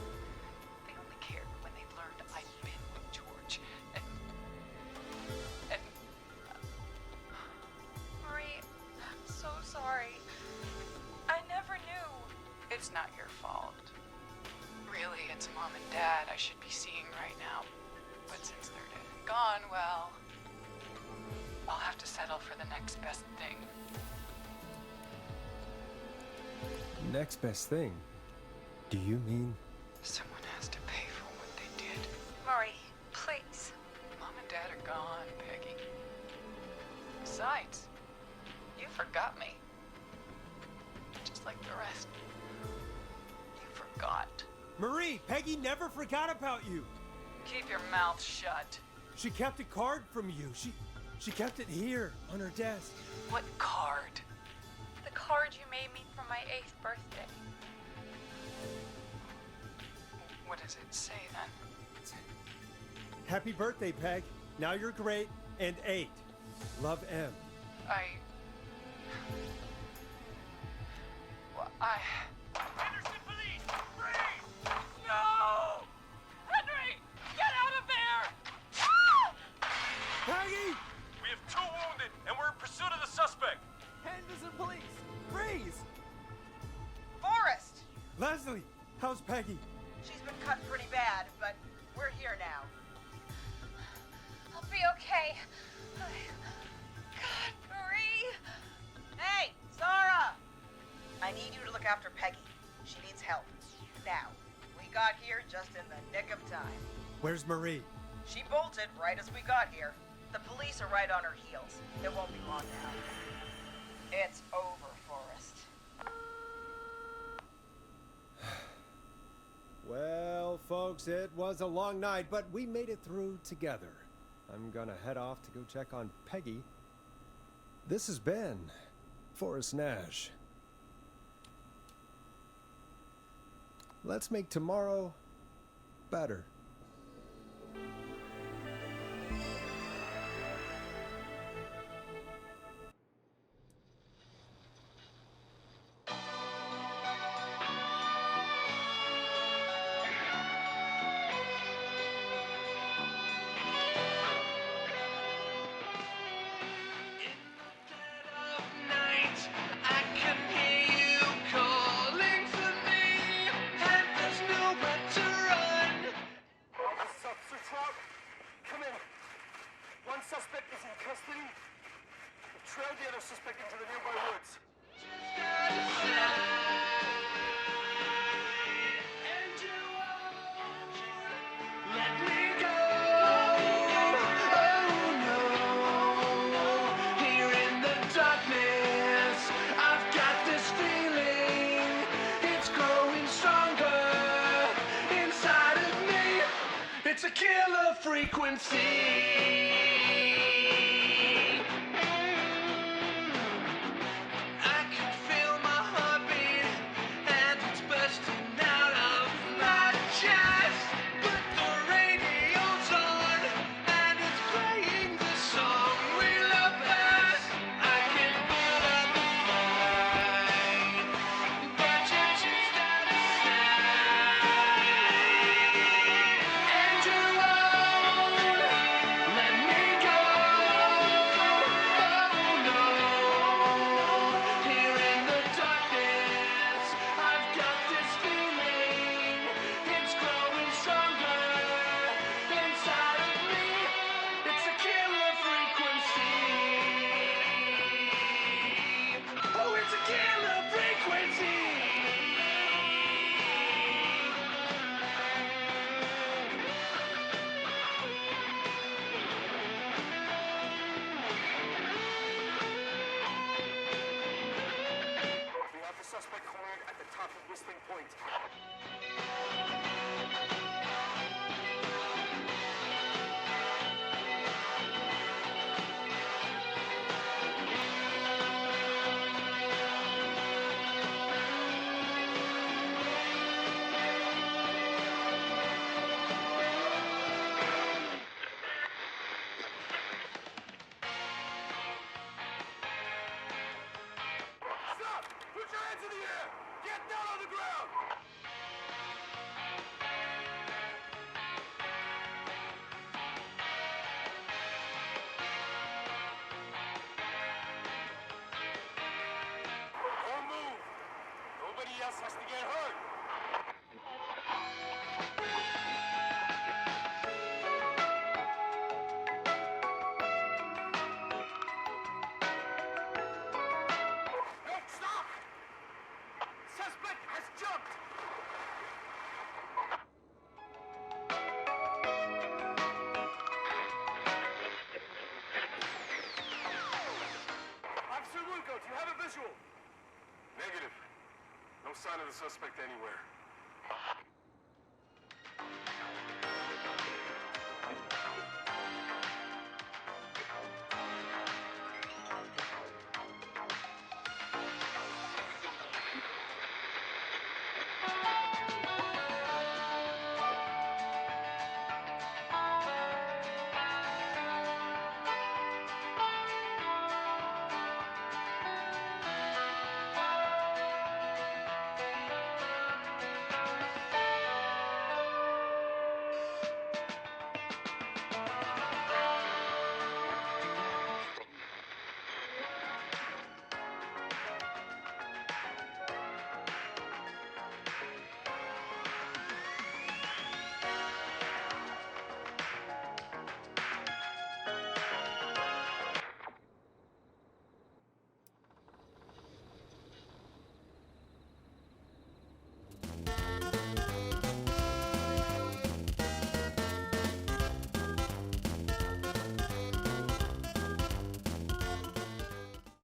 They only cared when they learned I'd been with George. And Marie, I'm so sorry. I never knew. it's not your fault. Really, it's Mom and Dad I should be seeing right now. But since they're dead and gone, well, I'll have to settle for the next best thing. Next best thing? Do you mean? Someone has to pay for what they did. Marie, please. Mom and Dad are gone, Peggy. Besides, you forgot me. Just like the rest. You forgot. Marie, Peggy never forgot about you. Keep your mouth shut. She kept a card from you. She kept it here on her desk. What card? The card you made me for my 8th birthday. What does it say then? Happy birthday, Peg. Now you're great and 8. Love, M. Henderson police! Free! No! Henry! Get out of there! Ah! Peggy! We have 2 wounded, and we're in pursuit of the suspect. Henderson police! Freeze! Forrest! Leslie, how's Peggy? She's been cut pretty bad, but we're here now. I'll be okay. God, Marie! Hey, Zara! I need you to look after Peggy. She needs help. Now, we got here just in the nick of time. Where's Marie? She bolted right as we got here. The police are right on her heels. It won't be long now. It's over, Forrest. Well, folks, it was a long night, but we made it through together. I'm gonna head off to go check on Peggy. This has been Forrest Nash. Let's make tomorrow better. frequency. I can feel my heartbeat and it's bursting out of my chest. But the radio's on and it's playing the song we love best. I can feel it mine, but you choose not to stay. And you won't let me go. Oh no. Here in the darkness, I've got this feeling. It's growing stronger inside of me. It's a killer frequency. Oh, it's a killer frequency. We have the suspect cornered at the top of Whistling Point. Stop! Put your hands in the air! Get down on the ground! Don't move! Nobody else has to get hurt! No, stop! Suspect has jumped! Officer Luco, do you have a visual? Negative. No sign of the suspect anywhere.